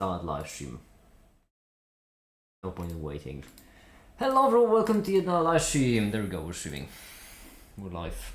Start live stream. No point in waiting. Hello everyone, welcome to the live stream. There we go, we're streaming. We're live.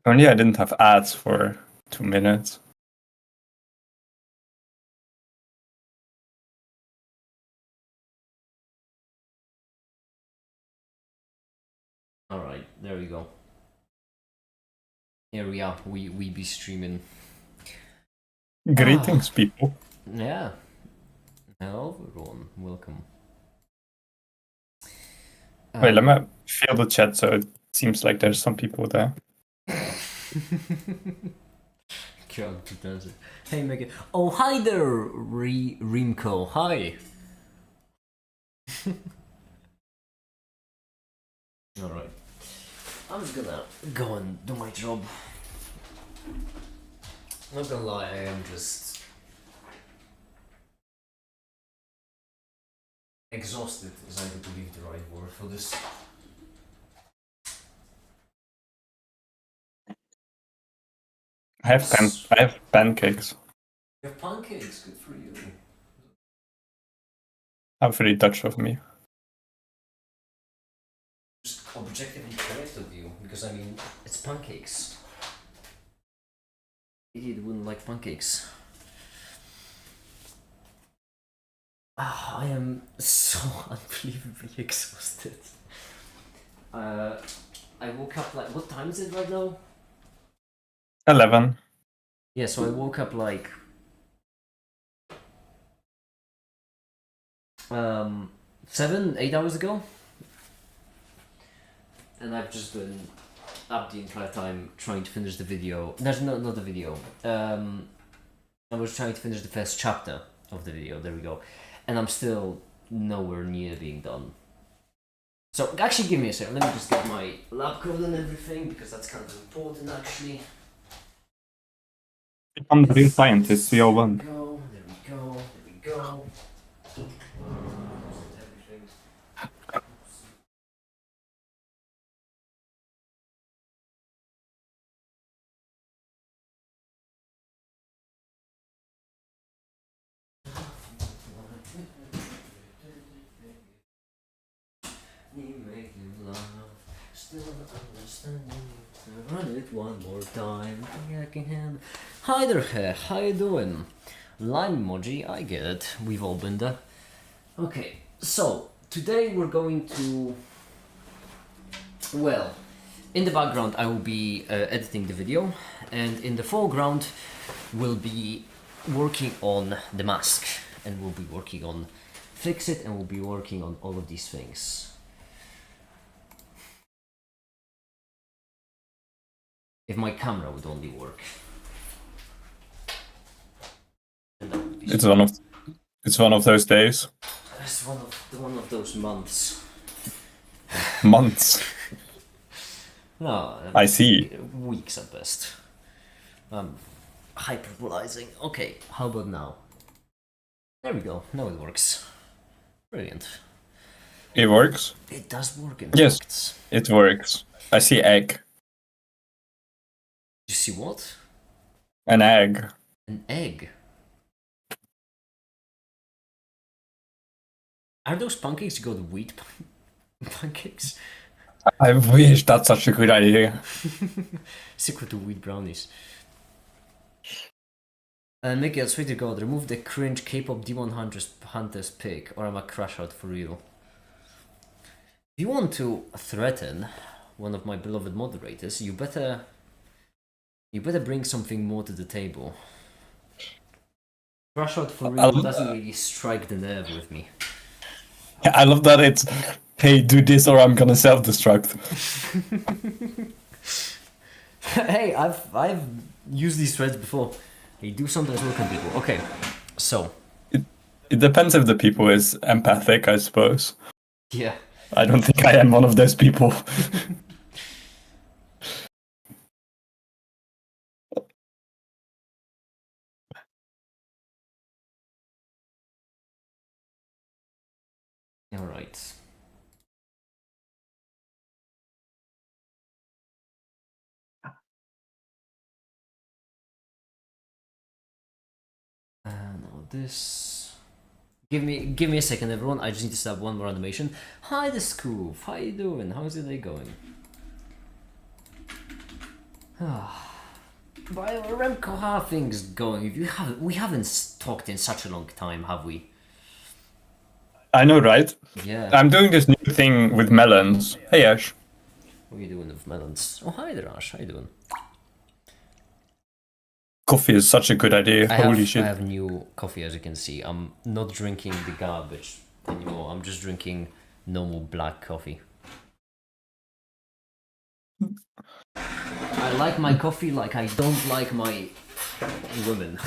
Only I didn't have ads for 2 minutes. Alright, there we go. Here we are, we be streaming. Greetings, people. Yeah. Hello everyone, welcome. Wait, let me feel the chat so it seems like there's some people there. Hey Megan. Oh, hi there, Rimco. Hi. Alright. I'm just gonna go and do my job. Not gonna lie, I am just exhausted, is I believe the right word for this. I have pancakes. You have pancakes, good for you. How very Dutch of me. Just objectively correct of you, because I mean, it's pancakes. Idiot wouldn't like pancakes. I am so unbelievably exhausted. I woke up like, what time is it right now? 11. Yeah, so I woke up like 7-8 hours ago, and I've just been up the entire time trying to finish the video. Not the video. I was trying to finish the first chapter of the video. There we go, and I'm still nowhere near being done. So actually, give me a second. Let me just get my lab coat and everything, because that's kind of important actually. Become the real scientist, we all want. There we go. Everything. You make me laugh, still understanding. Run it one more time. I can handle. Hi there, how you doing? Lime emoji, I get it. We've all been there. Okay, so today we're going to. Well, in the background I will be editing the video, and in the foreground we'll be working on the mask, and we'll be working on fix it, and we'll be working on all of these things. If my camera would only work. It's one of those days. It's one of those months. Months. No, I see. Weeks at best. I'm hyperbolizing. Okay, how about now? There we go. Now it works. Brilliant. It works? It does work. In Yes, fact. it works. I see egg. You see what? An egg. An egg. Are those pancakes called wheat pancakes? I wish that's such a good idea. Secret to wheat brownies. And make it sweet to God. Remove the cringe K-pop D100 Hunters pick, or I'm a crash out for real. If you want to threaten one of my beloved moderators, you better bring something more to the table. Crash out for real doesn't really strike the nerve with me. I love that it's, hey, do this or I'm gonna self-destruct. Hey, I've used these threads before. They do sometimes work on people. Okay, so It depends if the people is empathic, I suppose. yeah, I don't think I am one of those people. All right. Now this. Give me a second, everyone. I just need to start one more animation. Hi, the Scoof. How you doing? How's your day going? By Remco, how are things going? We haven't talked in such a long time, have we? I know, right? Yeah. I'm doing this new thing with melons. Hey, Ash. What are you doing with melons? Oh, hi there, Ash. How you doing? Coffee is such a good idea. Holy I shit. have new coffee, as you can see. I'm not drinking the garbage anymore. I'm just drinking normal black coffee. I like my coffee like I don't like my women.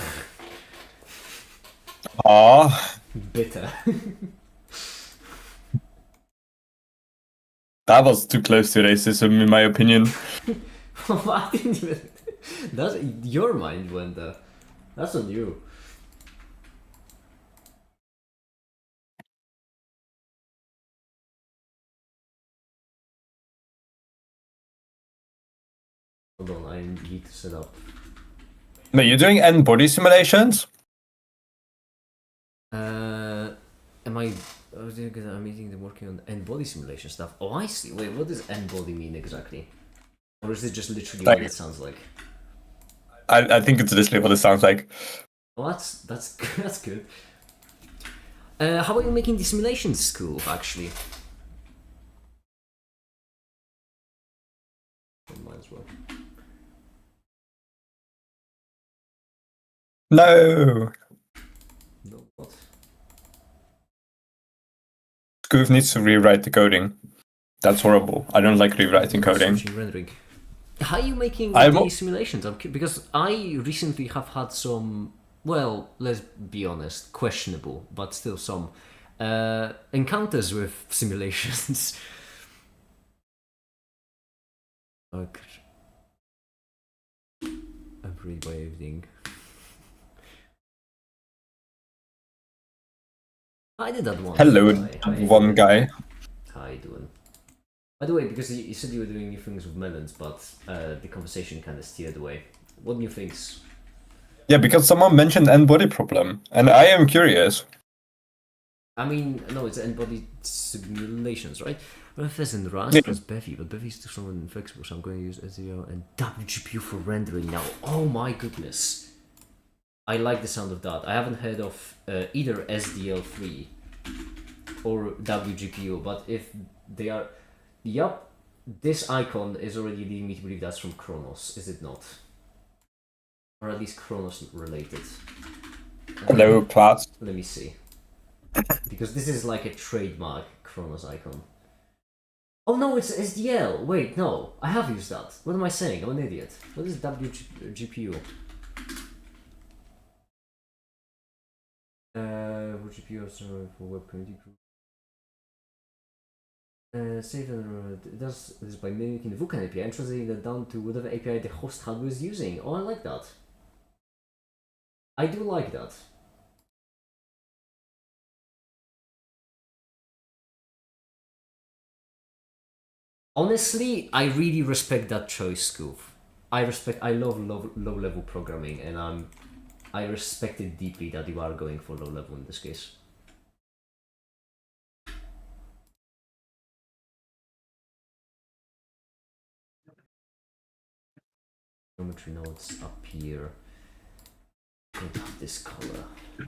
Ah, Bitter. that was too close to racism, in my opinion. I didn't even. That's your mind went there. That's on you. Hold on, I need to set up. Wait, you're doing end body simulations? Am I? I'm meeting them working on end body simulation stuff. Oh, I see. Wait, what does end body mean exactly? Or is it just literally Like- what it sounds like? I think it's literally what it sounds like. Well, that's that's good. How are you making the simulation school actually? Might as well. No! No, what? Scoof needs to rewrite the coding. That's horrible. I don't like rewriting coding. Searching rendering. How are you making I'm- the simulations? Because I recently have had some, well, let's be honest, questionable, but still some encounters with simulations. Okay. I'm rewaving. I did that once. Hello, Hi. one guy. How you doing? By the way, because you said you were doing new things with melons, but the conversation kind of steered away. What new things? Yeah, because someone mentioned end body problem, and I am curious. I mean, no, it's end-body simulations, right? Well, if there's in Rust, Yeah. there's Bevy, but Bevy's too strong and inflexible, so I'm going to use SDL and WGPU for rendering now. Oh my goodness. I like the sound of that. I haven't heard of either SDL3 or WGPU, but if they are... Yup, this icon is already leading me to believe that's from Kronos, is it not? Or at least Kronos related. Hello, class. Let me see. Because this is like a trademark Kronos icon. Oh no, it's SDL! Wait, no, I have used that. What am I saying? I'm an idiot. What is WGPU? GPU sorry, for web community group. Save and it does this by mimicking the Vulkan API and translating that down to whatever API the host hardware is using. Oh, I like that. I do like that. Honestly, I really respect that choice, Scoof. I love low level programming, and I respect it deeply that you are going for low level in this case. Geometry nodes up here. Going to have this color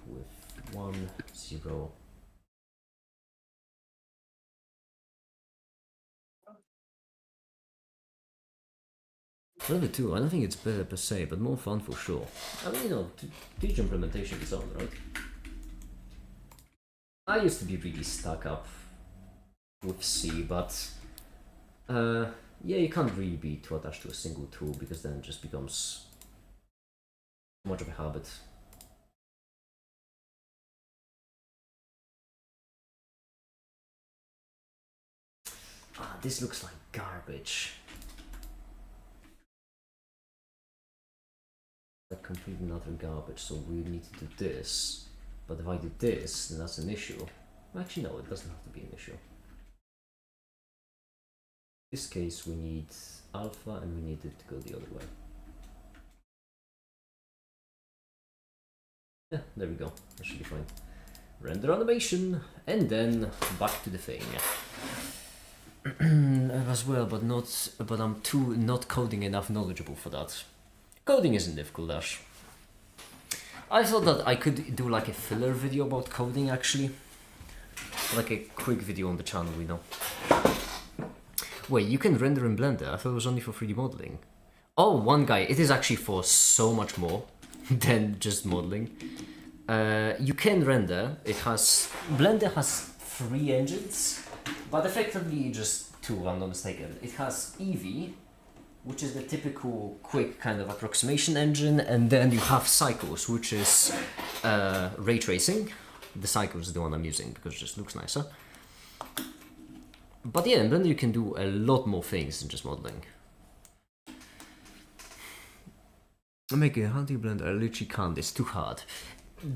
with 1, 0. Level 2, I don't think it's better per se, but more fun for sure. I mean, you know, teach implementation is on, right? I used to be really stuck up with C, but yeah, you can't really be too attached to a single tool because then it just becomes too much of a habit. Ah, this looks like garbage. Like completely utter garbage, so we need to do this. But if I do this, then that's an issue. Actually, no, it doesn't have to be an issue. In this case, we need alpha and we need it to go the other way. Yeah, there we go. That should be fine. Render animation, and then back to the thing. As well, but I'm too not coding enough knowledgeable for that. Coding isn't difficult, Ash. I thought that I could do like a filler video about coding actually. Like a quick video on the channel, you know. Wait, you can render in Blender? I thought it was only for 3D modeling. Oh, one guy, it is actually for so much more than just modeling. You can render, Blender has 3 engines, but effectively just 2, I'm not mistaken. It has Eevee, which is the typical quick kind of approximation engine, and then you have Cycles, which is ray tracing. The Cycles is the one I'm using because it just looks nicer. But yeah, in Blender you can do a lot more things than just modeling. How do you blend? I literally can't, it's too hard.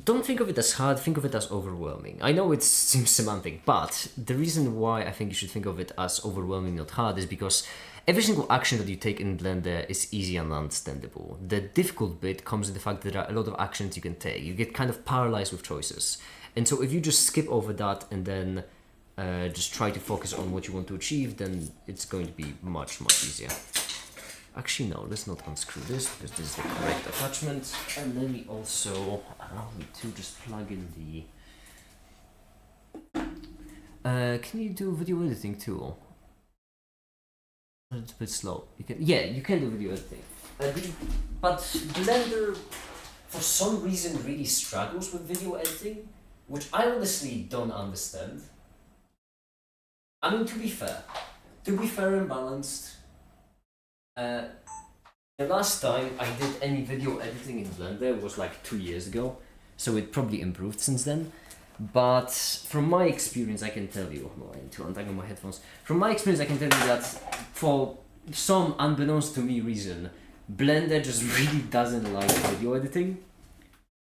Don't think of it as hard, think of it as overwhelming. I know it seems semantic, but the reason why I think you should think of it as overwhelming, not hard, is because every single action that you take in Blender is easy and understandable. The difficult bit comes in the fact that there are a lot of actions you can take. You get kind of paralyzed with choices. And so if you just skip over that and then just try to focus on what you want to achieve, then it's going to be much, much easier. Actually, no, let's not unscrew this because this is the correct attachment. And then we also need to just plug in the... can you do video editing too? It's a bit slow. You can do video editing. But Blender, for some reason, really struggles with video editing, which I honestly don't understand. I mean, to be fair and balanced, the last time I did any video editing in Blender was like 2 years ago, so it probably improved since then. But from my experience, I can tell you, I need to untangle my headphones. From my experience, I can tell you that for some unbeknownst to me reason, Blender just really doesn't like video editing,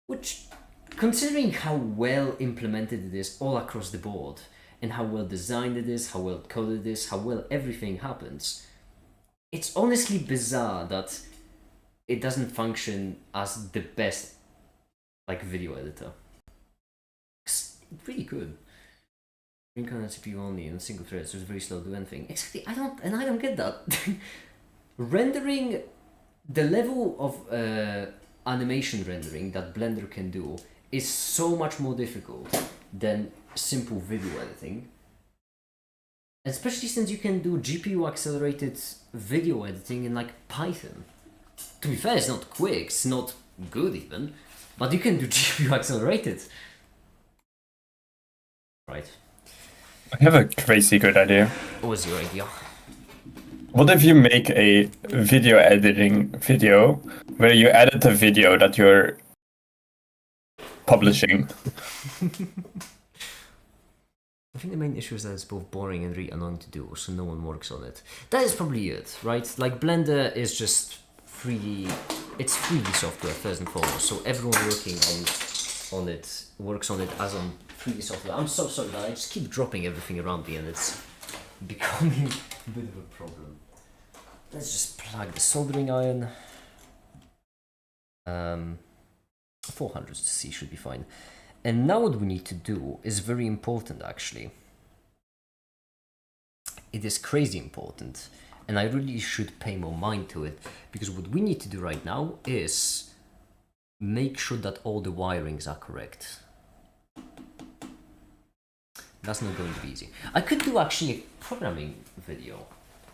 which, considering how well implemented it is all across the board, and how well designed it is, how well coded it is, how well everything happens, it's honestly bizarre that it doesn't function as the best video editor. It's really good. Green color CPU only and single thread, so it's very slow to do anything. Exactly, I don't get that. Rendering, the level of animation rendering that Blender can do is so much more difficult than simple video editing. Especially since you can do GPU accelerated video editing in Python. To be fair, it's not quick, it's not good even, but you can do GPU accelerated. Right. I have a crazy good idea. What was your idea? What if you make a video editing video where you edit the video that you're publishing? I think the main issue is that it's both boring and really annoying to do, so no one works on it. That is probably it, right? Blender is just 3D, it's 3D software first and foremost, so everyone working on it works on it as on 3D software. I'm so sorry that I just keep dropping everything around me and it's becoming a bit of a problem. Let's just plug the soldering iron. 400 C should be fine. And now what we need to do is very important actually. It is crazy important, and I really should pay more mind to it, because what we need to do right now is make sure that all the wirings are correct. That's not going to be easy. I could do actually a programming video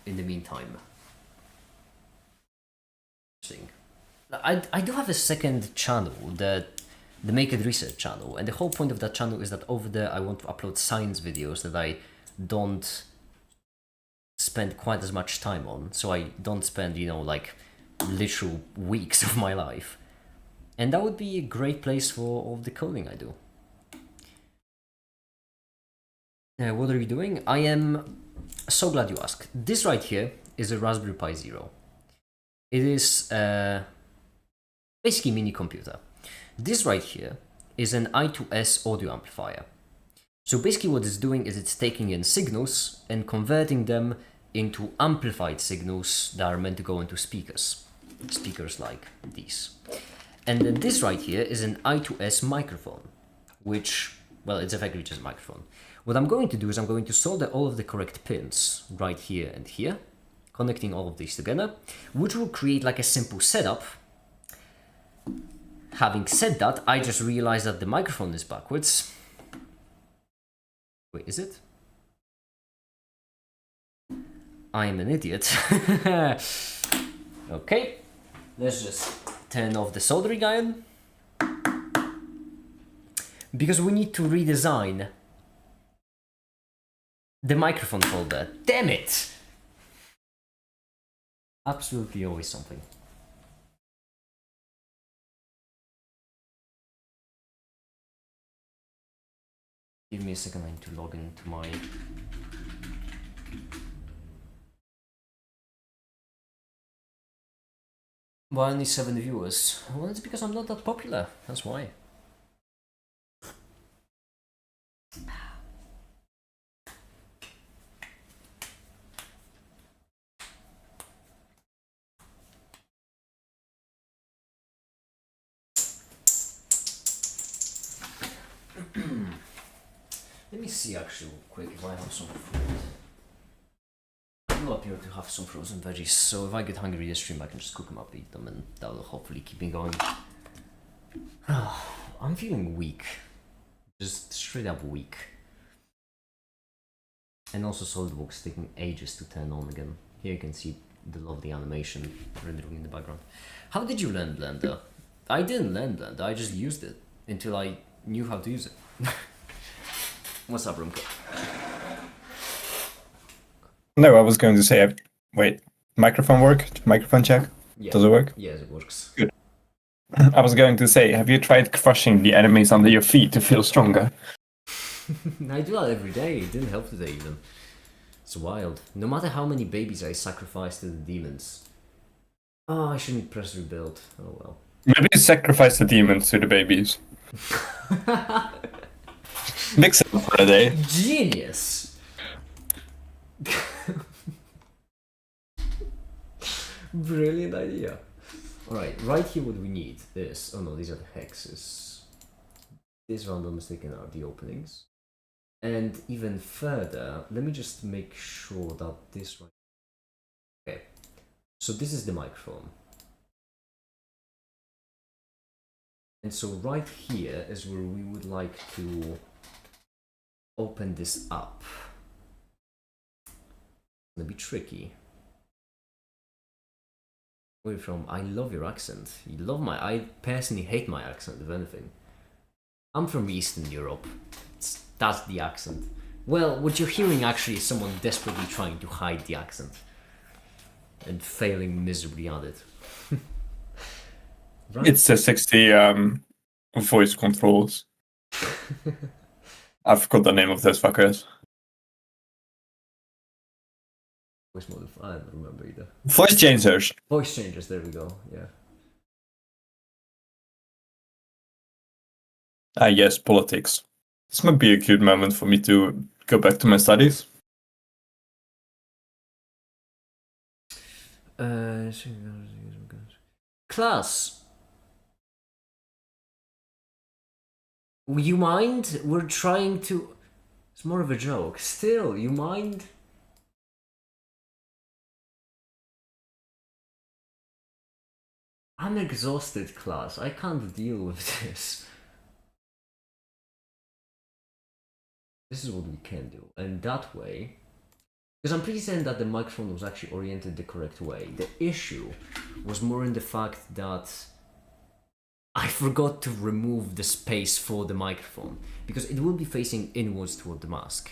in the meantime. I do have a second channel, the Make It Research channel, and the whole point of that channel is that over there I want to upload science videos that I don't spend quite as much time on, so I don't spend, literal weeks of my life. And that would be a great place for all the coding I do. What are you doing? I am So glad you asked. This right here is a Raspberry Pi Zero. It is basically a mini computer. This right here is an I2S audio amplifier. So basically what it's doing is it's taking in signals and converting them into amplified signals that are meant to go into speakers. Speakers like these. And then this right here is an I2S microphone, which, well, it's effectively just a microphone. What I'm going to do is I'm going to solder all of the correct pins right here and here, connecting all of these together, which will create like a simple setup. Having said that, I just realized that the microphone is backwards. Wait, is it? I am an idiot. Okay, let's just turn off the soldering iron. Because we need to redesign the microphone holder. Damn it! Absolutely always something. Give me a second, I need to log into my... Why only 7 viewers? Well, it's because I'm not that popular, that's why. Let me see actually quick if I have some food. I will appear to have some frozen veggies, so if I get hungry this stream I can just cook them up, eat them, and that will hopefully keep me going. I'm feeling weak. Just straight up weak. And also SolidWorks taking ages to turn on again. Here you can see the lovely animation rendering in the background. How did you learn Blender? I didn't learn Blender, I just used it until I knew how to use it. What's up, Rumko? No, I was going to say, wait, microphone work? Microphone check? Yeah. Does it work? Yes, it works. Good. I was going to say, have you tried crushing the enemies under your feet to feel stronger? I do that every day. It didn't help today even. It's wild. No matter how many babies I sacrifice to the demons. Oh, I shouldn't press rebuild. Oh well. Maybe sacrifice the demons to the babies. Mix it up for a day. Genius! Brilliant idea. Alright, right here what we need is... Oh no, these are the hexes. This random is taken are the openings. And even further, let me just make sure that this right... Okay, so this is the microphone. And so right here is where we would like to open this up. It's gonna be tricky. Where are you from? I love your accent. You love my... I personally hate my accent, if anything. I'm from Eastern Europe. That's the accent. Well, what you're hearing actually is someone desperately trying to hide the accent. And failing miserably at it. Right. It's the 60 voice controls. I forgot the name of those fuckers. Voice modif- I don't remember either. Voice changers. Voice changers, there we go, yeah. Yes, politics. This might be a cute moment for me to go back to my studies. Class! You mind? We're trying to... It's more of a joke. Still, you mind? I'm exhausted, class. I can't deal with this. This is what we can do. And that way... Because I'm pretty certain that the microphone was actually oriented the correct way. The issue was more in the fact that I forgot to remove the space for the microphone. Because it will be facing inwards toward the mask.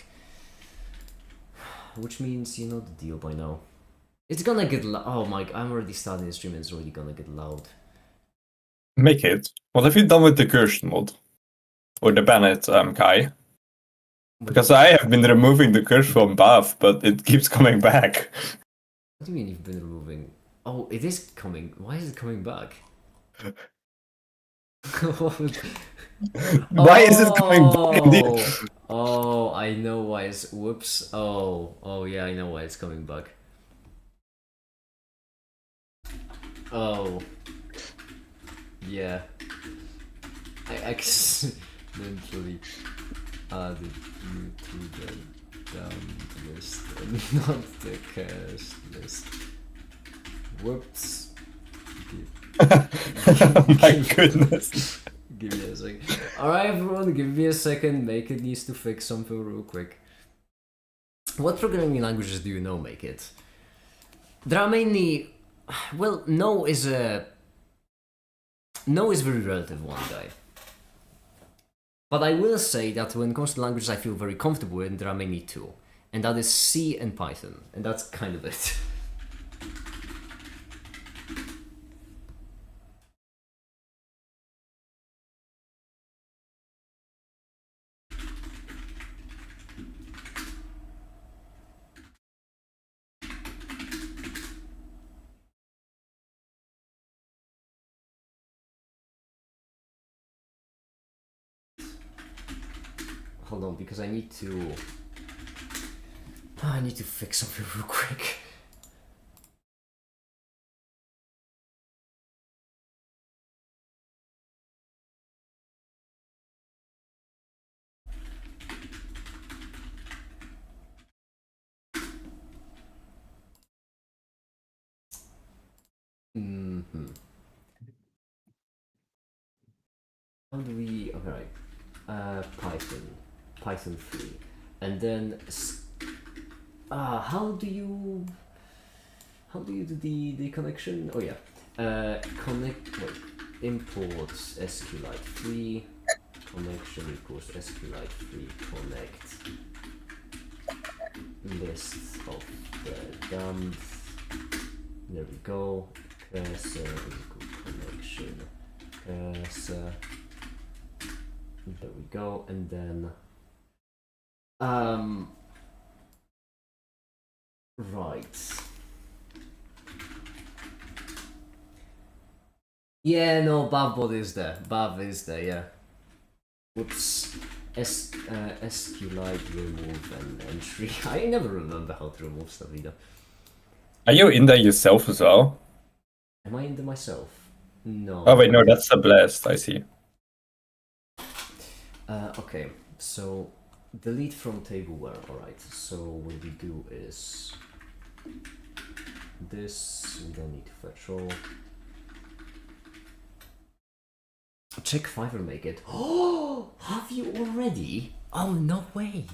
Which means you know the deal by now. It's gonna get loud. Oh my, I'm already starting the stream and it's already gonna get loud. Make it. What have you done with the Gerson mod? Or the Bennett Kai? Because I have been removing the curse from buff, but it keeps coming back. What do you mean you've been removing? Oh, it is coming. Why is it coming back? Why is it coming back indeed? Oh, I know why it's. Whoops. Oh, yeah, I know why it's coming back. Oh, yeah. I accidentally added you to the dump list and not the cast list. Whoops. Oh my goodness. Give me a second. Alright, everyone, give me a second. Make it needs to fix something real quick. What programming languages do you know make it? There are mainly. Well, no is a. No is very relative one, guy. But I will say that when it comes to languages I feel very comfortable in, there are mainly two. And that is C and Python. And that's kind of it. Hold on, because I need to. I need to fix something real quick. How do we. Alright. Python 3. And then. How do you. How do you do the connection? Oh, yeah. Connect. Wait. Import SQLite 3. Connection equals SQLite 3 connect. List of the dumps. There we go. Cursor equal connection. Cursor. There we go. And then. Right. Yeah, no, Bavbot is there. Bav is there, yeah. Whoops. SQLite remove and entry. I never remember how to remove stuff either. Are you in there yourself as well? Am I into myself? No. Oh wait, no, that's a blast. I see. Okay, so delete from tableware. Alright, so what we do is this, we don't need to fetch all. Check Fiverr make it. Oh, have you already? Oh, no way.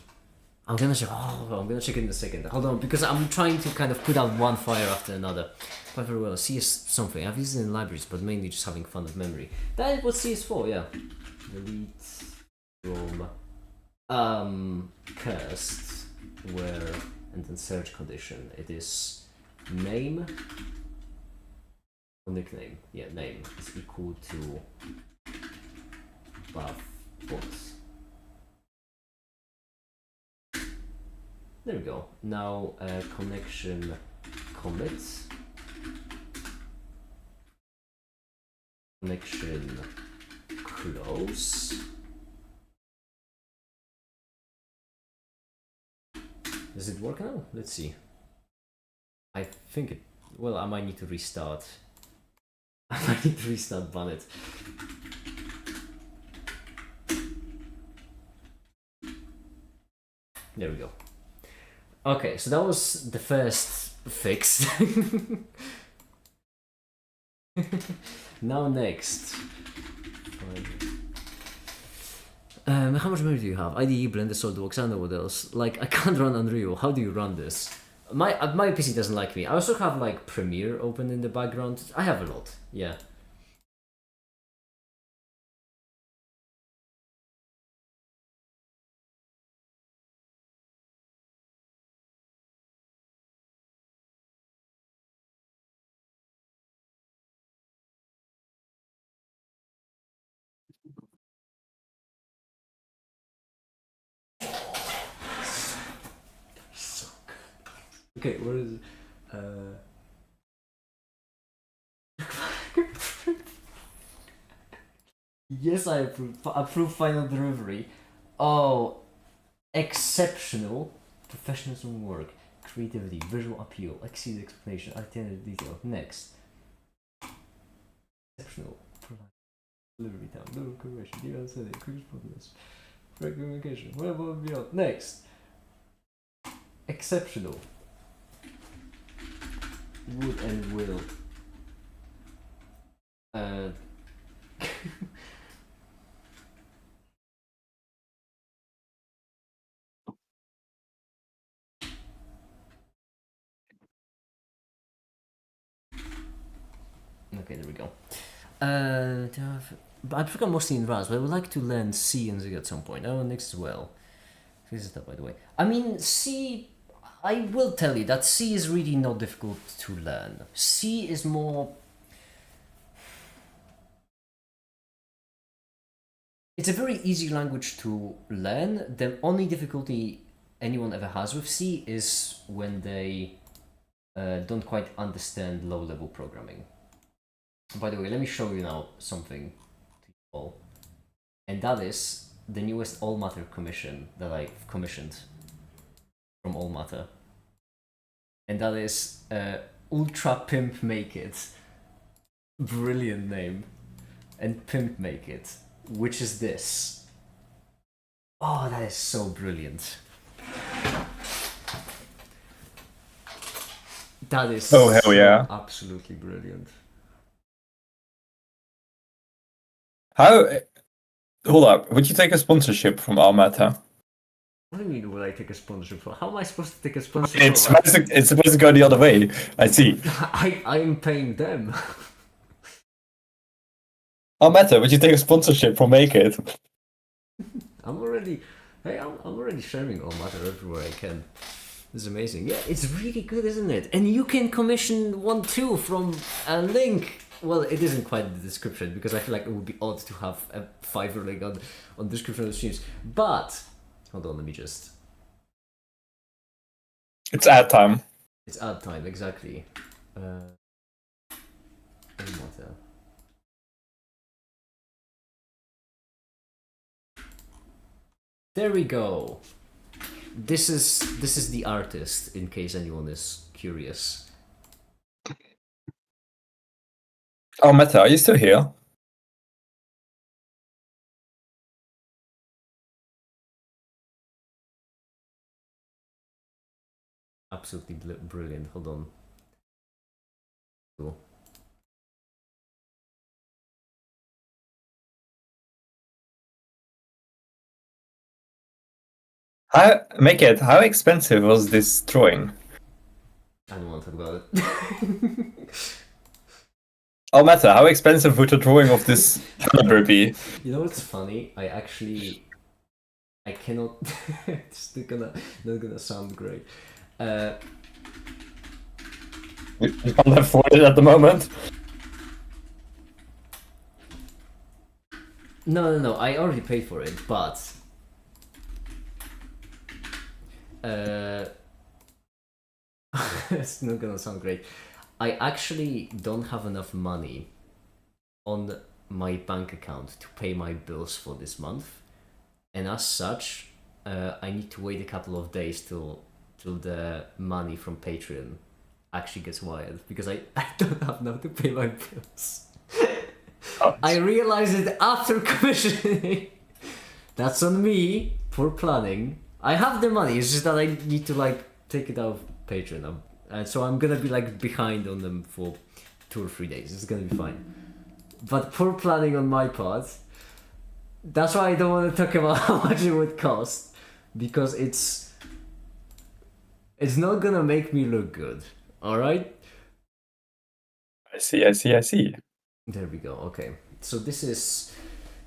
I'm gonna check. Oh, I'm gonna check in a second. Hold on, because I'm trying to kind of put out one fire after another. Fiverr will CS something. I've used it in libraries, but mainly just having fun of memory. That is what CS4, yeah. Delete from cursed where and then search condition. It is name or nickname. Yeah, name is equal to Bavbot. There we go. Now connection commits. Connection close. Does it work now? Let's see. I think it. Well, I might need to restart. I might need to restart Bonnet. There we go. Okay, so that was the first fix. Now next. How much memory do you have? IDE, Blender, SolidWorks, I don't know what else. Like, I can't run Unreal. How do you run this? My PC doesn't like me. I also have like Premiere open in the background. I have a lot. Yeah. Okay, where is it? Yes, I approve. Approve final delivery. Oh, exceptional professionalism work, creativity, visual appeal, exceed explanation, attended detail. Next. Exceptional delivery time, no correction, detailed setting, quick responsiveness, correct communication, well beyond. Next. Exceptional. Would and will. Okay, there we go. I forgot mostly in RAS, but I would like to learn C and Z at some point. Oh, next as well. This is that, by the way. I mean, C, I will tell you that C is really not difficult to learn. C is more... It's a very easy language to learn. The only difficulty anyone ever has with C is when they don't quite understand low-level programming. By the way, let me show you now something to you all. And that is the newest All Matter commission that I've commissioned from All Matter. And that is Ultra Pimp Make It. Brilliant name. And Pimp Make It, which is this. Oh, that is so brilliant. That is hell yeah. Absolutely brilliant. How? Hold up. Would you take a sponsorship from Almata? What do you mean, would I take a sponsorship for? How am I supposed to take a sponsorship? It's supposed to go the other way. I see. I'm paying them. Almata, would you take a sponsorship from Make It? I'm already sharing All Matter everywhere I can. This is amazing. Yeah, it's really good, isn't it? And you can commission one too from a link. Well, it isn't quite in the description because I feel like it would be odd to have a Fiverr link on description of the streams. But hold on, let me just. It's ad time. It's ad time, exactly. All Matter. There we go. This is the artist, in case anyone is curious. Oh, Meta, are you still here? Absolutely brilliant. Hold on. Cool. How expensive was this drawing? I don't want to talk about it. Oh, Meta, how expensive would a drawing of this caliber be? You know what's funny? I cannot. It's not gonna sound great. You can't afford it at the moment. No. I already paid for it, but it's not gonna sound great. I actually don't have enough money on my bank account to pay my bills for this month, and as such, I need to wait a couple of days till the money from Patreon actually gets wired because I don't have enough to pay my bills. I realized it after commissioning. That's on me for planning. I have the money, it's just that I need to take it out of Patreon. And so I'm gonna be behind on them for 2 or 3 days. It's gonna be fine. But poor planning on my part. That's why I don't want to talk about how much it would cost, because it's not gonna make me look good. All right. I see. There we go. Okay. So this is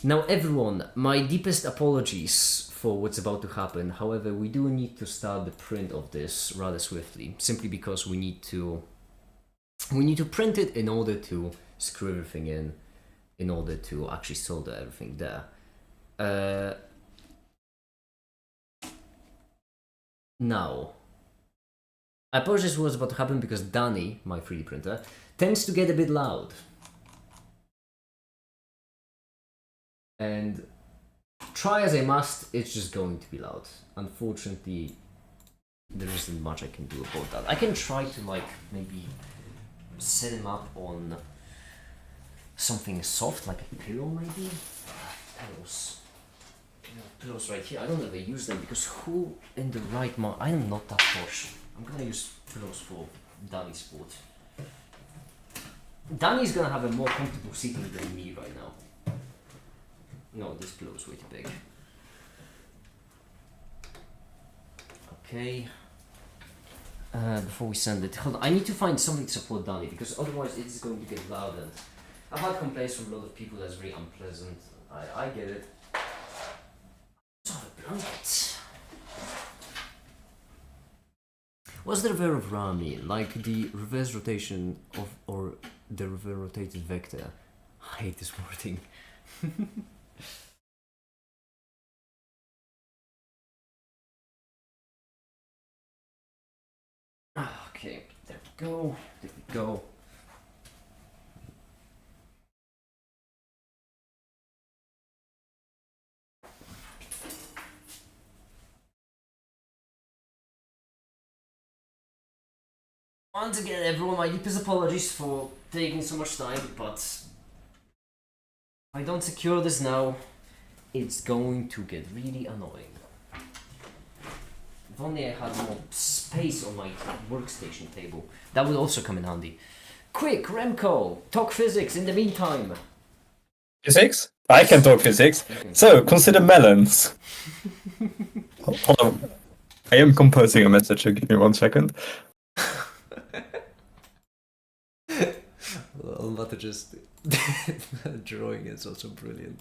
now, everyone. My deepest apologies for what's about to happen. However, we do need to start the print of this rather swiftly, simply because we need to print it in order to screw everything in order to actually solder everything there. Now, I apologize what's about to happen because Danny, my 3D printer, tends to get a bit loud. And try as I must, it's just going to be loud. Unfortunately, there isn't much I can do about that. I can try to like maybe set him up on something soft, like a pillow maybe? Pillows. Pillows right here. I don't ever use them because who in the right mind? I am not that posh. I'm gonna use pillows for Danny's sport. Danny's gonna have a more comfortable seating than me right now. No, this pillow is way too big. Okay. Before we send it, hold on. I need to find something to support Danny because otherwise it's going to get loud. And I've had complaints from a lot of people that's very unpleasant. I get it. Oh, a blanket. What's the reverse of Ra mean? Like the reverse rotation of, or the reverse rotated vector? I hate this wording. Okay, there we go. There we go. Once again, everyone, my deepest apologies for taking so much time, but if I don't secure this now, it's going to get really annoying. If only I had more space on my workstation table, that would also come in handy. Quick, Remco, talk physics in the meantime. Physics? I can talk physics. So, consider melons. Hold on. I am composing a message, so give me 1 second. Well, not just drawing is also brilliant.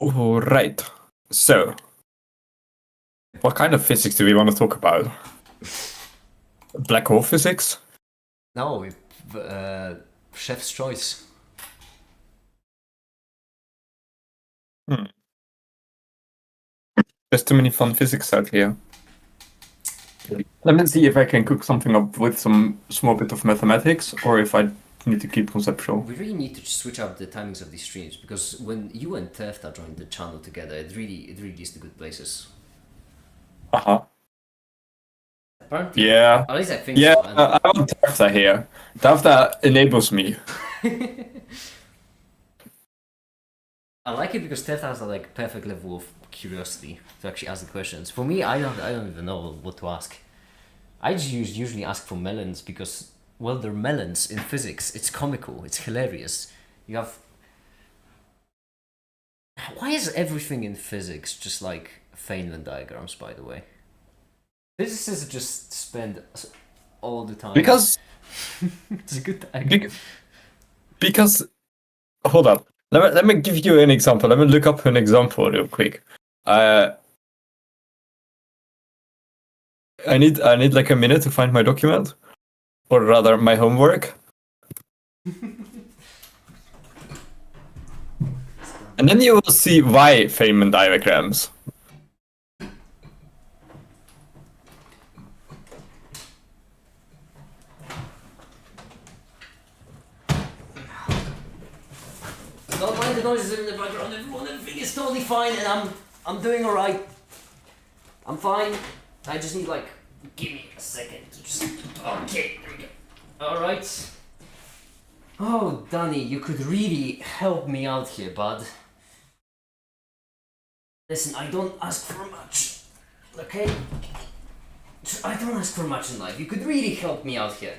Alright. So, what kind of physics do we want to talk about? Black hole physics? No, chef's choice. There's too many fun physics out here. Let me see if I can cook something up with some small bit of mathematics, or if I need to keep conceptual. We really need to switch up the timings of these streams because when you and Tefta joined the channel together, it really is the good places. Apparently, Yeah. at least I think Yeah, so. I want Tafta here. Tafta enables me. I like it because Tefta has a like perfect level of curiosity to actually ask the questions. For me, I don't even know what to ask. I just usually ask for melons because, well, they're melons in physics. It's comical. It's hilarious. You have. Why is everything in physics just like Feynman diagrams? By the way, physicists just spend all the time. Because it's a good diagram. Because hold up. Let me give you an example. Let me look up an example real quick. I need like a minute to find my document, or rather my homework. And then you will see why Feynman diagrams. Don't mind the noises in the background, everyone. Everything is totally fine, and I'm doing alright. I'm fine. I just need like, give me a second to just. Okay, there we go. Alright. Oh, Danny, you could really help me out here, bud. Listen, I don't ask for much. Okay? I don't ask for much in life. You could really help me out here.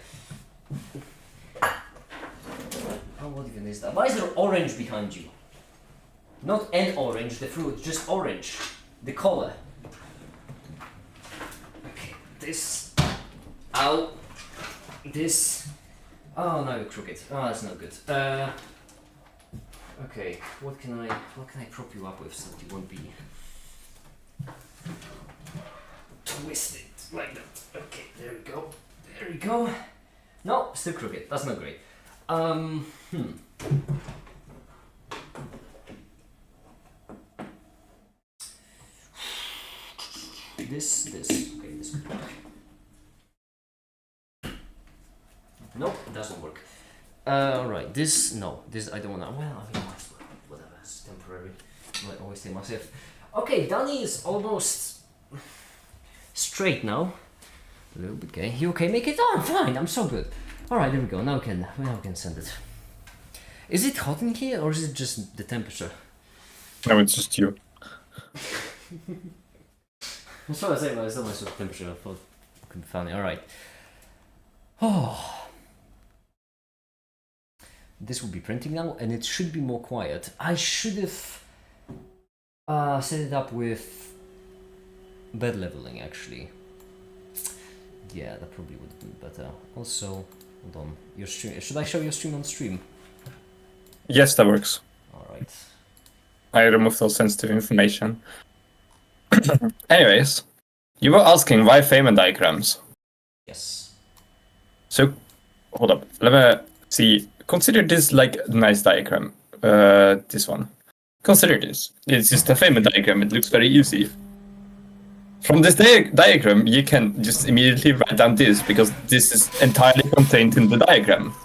Oh, what even is that? Why is there orange behind you? Not an orange, the fruit, just orange. The color. Okay, this. Ow. This. Oh, now you're crooked. Oh, that's not good. Okay, what can I prop you up with so that you won't be twisted like that? Okay, there we go. There we go. No, still crooked. That's not great. This. Okay, this could Nope, it doesn't work. Alright, this I don't wanna. Well, I mean, whatever, it's temporary. I always say myself. Okay, Danny is almost straight now. A little bit gay. You okay? Make it on. Fine. I'm so good. All right, there we go. Now we can send it. Is it hot in here or is it just the temperature? No, it's just you. That's what I say. It's not my sort of temperature. I thought it could be funny. All right. Oh. This will be printing now, and it should be more quiet. I should have set it up with bed leveling actually. Yeah, that probably would have been better. Also, hold on. Your stream. Should I show your stream on stream? Yes, that works. Alright. I removed all sensitive information. Anyways, you were asking why Feynman diagrams. Yes. So, hold up. Let me see. Consider this like a nice diagram. This one. Consider this. It's just a Feynman diagram. It looks very easy. From this diagram, you can just immediately write down this, because this is entirely contained in the diagram.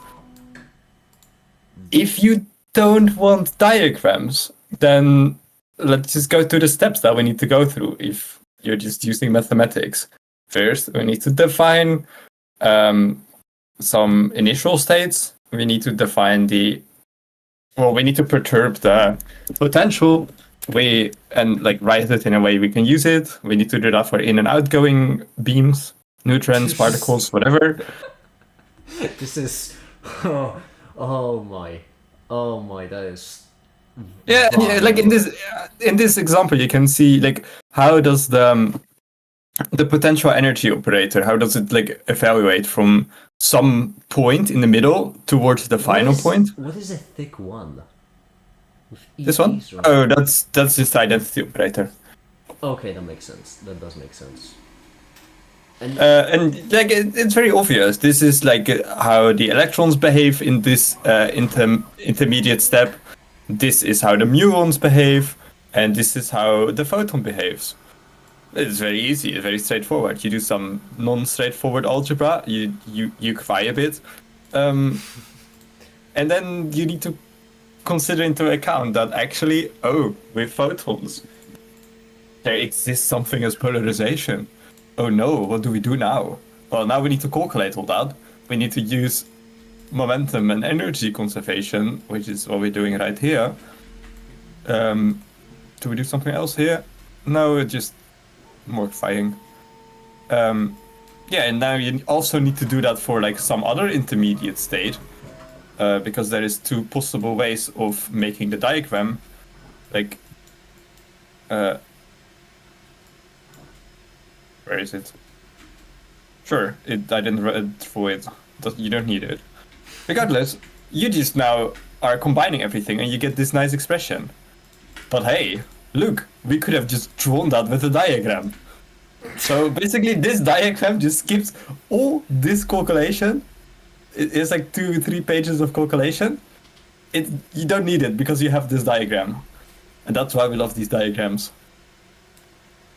If you don't want diagrams, then let's just go through the steps that we need to go through if you're just using mathematics. First, we need to define some initial states. We need to define we need to perturb the potential. And write it in a way we can use it. We need to do that for in and outgoing beams, neutrons, particles, whatever. This is oh my, that is Yeah, like in this example, you can see like how does the potential energy operator, how does it like evaluate from some point in the middle towards the final point? What is a thick one? This one? Oh, that's just identity operator. Okay, that makes sense. That does make sense. And like it's very obvious. This is like how the electrons behave in this intermediate step. This is how the muons behave, and this is how the photon behaves. It's very easy. It's very straightforward. You do some non-straightforward algebra. You cry a bit, and then you need to consider into account that actually, with photons, there exists something as polarization. Oh no, what do we do now? Well, now we need to calculate all that. We need to use momentum and energy conservation, which is what we're doing right here. Do we do something else here? No, it's just mortifying. Yeah, and now you also need to do that for like some other intermediate state. Because there is two possible ways of making the diagram. Like, where is it? Sure, I didn't read through it. You don't need it. Regardless, you just now are combining everything and you get this nice expression. But hey, look, we could have just drawn that with a diagram. So basically this diagram just skips all this calculation. It's like 2-3 pages of calculation. You don't need it because you have this diagram. And that's why we love these diagrams.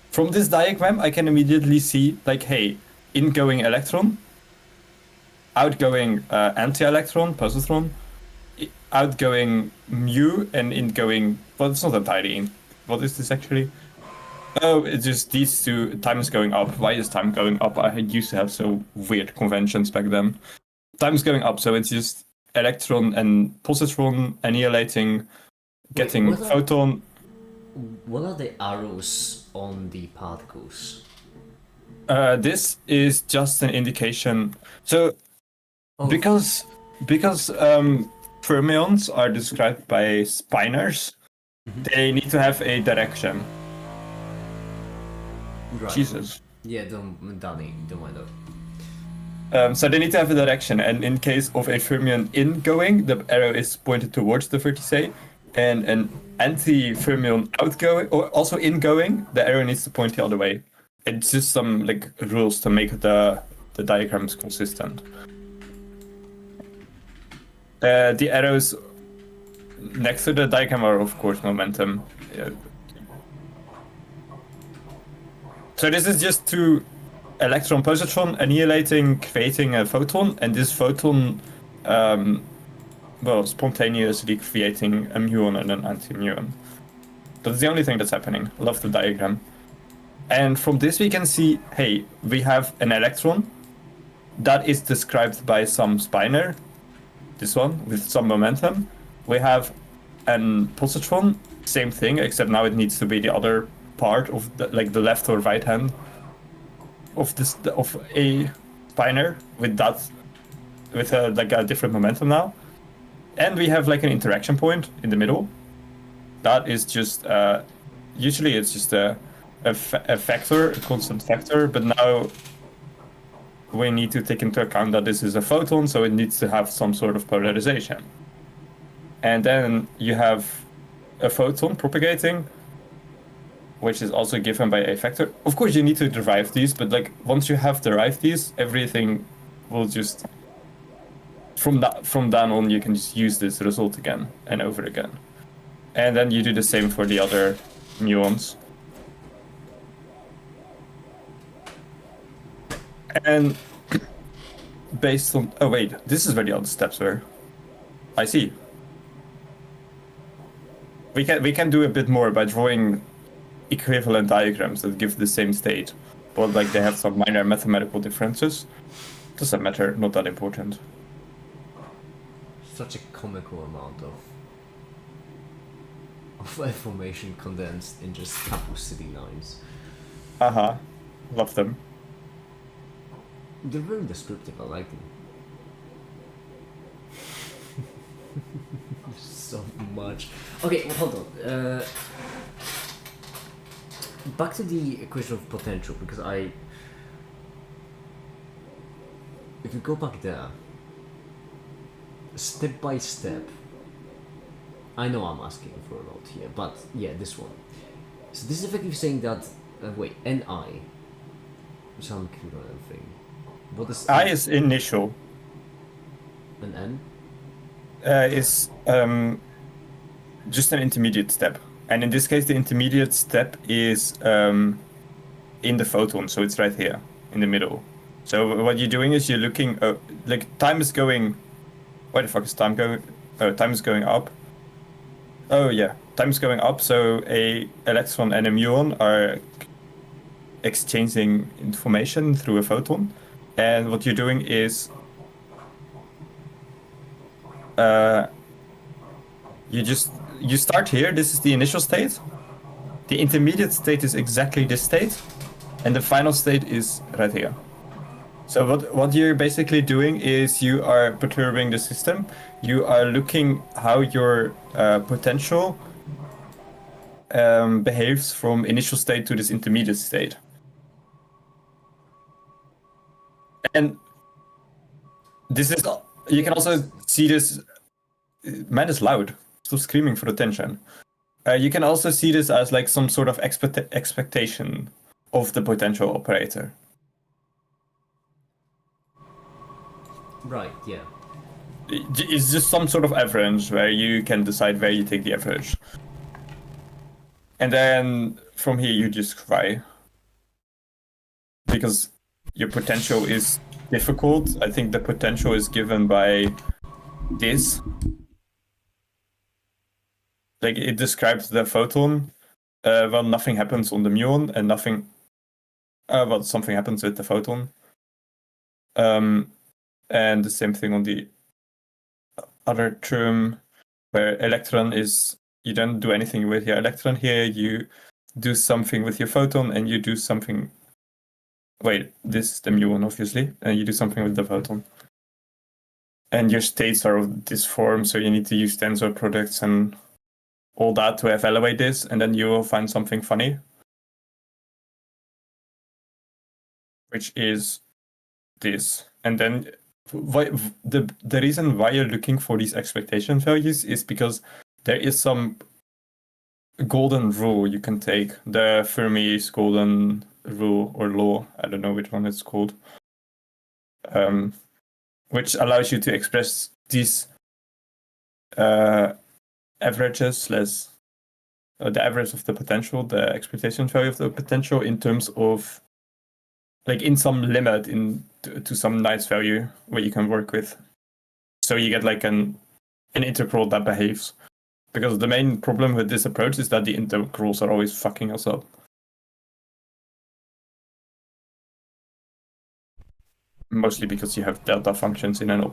From this diagram, I can immediately see, like, hey, ingoing electron, outgoing anti-electron, positron, outgoing mu, and ingoing... Well, it's not entirely in. What is this actually? Oh, it's just these two. Time is going up. Why is time going up? I used to have so weird conventions back then. Time is going up, so it's just electron and positron annihilating, getting photon. What are the arrows on the particles? This is just an indication. So, because fermions are described by spinors, they need to have a direction. Right. Jesus. Yeah, don't mind that. So they need to have a direction, and in case of a fermion ingoing, the arrow is pointed towards the vertice, and an anti-fermion outgoing, or also ingoing, the arrow needs to point the other way. It's just some like rules to make the diagrams consistent. The arrows next to the diagram are of course momentum. So this is just to electron positron annihilating, creating a photon, and this photon, spontaneously creating a muon and an anti-muon. That's the only thing that's happening. I love the diagram. And from this we can see, hey, we have an electron that is described by some spinor, this one, with some momentum. We have an positron, same thing, except now it needs to be the other part of the left or right hand of a spinor with a different momentum now. And we have like an interaction point in the middle. That is just usually it's just a vector, a constant vector, but now we need to take into account that this is a photon, so it needs to have some sort of polarization. And then you have a photon propagating, which is also given by a vector. Of course, you need to derive these, but like once you have derived these, everything will just from then on you can just use this result again and over again. And then you do the same for the other muons. And based on... Oh wait, this is where the other steps were. I see. We can do a bit more by drawing equivalent diagrams that give the same state, but like they have some minor mathematical differences. Doesn't matter, not that important. Such a comical amount of information condensed in just a couple city lines. Love them. They're very descriptive, I like them. So much. Okay, well, hold on. Back to the equation of potential, because if you go back there, step by step, I know I'm asking for a lot here, but yeah, this one. So this is effectively saying that, Ni, some equivalent thing. What is I is initial. And N? Is just an intermediate step. And in this case, the intermediate step is in the photon, so it's right here in the middle. So what you're doing is you're looking, time is going... Where the fuck is time going? Oh, time is going up. Oh yeah, time is going up, so a electron and a muon are exchanging information through a photon. And what you're doing is you start here. This is the initial state. The intermediate state is exactly this state, and the final state is right here. So what you're basically doing is you are perturbing the system. You are looking how your potential behaves from initial state to this intermediate state. And this is, you can also see this, man is loud, stop screaming for attention. You can also see this as like some sort of expectation of the potential operator. Right, yeah. It's just some sort of average where you can decide where you take the average. And then from here you just cry. Because your potential is difficult. I think the potential is given by this. Like it describes the photon. Well, nothing happens on the muon and nothing... something happens with the photon. And the same thing on the other term, where electron is, you don't do anything with your electron here, you do something with your photon, and you do something... Wait, this is the muon, obviously, and you do something with the photon. And your states are of this form, so you need to use tensor products and all that to evaluate this, and then you will find something funny. Which is this. And then the reason why you're looking for these expectation values is because there is some golden rule you can take. The Fermi's golden rule or law, I don't know which one it's called, which allows you to express these averages less the average of the potential, the expectation value of the potential in terms of like in some limit to some nice value where you can work with. So you get like an integral that behaves. Because the main problem with this approach is that the integrals are always fucking us up. Mostly because you have delta functions in an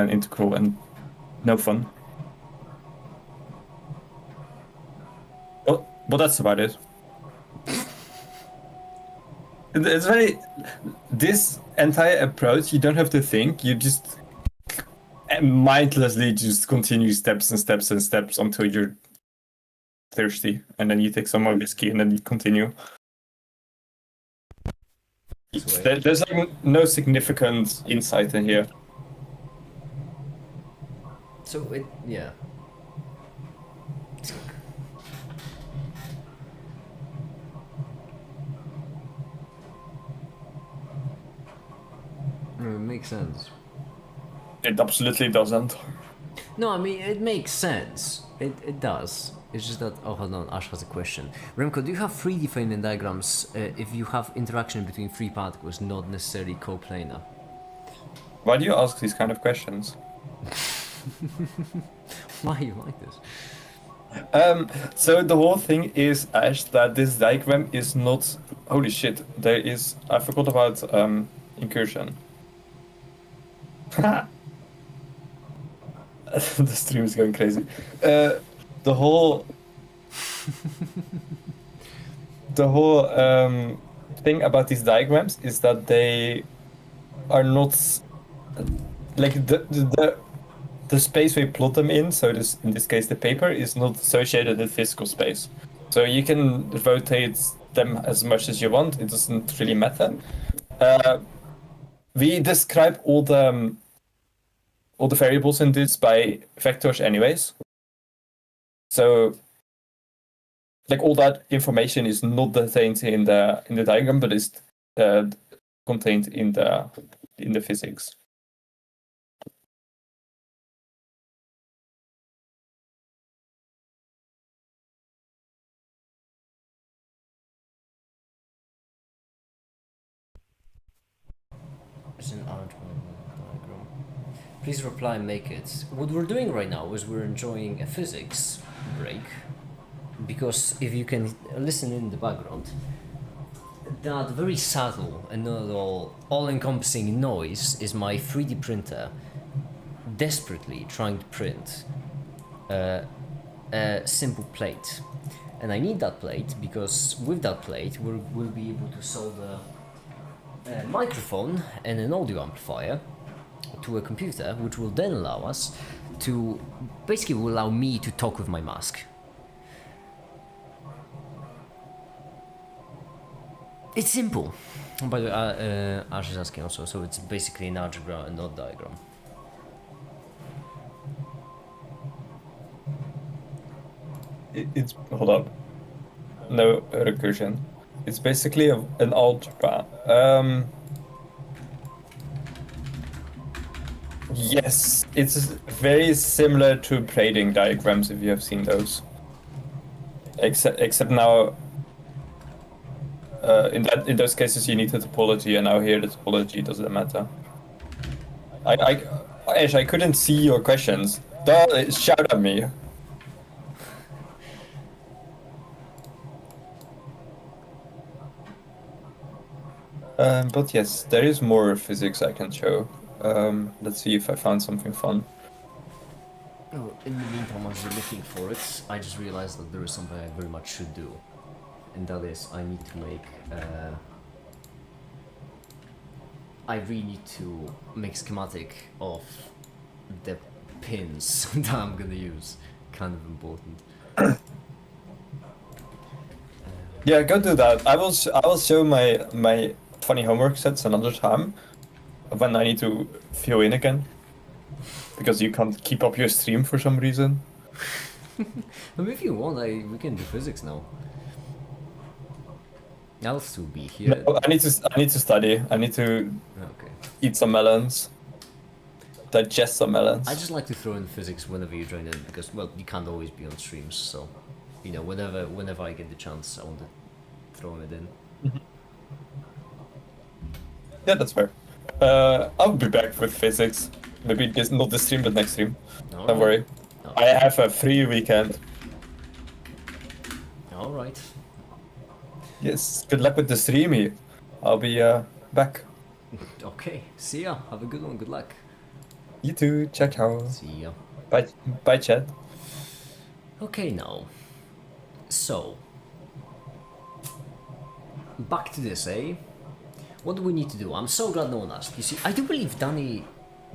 integral, and no fun. But that's about it. It's very... This entire approach, you don't have to think, you just mindlessly just continue steps and steps and steps until you're thirsty, and then you take some more whiskey and then you continue. There's like no significant insight in here. So yeah. It makes sense. It absolutely doesn't. No, I mean, it makes sense. It does. It's just that... Oh, hold on, Ash has a question. Remco, do you have 3D Feynman diagrams if you have interaction between three particles, not necessarily coplanar? Why do you ask these kind of questions? Why you like this? So the whole thing is, Ash, that this diagram is not... Holy shit, there is... I forgot about incursion. The stream is going crazy. The whole thing about these diagrams is that they are not like the space we plot them in. So this, in this case, the paper is not associated with physical space. So you can rotate them as much as you want. It doesn't really matter. We describe all the variables in this by vectors anyways. So like all that information is not contained in the diagram, but is contained in the physics. It's an algebra diagram. Please reply and make it. What we're doing right now is we're enjoying a physics break, because if you can listen in the background, that very subtle and not at all-encompassing noise is my 3D printer desperately trying to print a simple plate. And I need that plate because with that plate we'll be able to solder a microphone and an audio amplifier to a computer, which will then allow us to... basically will allow me to talk with my mask. It's simple. Oh, by the way, Ash is asking also, so it's basically an algebra and not diagram. It's hold up. No recursion. It's basically an algebra. Yes, it's very similar to braiding diagrams if you have seen those. Except now, in those cases you need the topology, and now here the topology doesn't matter. Ash, I couldn't see your questions. Don't shout at me. But yes, there is more physics I can show. Let's see if I found something fun. Oh, in the meantime, as you're looking for it, I just realized that there is something I very much should do. And that is, I need to make... I really need to make schematic of the pins that I'm gonna use. Kind of important. Yeah, go do that. I will show my funny homework sets another time when I need to fill in again, because you can't keep up your stream for some reason. But if you want, we can do physics now. I'll still be here. No, I need to study. I need to eat some melons, digest some melons. I just like to throw in physics whenever you join in, because, well, you can't always be on streams, so, you know, whenever I get the chance, I want to throw it in. Yeah, that's fair. I'll be back with physics. Maybe this, not this stream, but next stream. All Don't right. worry. Oh, I have a free weekend. all right. Yes, good luck with the stream here. I'll be back. Okay. See ya. Have a good one. Good luck. You too. Ciao, ciao. See ya. Bye, bye, chat. Okay, now. So. Back to this, eh? What do we need to do? I'm so glad no one asked. You see, I do believe Danny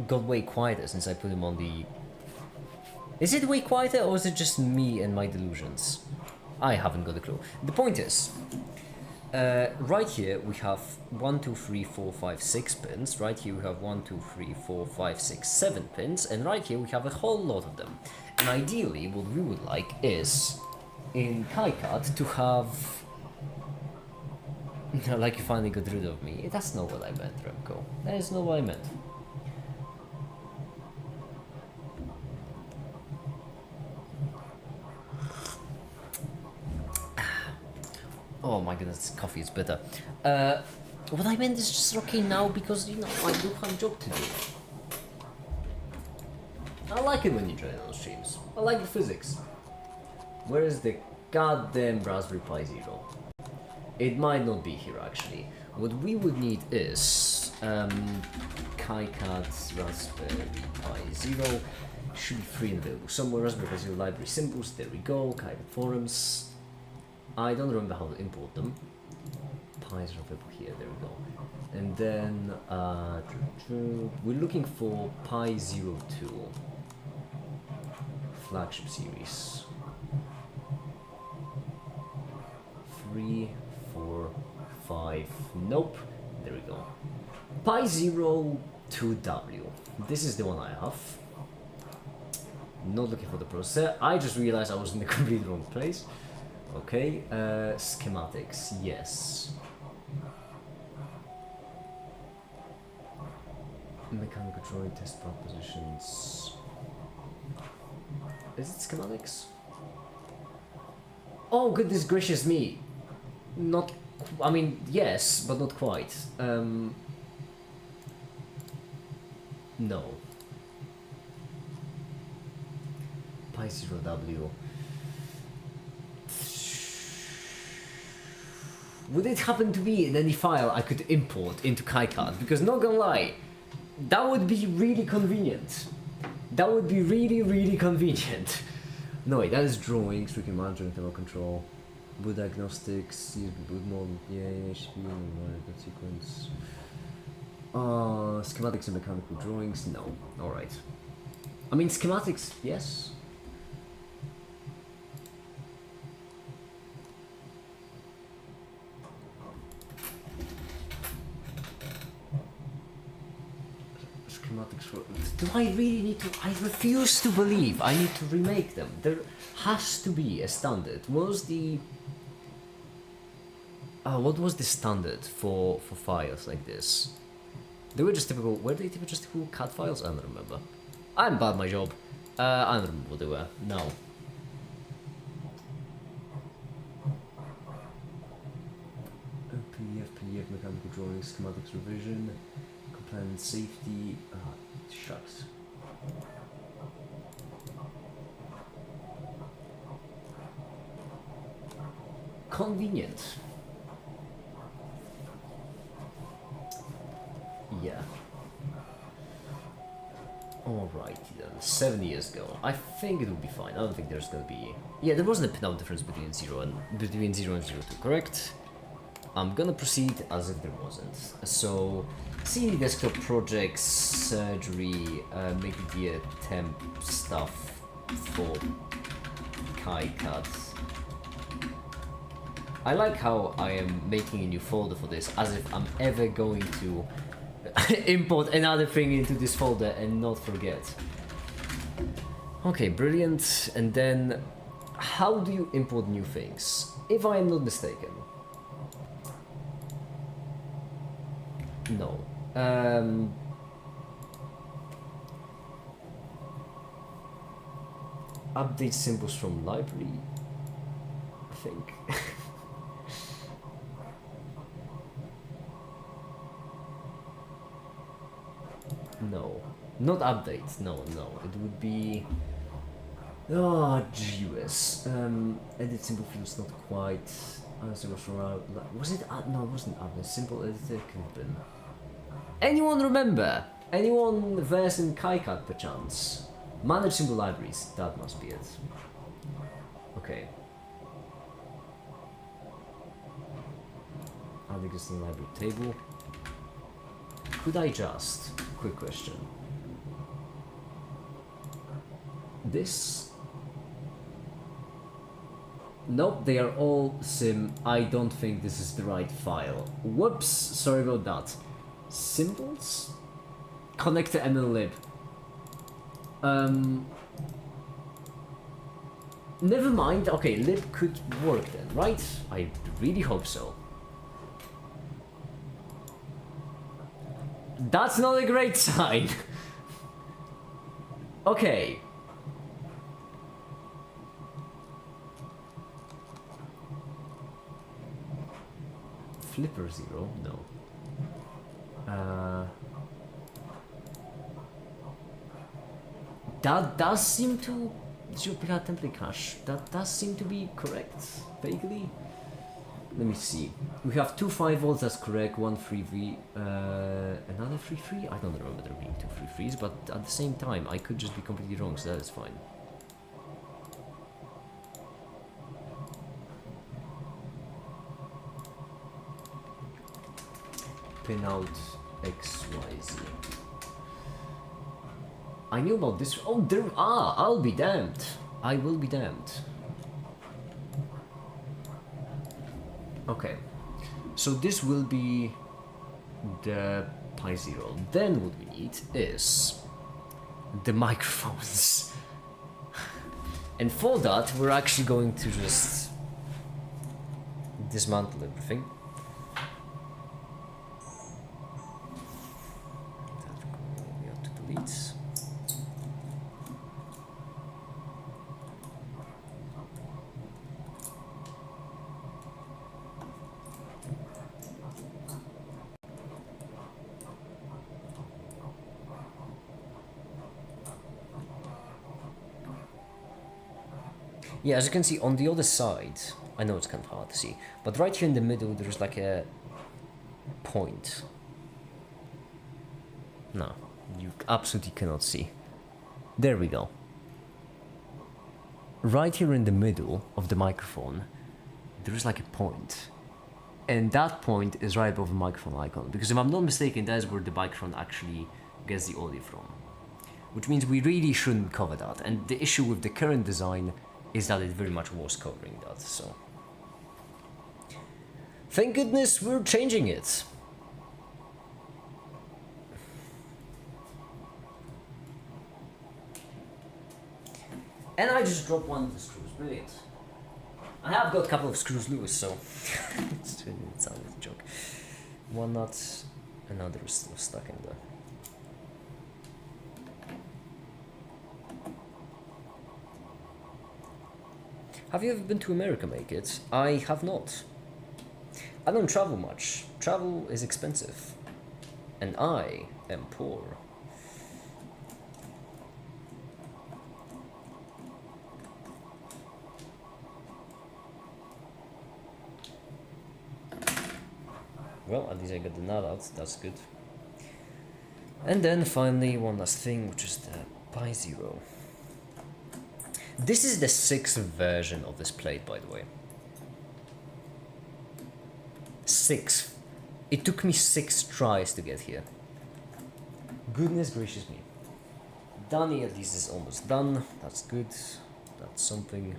got way quieter since I put him on the... Is it way quieter or is it just me and my delusions? I haven't got a clue. The point is, right here we have 1, 2, 3, 4, 5, 6 pins. Right here we have 1, 2, 3, 4, 5, 6, 7 pins. And right here we have a whole lot of them. And ideally, what we would like is, in KaiCAD, to have... like you finally got rid of me. That's not what I meant, Remco. That is not what I meant. Oh my goodness, this coffee is bitter. What I meant is just okay now because, you know, I do have a job to do. I like it when you join those streams. I like the physics. Where is the goddamn Raspberry Pi Zero? It might not be here actually. What we would need is KaiCAD Raspberry Pi Zero. Should be free and available somewhere. Raspberry Pi Zero library symbols. There we go. KaiCAD forums. I don't remember how to import them. Pi Zero available here. There we go. And then we're looking for Pi 02 flagship series. 3, 4, 5. Nope. There we go. Pi 02W. This is the one I have. Not looking for the processor. I just realized I was in the complete wrong place. Okay. Schematics. Yes. Mechanical drawing test propositions. Is it schematics? Oh goodness gracious me! Not, I mean yes, but not quite. No. Pi 0W. Would it happen to be in any file I could import into KaiCAD? Because not gonna lie, that would be really convenient. That would be really convenient. No wait, that is drawings, freaking management, thermal control, boot diagnostics, USB boot mode, yeah, HP, good sequence. Schematics and mechanical drawings, no. Alright. I mean schematics, yes. Schematics for... Do I really need to... I refuse to believe I need to remake them. There has to be a standard. What was the standard for files like this? They were just typical... Were they just typical CAD files? I don't remember. I'm bad at my job. I don't remember what they were. No. PDF, mechanical drawings, schematics revision, compliance safety... shucks. Convenient. Yeah. Alrighty then. 7 years ago. I think it will be fine. I don't think there's gonna be... Yeah, there wasn't a pinout difference between 0 and 02, correct? I'm gonna proceed as if there wasn't. So, CD desktop projects, surgery, media temp stuff for KaiCAD. I like how I am making a new folder for this, as if I'm ever going to import another thing into this folder and not forget. Okay, brilliant. And then, how do you import new things? If I am not mistaken. No. Update symbols from library, I think. No. Not update. No. It would be... Oh, jeez. Edit simple fields not quite... Was it... no, it wasn't update. Simple editor could have been. Anyone remember? Anyone versed in KiCad perchance? Manage simple libraries. That must be it. Okay. Add existing library table. Could I just... Quick question. This... Nope, they are all sim. I don't think this is the right file. Whoops, sorry about that. Symbols? Connect to mllib. Never mind. Okay, lib could work then, right? I really hope so. That's not a great sign. Okay. Flipper 0? No. That does seem to... Duplicate template cache. That does seem to be correct, vaguely. Let me see. We have 2 5-volts, that's correct, 1 3V, another 3-3? I don't remember there being 2 3-3s, but at the same time, I could just be completely wrong, so that is fine. Pin out XYZ. I knew about this. Oh, there. Ah, I'll be damned. I will be damned. Okay. So this will be the Pi 0. Then what we need is the microphones. And for that, we're actually going to just dismantle everything. We have to delete. Yeah, as you can see on the other side, I know it's kind of hard to see, but right here in the middle there's like a point. No, you absolutely cannot see. There we go. Right here in the middle of the microphone, there is like a point. And that point is right above the microphone icon, because if I'm not mistaken, that is where the microphone actually gets the audio from. Which means we really shouldn't cover that, and the issue with the current design is that it very much was covering that, so... Thank goodness we're changing it! And I just dropped one of the screws, brilliant. I have got a couple of screws loose, so... it sounded like a joke. One nut, another is still stuck in there. Have you ever been to America, make it? I have not. I don't travel much. Travel is expensive. And I am poor. Well, at least I got the nut out, that's good. And then finally, one last thing, which is the Pi 0. This is the 6th version of this plate, by the way. 6th. It took me 6 tries to get here. Goodness gracious me. Danny at least is almost done. That's good. That's something.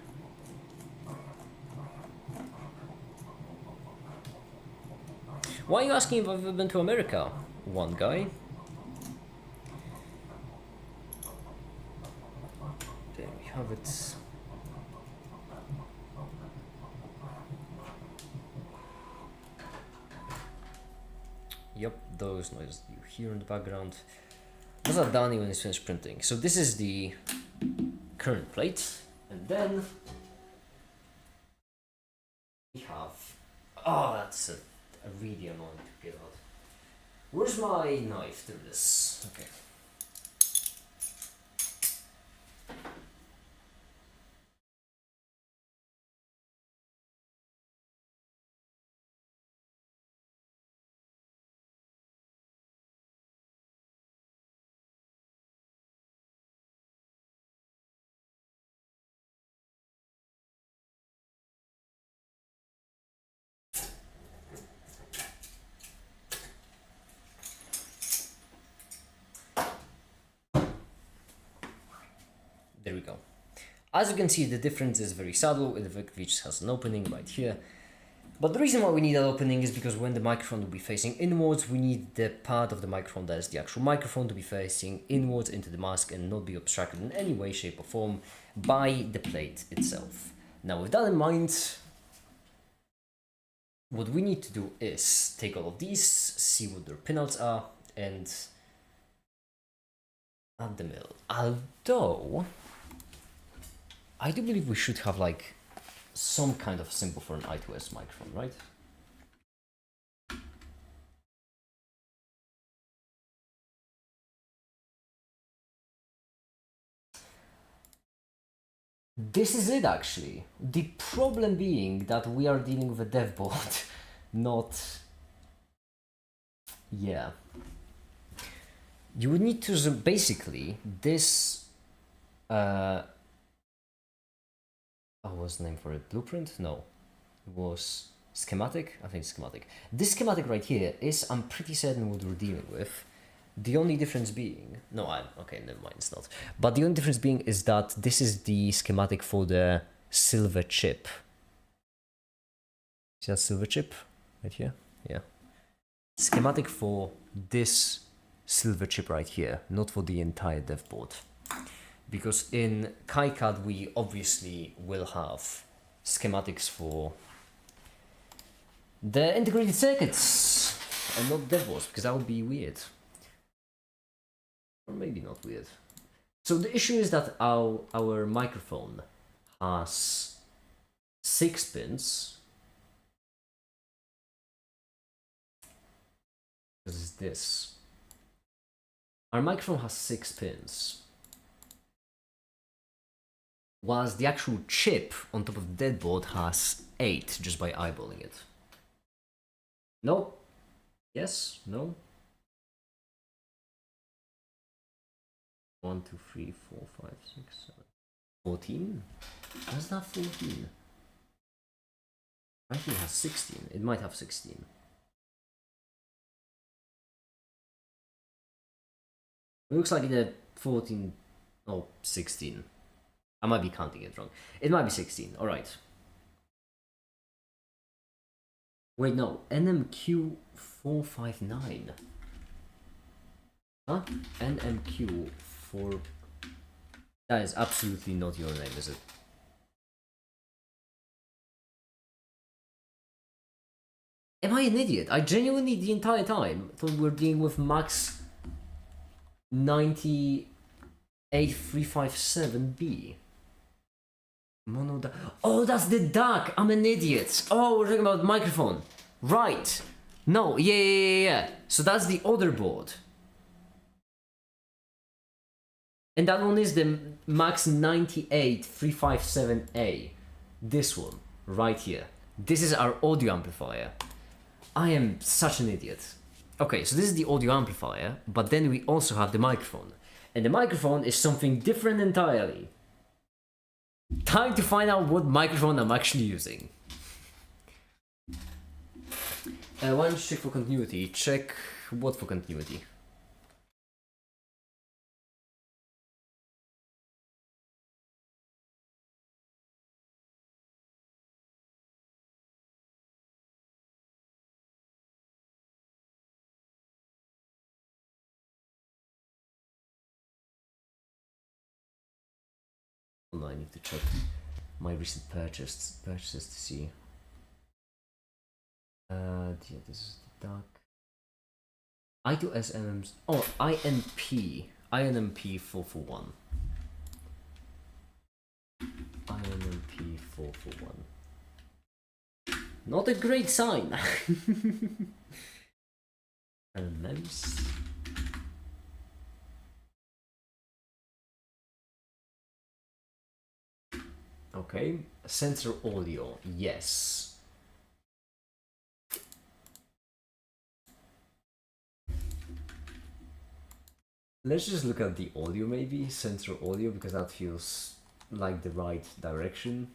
Why are you asking if I've ever been to America? One guy. There we have it. Yep, those noises you hear in the background. Those are Danny when he's finished printing. So this is the current plate, and then we have. Oh, that's a really annoying to get out. Where's my knife? There it is. Okay. There we go. As you can see, the difference is very subtle. The VicVich has an opening right here. But the reason why we need that opening is because when the microphone will be facing inwards, we need the part of the microphone that is the actual microphone to be facing inwards into the mask and not be obstructed in any way, shape or form by the plate itself. Now with that in mind, what we need to do is take all of these, see what their pinouts are, and add the mill. Although, I do believe we should have like some kind of symbol for an I2S microphone, right? This is it actually. The problem being that we are dealing with a dev board, not... Yeah. You would need to basically this... Oh, what's the name for it? Blueprint? No. It was schematic? I think schematic. This schematic right here is, I'm pretty certain, what we're dealing with. The only difference being... No, okay, never mind, it's not. But the only difference being is that this is the schematic for the silver chip. See that silver chip? Right here? Yeah. Schematic for this silver chip right here, not for the entire dev board. Because in KiCad we obviously will have schematics for the integrated circuits and not dev boards, because that would be weird. Or maybe not weird. So the issue is that our microphone has 6 pins. This is this. Our microphone has 6 pins. Whilst the actual chip on top of the deadboard has 8, just by eyeballing it. No? Yes? No? 1, 2, 3, 4, 5, 6, 7. 14? Where's that 14? I think it has 16. It might have 16. It looks like it had 14. Oh, 16. I might be counting it wrong. It might be 16. Alright. Wait, no. NMQ459. Huh? NMQ4... That is absolutely not your name, is it? Am I an idiot? I genuinely the entire time thought we were dealing with Max 98357B. Mono DAC. Oh, that's the DAC! I'm an idiot! Oh, we're talking about microphone. Right! No, yeah. So that's the other board. And that one is the Max 98357A. This one, right here. This is our audio amplifier. I am such an idiot. Okay, so this is the audio amplifier, but then we also have the microphone. And the microphone is something different entirely. Time to find out what microphone I'm actually using. Why don't you check for continuity? Check what for continuity? Hold on, I need to check my recent purchases to see. Yeah, this is the dark. I2S MMs. Oh, INP 441. INP 441. Not a great sign. MMs. Okay, sensor audio, yes. Let's just look at the audio maybe, sensor audio, because that feels like the right direction.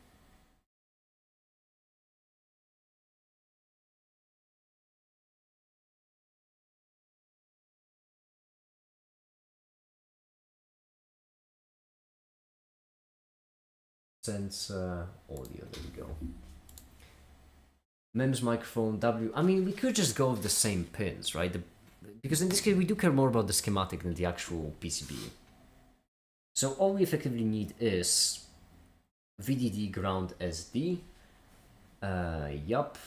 Sensor, audio, there we go. MEMS microphone, I mean, we could just go with the same pins, right? Because in this case, we do care more about the schematic than the actual PCB. So all we effectively need is VDD ground SD, yup,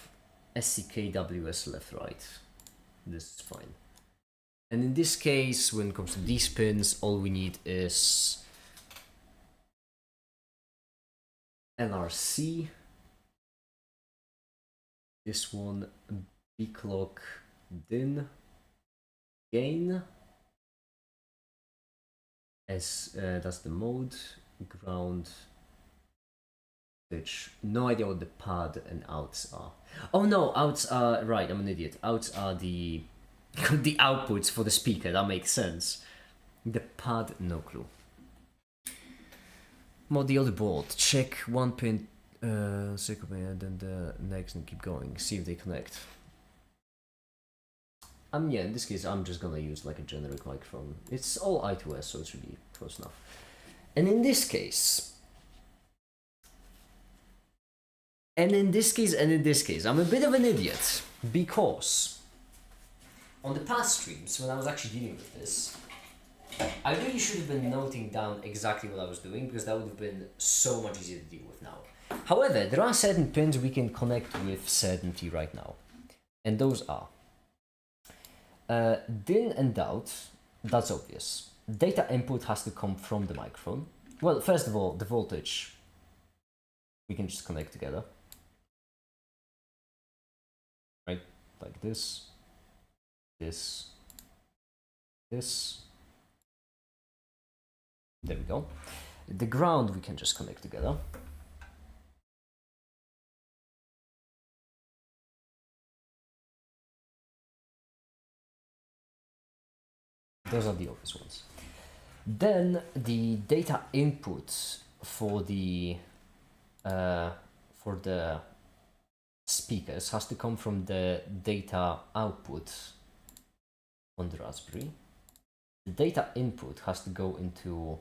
SCKWS left right. This is fine. And in this case, when it comes to these pins, all we need is LRC, this one, B clock, DIN, gain, as that's the mode, ground, pitch. No idea what the pad and outs are. Oh no, outs are, right, I'm an idiot. Outs are the the outputs for the speaker, that makes sense. The pad, no clue. Mod the other board, check one pin, second pin, and then the next, and keep going, see if they connect. Yeah, in this case, I'm just gonna use like a generic microphone. It's all I2S, so it's really close enough. And in this case, I'm a bit of an idiot, because on the past streams, when I was actually dealing with this, I really should have been noting down exactly what I was doing, because that would have been so much easier to deal with now. However, there are certain pins we can connect with certainty right now, and those are DIN and out, that's obvious. Data input has to come from the microphone. Well, first of all, the voltage we can just connect together. Right, like this, this, this. There we go. The ground we can just connect together. Those are the obvious ones. Then the data input for the speakers has to come from the data output on the Raspberry. The data input has to go into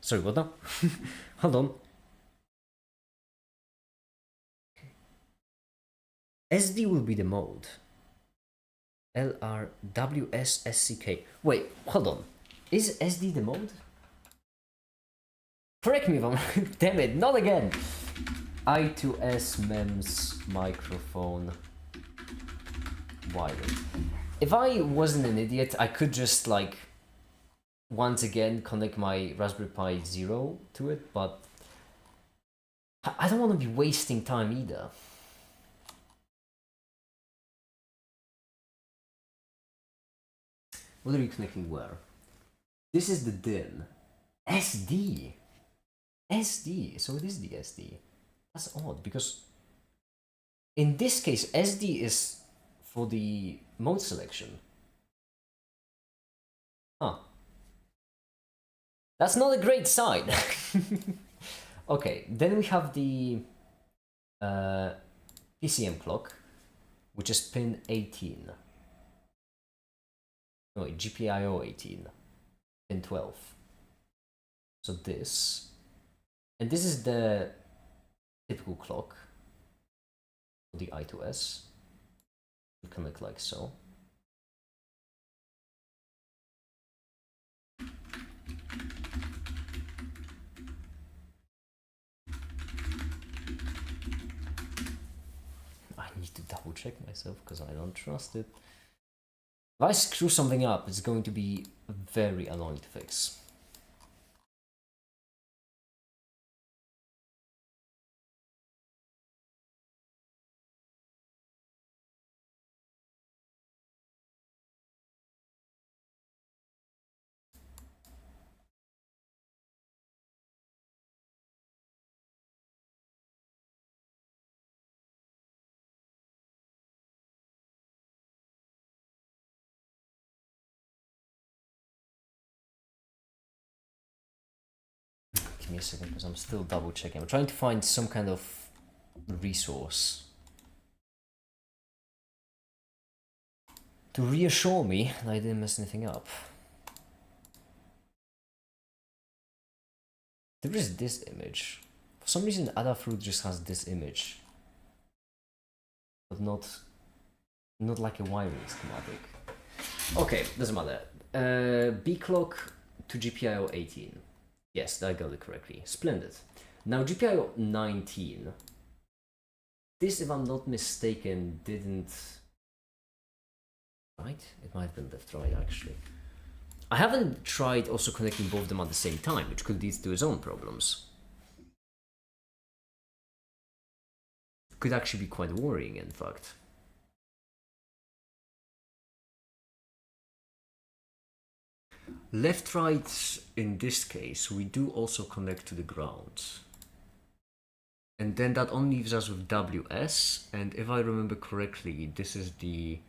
sorry, what now? Hold on. SD will be the mode. LRWSSCK. Wait, hold on. Is SD the mode? Correct me if I'm damn it, not again. I2S MEMS microphone wired. If I wasn't an idiot, I could just like once again connect my Raspberry Pi Zero to it, but I don't want to be wasting time either. What are you connecting where? This is the DIN. SD. SD. So it is the SD. That's odd because in this case, SD is for the mode selection. Huh. That's not a great sign. Okay, then we have the PCM clock, which is pin 18. No, GPIO 18, pin 12. So this, and this is the typical clock for the I2S. We connect like so. I need to double check myself because I don't trust it. If I screw something up, it's going to be very annoying to fix. Give me a second because I'm still double checking. I'm trying to find some kind of resource to reassure me that I didn't mess anything up. There is this image. For some reason, Adafruit just has this image, but not like a wiring schematic. Okay, doesn't matter. B clock to GPIO 18. Yes, I got it correctly. Splendid. Now GPIO 19. This, if I'm not mistaken, didn't. Right? It might have been left right actually. I haven't tried also connecting both of them at the same time, which could lead to its own problems. Could actually be quite worrying, in fact. Left right, in this case, we do also connect to the ground. And then that only leaves us with WS, and if I remember correctly, this is the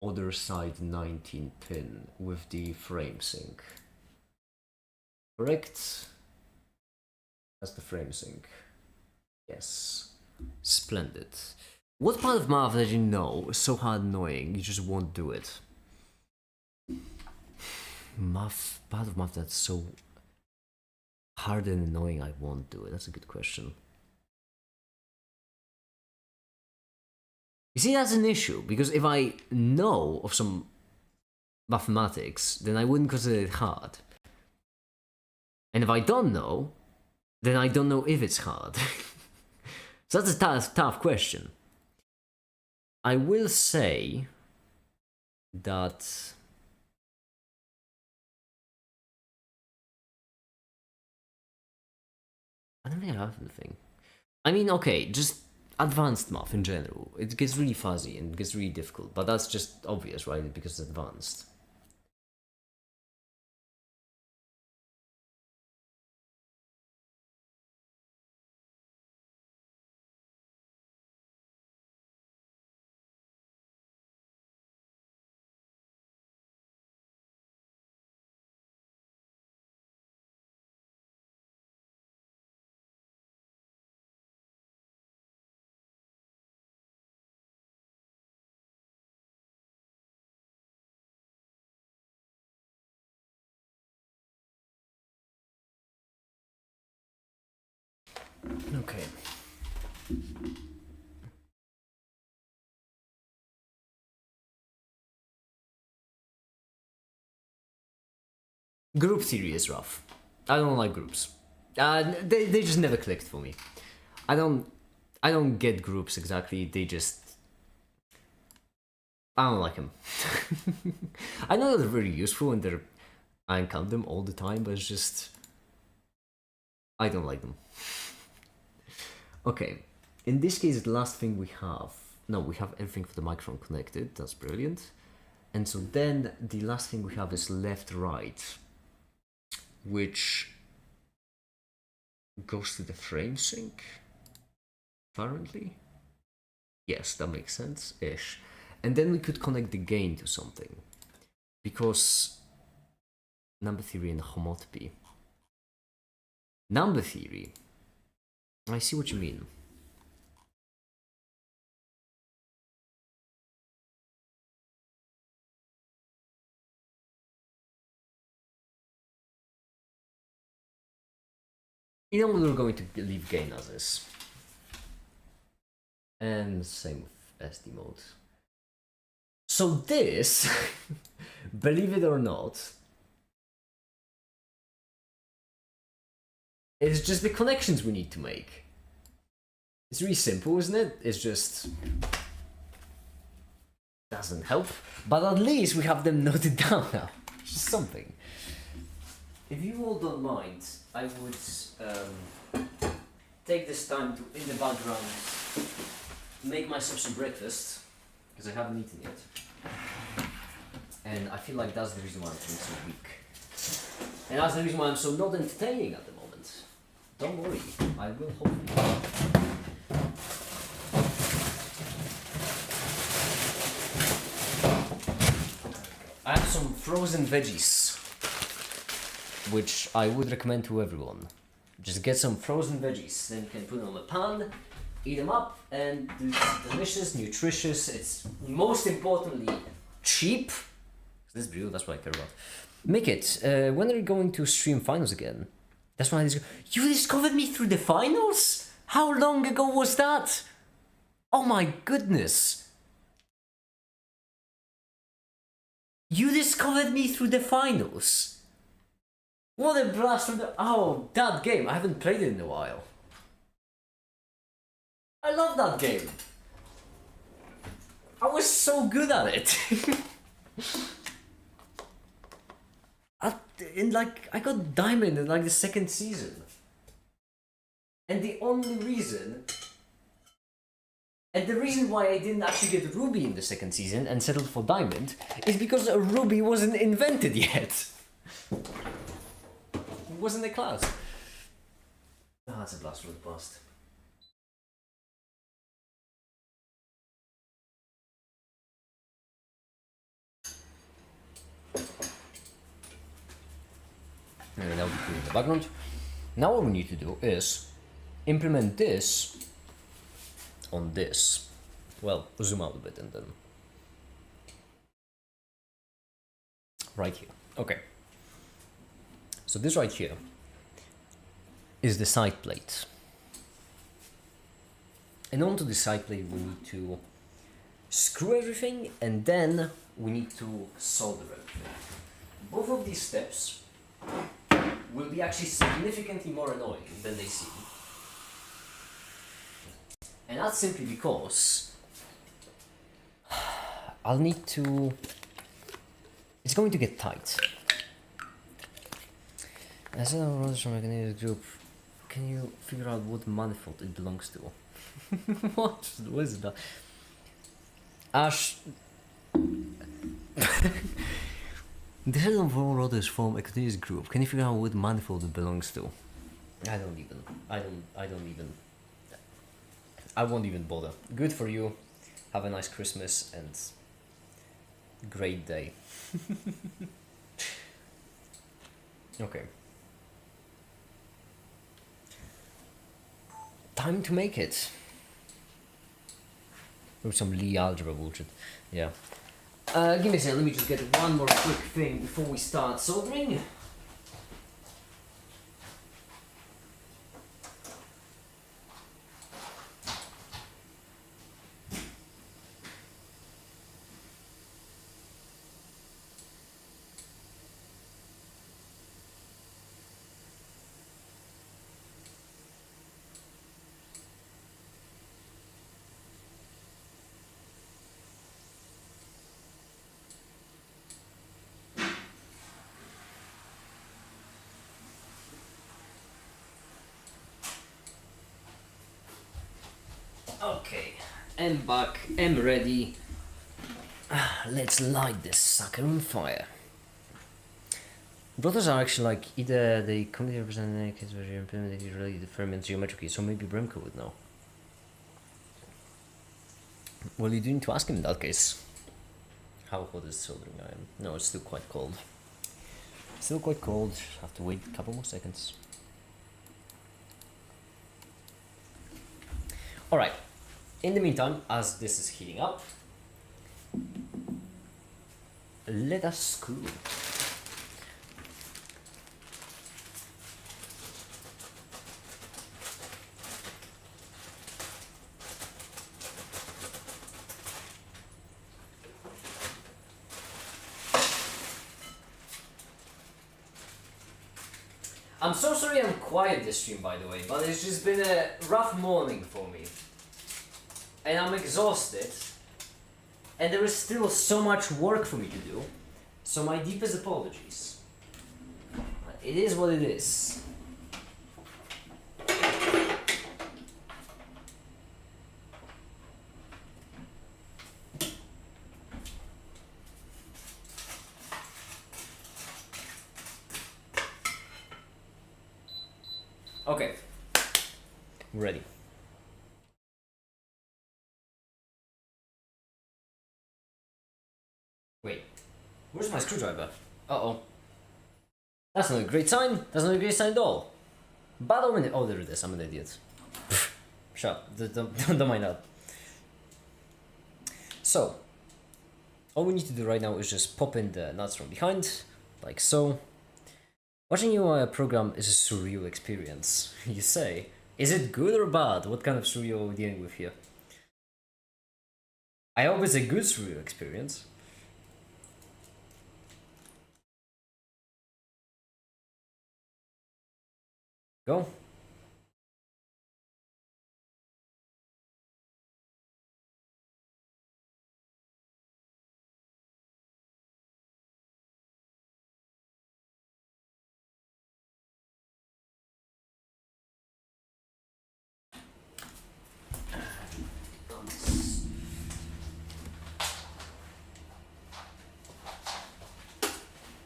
other side 19 pin with the frame sync. Correct? That's the frame sync. Yes. Splendid. What part of math that you know is so hard annoying you just won't do it? Part of math that's so hard and annoying I won't do it. That's a good question. You see, that's an issue, because if I know of some mathematics, then I wouldn't consider it hard. And if I don't know, then I don't know if it's hard. So that's a tough question. I will say that I don't think I have anything. I mean, okay, just advanced math in general. It gets really fuzzy and it gets really difficult, but that's just obvious, right? Because it's advanced. Okay. Group theory is rough. I don't like groups. They just never clicked for me. I don't get groups exactly. I don't like them. I know they're very useful and I encounter them all the time, but it's just I don't like them. Okay, in this case, the last thing we have. No, we have everything for the microphone connected. That's brilliant. And so then the last thing we have is left-right, which goes to the frame sync, apparently. Yes, that makes sense-ish. And then we could connect the gain to something, because number theory and homotopy. Number theory, I see what you mean. You know, we're going to leave gain as is. And same with SD mode. So this, believe it or not, is just the connections we need to make. It's really simple, isn't it? It's just doesn't help, but at least we have them noted down now, which is something. If you all don't mind, I would take this time to, in the background, make myself some breakfast, because I haven't eaten yet. And I feel like that's the reason why I'm feeling so weak. And that's the reason why I'm so not entertaining at the moment. Don't worry, I will hopefully. I have some frozen veggies, which I would recommend to everyone. Just get some frozen veggies, then you can put them on a pan, eat them up, and it's delicious, nutritious. It's most importantly cheap. This is real, that's what I care about. Make it. When are you going to stream finals again? That's why you discovered me through the finals? How long ago was that? Oh my goodness. You discovered me through the finals. What a blast from the... Oh, that game. I haven't played it in a while. I love that game. I was so good at it. I got diamond in like the second season. And the only reason... And the reason why I didn't actually get ruby in the second season and settled for diamond is because a ruby wasn't invented yet. It wasn't a class. Ah, that's a blast from the past. And that will be clear in the background. Now what we need to do is implement this on this. Well, zoom out a bit and then right here. Okay. So this right here is the side plate. And onto the side plate we need to screw everything and then we need to solder everything. Both of these steps will be actually significantly more annoying than they seem. And that's simply because I'll need to... It's going to get tight. As a runs from a Canadian group, can you figure out what manifold it belongs to? What is that? Ash... The head of all rodders form a continuous group. Can you figure out what manifold it belongs to? I won't even bother. Good for you. Have a nice Christmas and great day. Okay. Time to make it. With some Lee algebra bullshit. Yeah. Give me a second, let me just get one more quick thing before we start soldering. Okay, I'm back, I'm ready. Let's light this sucker on fire. Brothers are actually like either the community representative kids where you implemented related to Fermi's geometry, so maybe Bremco would know. Well, you do need to ask him in that case. How hot is soldering iron? No, it's still quite cold. Still quite cold, have to wait a couple more seconds. Alright. In the meantime, as this is heating up, let us screw. I'm so sorry I'm quiet this stream, by the way, but it's just been a rough morning for me. And I'm exhausted, and there is still so much work for me to do, so my deepest apologies. It is what it is. Okay, we're ready. Wait, where's my screwdriver? Uh-oh. That's not a great sign. That's not a great sign at all. Bad omen. Oh, there it is. I'm an idiot. Shut up. Don't mind that. So, all we need to do right now is just pop in the nuts from behind, like so. Watching your program is a surreal experience, you say. Is it good or bad? What kind of surreal are we dealing with here? I hope it's a good surreal experience. Go.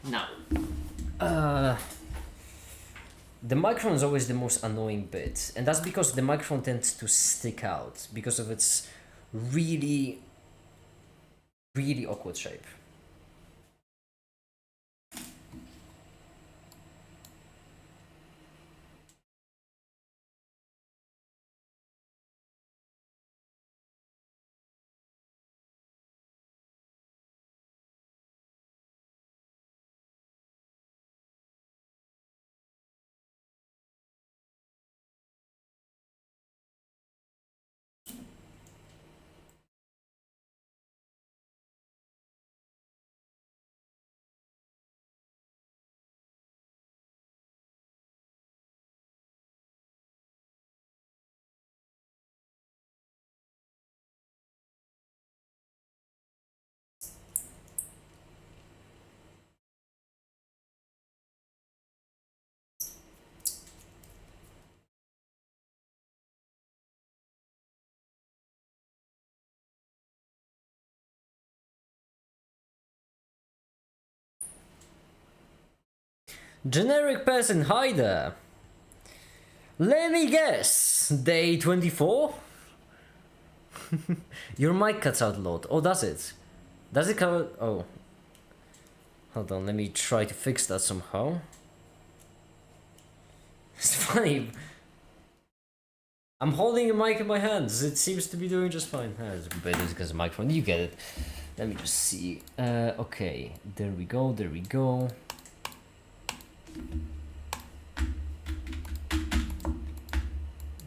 Now, the microphone is always the most annoying bit, and that's because the microphone tends to stick out because of its really, really awkward shape. Generic person, hi there. Let me guess, day 24? Your mic cuts out a lot. Oh, does it? Does it cut out? Oh. Hold on, let me try to fix that somehow. It's funny. I'm holding a mic in my hands. It seems to be doing just fine. It's better because of the microphone. You get it. Let me just see. Okay, there we go. There we go.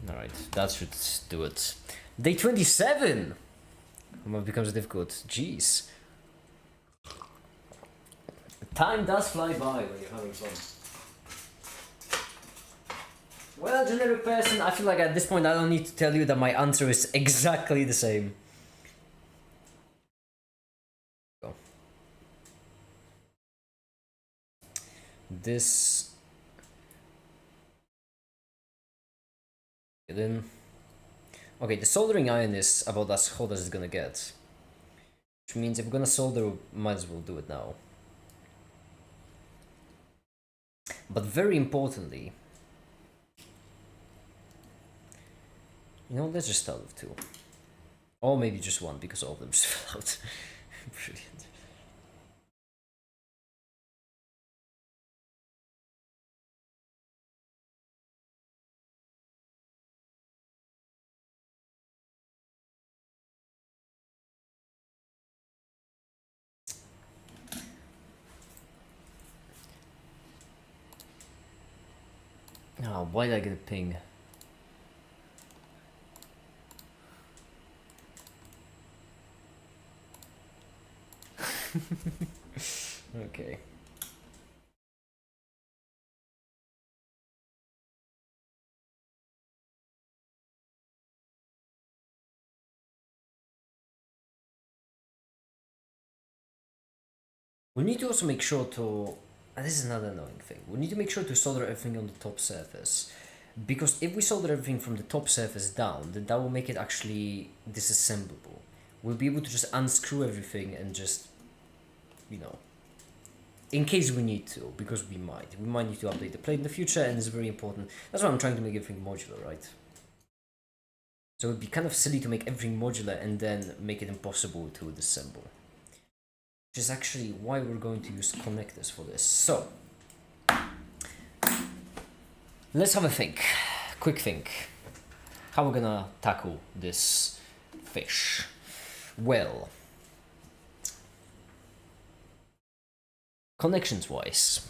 Alright, that should do it. Day 27! What becomes difficult? Jeez. Time does fly by when you're having fun. Well, generic person, I feel like at this point I don't need to tell you that my answer is exactly the same. Go. This... Get in. Okay, the soldering iron is about as hot as it's gonna get. Which means if we're gonna solder, might as well do it now. But very importantly, you know, let's just start with 2. Or maybe just 1, because all of them just fell out. Brilliant. Oh, why did I get a ping? Okay. We need to also make sure to, and this is another annoying thing, we need to make sure to solder everything on the top surface. Because if we solder everything from the top surface down, then that will make it actually disassemblable. We'll be able to just unscrew everything and just, you know, in case we need to, because we might need to update the plate in the future, and it's very important. That's why I'm trying to make everything modular, right? So it would be kind of silly to make everything modular and then make it impossible to disassemble. Which is actually why we're going to use connectors for this. So, let's have a think, quick think. How we're gonna tackle this fish? Well, Connections wise.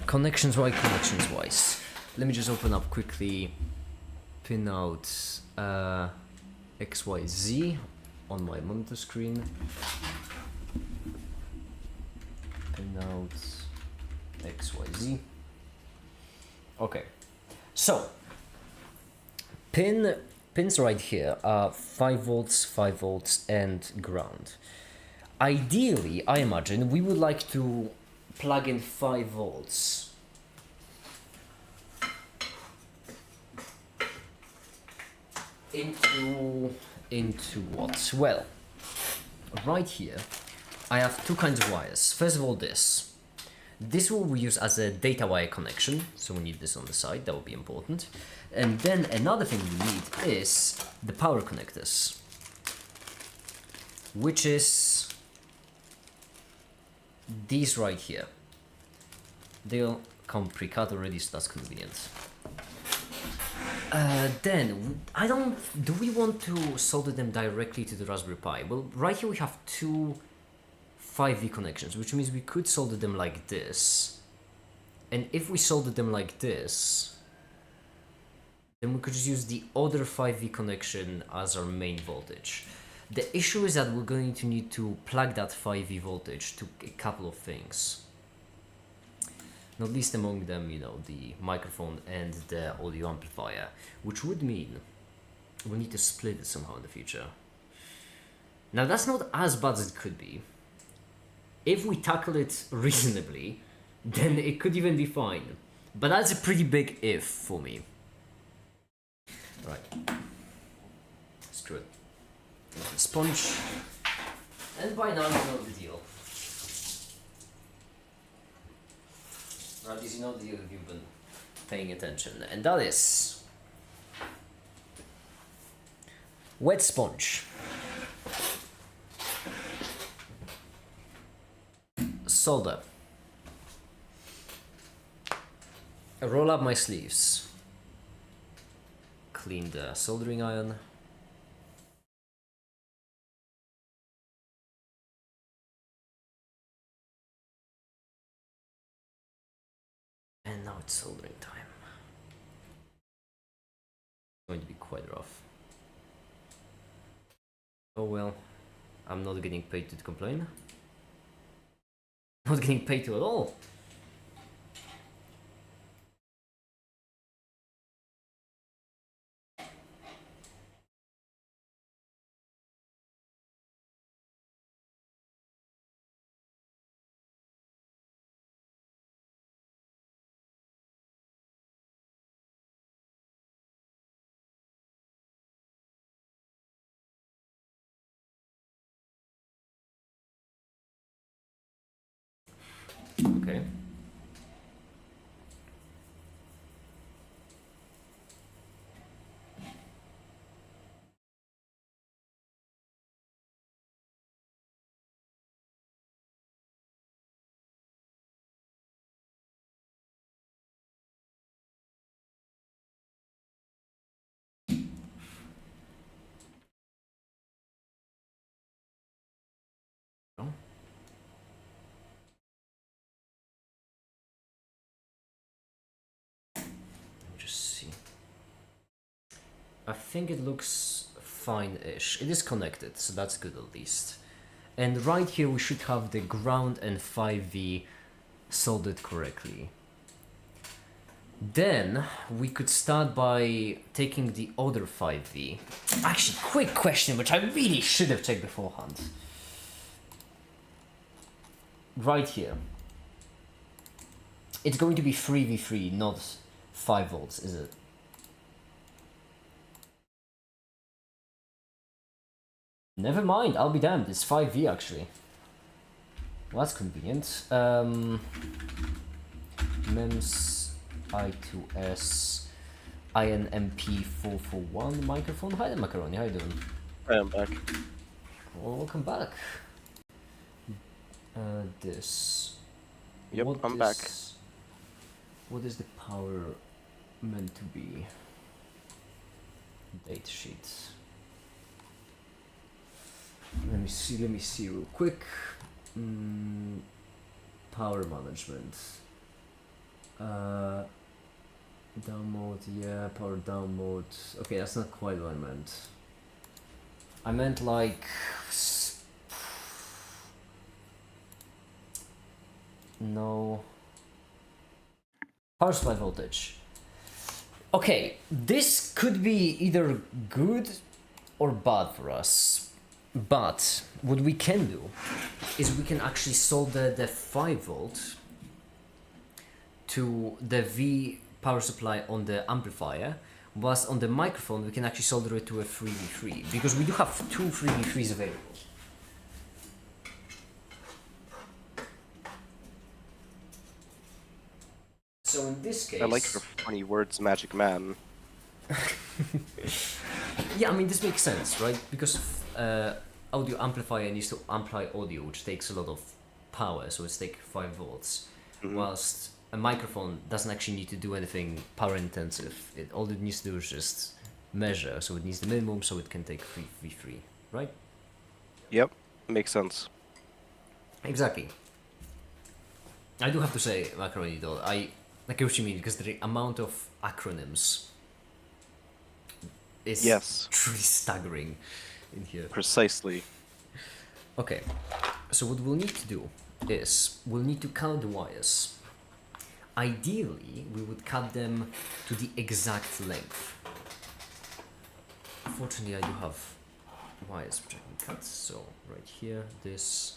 Connections wise. Let me just open up quickly, pin out XYZ on my monitor screen. Pin out XYZ. Okay, so pins right here are 5 volts, and ground. Ideally, I imagine we would like to plug in 5 volts into what? Well, right here I have two kinds of wires. First of all, this will we use as a data wire connection, so we need this on the side, that will be important. And then another thing we need is the power connectors, which is these right here. They'll come pre-cut already, so that's convenient. Then, do we want to solder them directly to the Raspberry Pi? Well, right here we have two 5V connections, which means we could solder them like this. And if we solder them like this, then we could just use the other 5V connection as our main voltage. The issue is that we're going to need to plug that 5V voltage to a couple of things. Not least among them, the microphone and the audio amplifier, which would mean we need to split it somehow in the future. Now that's not as bad as it could be. If we tackle it reasonably, then it could even be fine. But that's a pretty big if for me. Right. Screw it. Sponge. And by now you know the deal. Or at least you know the deal if you've been paying attention. And that is wet sponge. Solder. Roll up my sleeves. Clean the soldering iron. And now it's soldering time. It's going to be quite rough. Oh well, I'm not getting paid to complain. Not getting paid to at all. Okay. Oh. Just see. I think it looks fine-ish. It is connected, so that's good at least. And right here we should have the ground and 5V soldered correctly. Then we could start by taking the other 5V. Actually, quick question, which I really should have checked beforehand. Right here. It's going to be 3V3, not 5 volts, is it? Never mind, I'll be damned, it's 5V actually. Well, that's convenient. MEMS I2S INMP441 microphone. Hi there, Macaroni, how you doing? I am back. Well, welcome back. This. Yep, What I'm back. What is the power meant to be? Date sheet. Let me see real quick. Power management. Down mode, yeah, power down mode. Okay, that's not quite what I meant. I meant like... No. Power supply voltage. Okay, this could be either good or bad for us. But what we can do is we can actually solder the 5 volt to the V power supply on the amplifier, whilst on the microphone we can actually solder it to a 3v3, because we do have 2 3v3s available. So in this case... I like your funny words, Magic Man. Yeah, I mean, this makes sense, right? Because audio amplifier needs to amplify audio, which takes a lot of power, so it's take 5 volts. Whilst a microphone doesn't actually need to do anything power intensive. All it needs to do is just measure, so it needs the minimum, so it can take 3v3, right? Yep, makes sense. Exactly. I do have to say, Macaroni though, I get what you mean, because the amount of acronyms is truly staggering in here. Precisely. Okay, so what we'll need to do is we'll need to cut the wires. Ideally, we would cut them to the exact length. Fortunately, I do have wires which I can cut. So right here, this.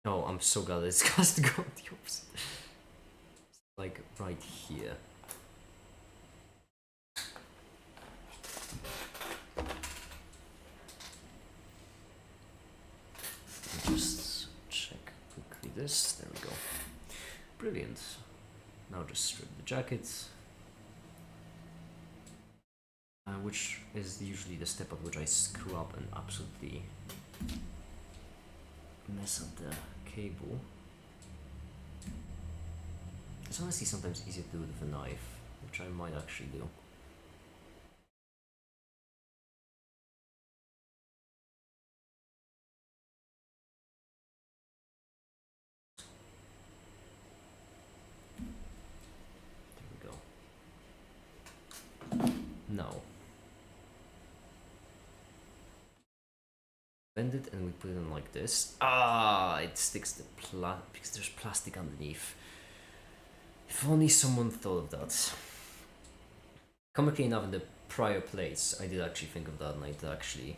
Oh, I'm so glad it's has to go the opposite. Like right here. Just check quickly this. There we go. Brilliant. Now just strip the jacket. Which is usually the step at which I screw up and absolutely mess up the cable. It's honestly sometimes easier to do with a knife, which I might actually do. There we go. Now bend it and we put it in like this. Ah, it sticks the because there's plastic underneath. If only someone thought of that. Comically enough, in the prior plates, I did actually think of that and I did actually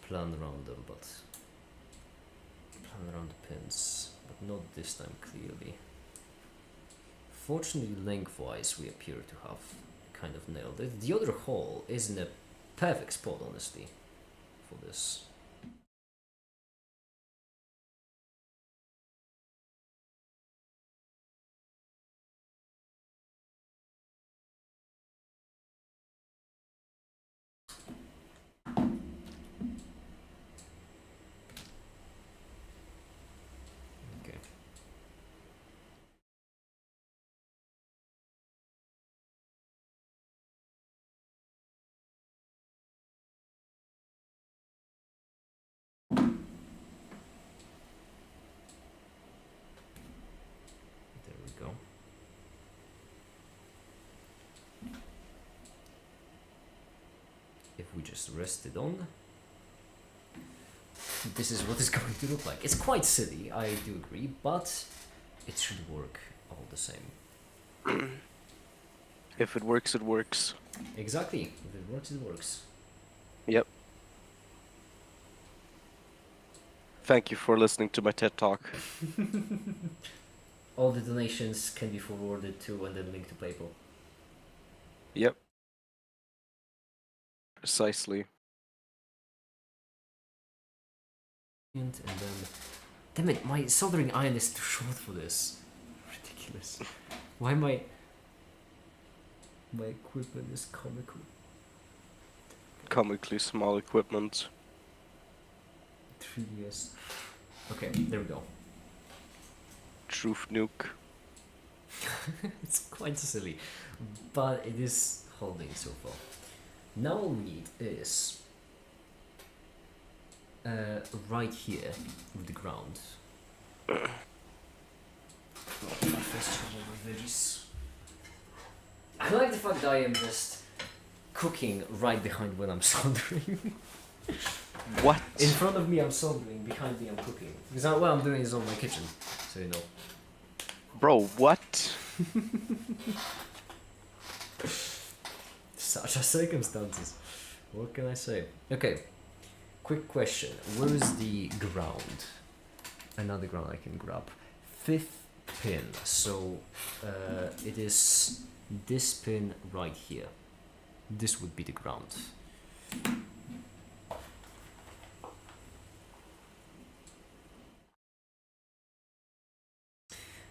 plan around them, but plan around the pins, but not this time clearly. Fortunately, lengthwise, we appear to have kind of nailed it. The other hole is in a perfect spot, honestly, for this. Okay. There we go. If we just rest it on, this is what it's going to look like. It's quite silly, I do agree, but it should work all the same. If it works, it works. Exactly. If it works, it works. Yep. Thank you for listening to my TED Talk. All the donations can be forwarded to and then linked to PayPal. Yep. Precisely. And then... Damn it, my soldering iron is too short for this. Ridiculous. Why my equipment is comical. Comically small equipment. 3DS. Okay, there we go. Truth nuke. It's quite silly, but it is holding so far. Now all we need is right here with the ground. Oh, my first trouble with veggies. I like the fact that I am just cooking right behind when I'm soldering. What? In front of me I'm soldering, behind me I'm cooking. Because what I'm doing is on my kitchen, so you know. Bro, what? Such are circumstances. What can I say? Okay, quick question. Where is the ground? Another ground I can grab. 5th pin. So it is this pin right here. This would be the ground.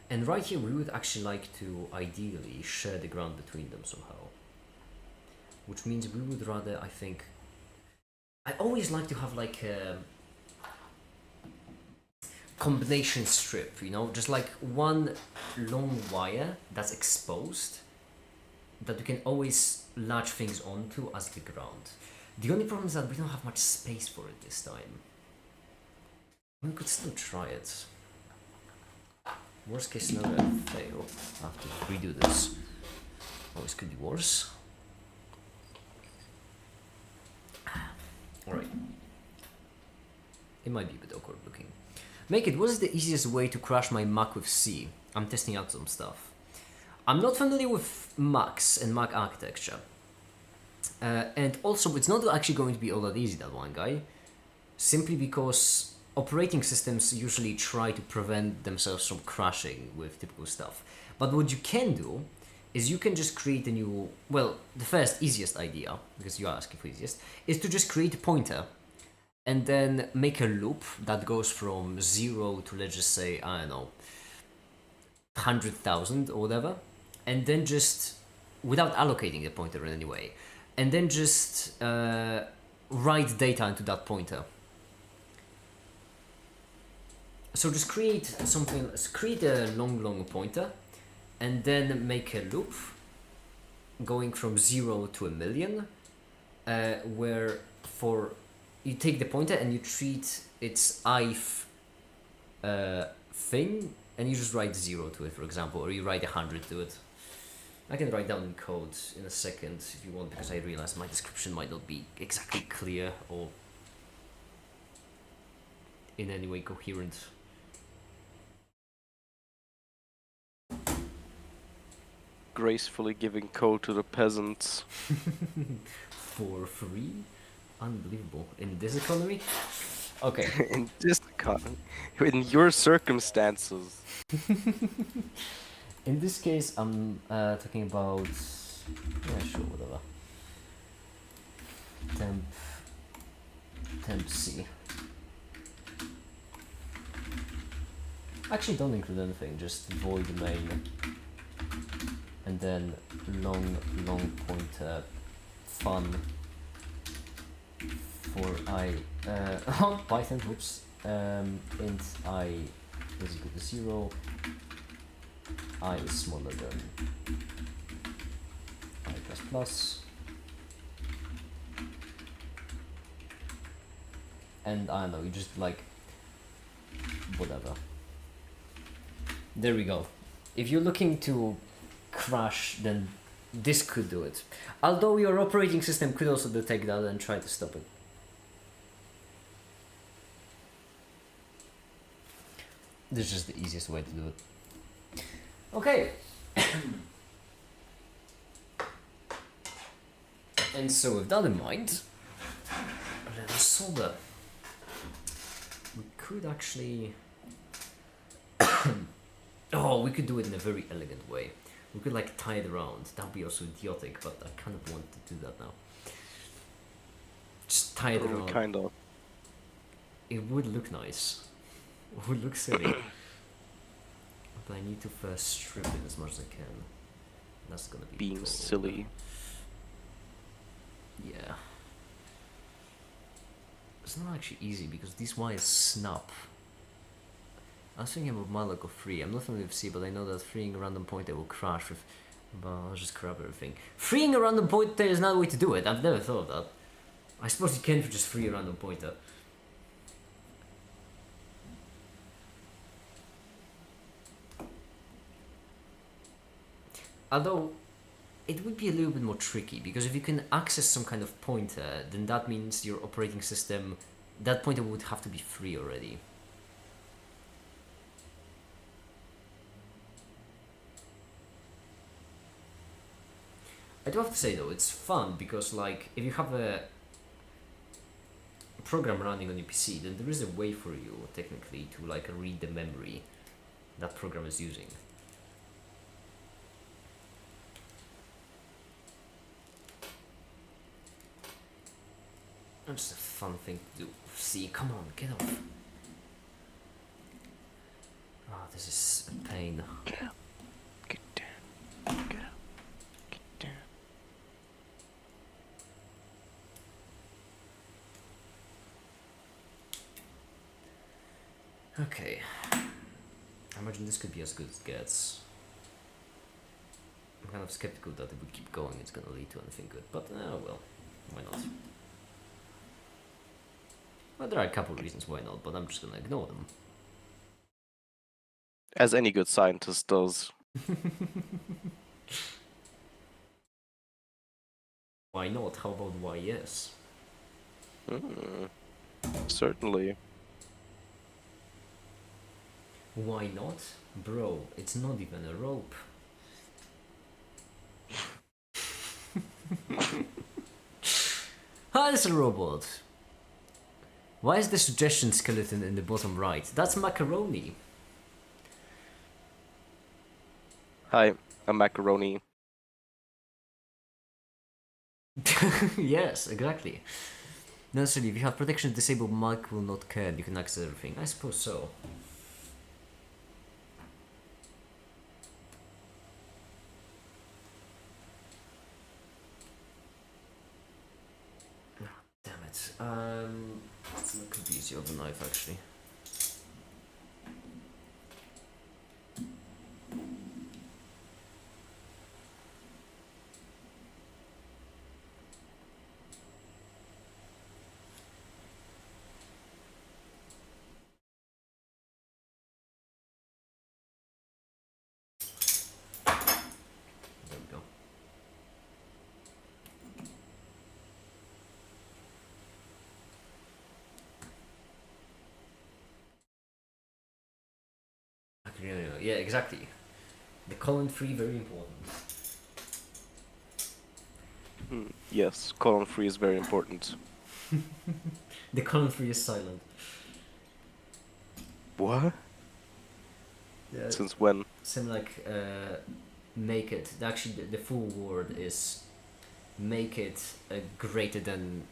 And right here we would actually like to ideally share the ground between them somehow. Which means we would rather, I think... I always like to have like a combination strip, you know? Just like one long wire that's exposed that you can always latch things onto as the ground. The only problem is that we don't have much space for it this time. We could still try it. Worst case scenario, I fail. I have to redo this. Always could be worse. Alright. It might be a bit awkward looking. Make it, what is the easiest way to crash my Mac with C? I'm testing out some stuff. I'm not familiar with Macs and Mac architecture. And also, it's not actually going to be all that easy, that one guy. Simply because operating systems usually try to prevent themselves from crashing with typical stuff. But what you can do is you can just create a new, well, the first easiest idea, because you are asking for easiest, is to just create a pointer and then make a loop that goes from 0 to, let's just say, I don't know, 100,000 or whatever, and then just, without allocating the pointer in any way, and then just write data into that pointer. So just create something, create a long pointer, and then make a loop going from 0 to 1,000,000, where for you take the pointer and you treat its ith thing, and you just write 0 to it, for example, or you write 100 to it. I can write down in code in a second if you want, because I realize my description might not be exactly clear or in any way coherent. Gracefully giving code to the peasants. For free? Unbelievable. In this economy? Okay. In this economy, in your circumstances. In this case, I'm talking about... Yeah, sure, whatever. Temp C. Actually, don't include anything, just void main. And then long pointer fun for I Python, whoops, int I is equal to 0, I is smaller than I plus plus, and I don't know, you just like whatever. There we go. If you're looking to crash, then this could do it. Although your operating system could also detect that and try to stop it. This is just the easiest way to do it. Okay. And so with that in mind, let us solder. We could actually... Oh, we could do it in a very elegant way. We could like tie it around. That would be also idiotic, but I kind of want to do that now. Just tie it around. Kind of. It would look nice. It would look silly. But I need to first strip it as much as I can. That's gonna be being total. silly. Yeah. It's not actually easy because these wires snap. I was thinking about malloc of free. I'm not familiar with C, but I know that freeing a random pointer will crash with... But I'll just grab everything. Freeing a random pointer is not a way to do it. I've never thought of that. I suppose you can just free a random pointer. Although it would be a little bit more tricky, because if you can access some kind of pointer, then that means your operating system, that pointer would have to be free already. I do have to say though, it's fun because like if you have a program running on your PC, then there is a way for you technically to like read the memory that program is using. It's just a fun thing to do. See, come on, get off. Oh, this is a pain. Get up. Get down. Get up. Get down. Okay. I imagine this could be as good as it gets. I'm kind of skeptical that if we keep going it's gonna lead to anything good, but well, why not? Well, there are a couple of reasons why not, but I'm just gonna ignore them. As any good scientist does. Why not? How about why yes? Certainly. Why not? Bro, it's not even a rope. Ah, it's a robot. Why is the suggestion skeleton in the bottom right? That's macaroni. Hi, I'm Macaroni. Yes, exactly. No, necessarily, if you have protection disabled, Mike will not care and you can access everything. I suppose so. Damn it. That could be easier with a knife, actually. There we go. Yeah, exactly. The colon free, very important. Yes, colon free is very important. The colon free is silent. What? Yeah. Since when? Same like make it. Actually, the full word is make it greater than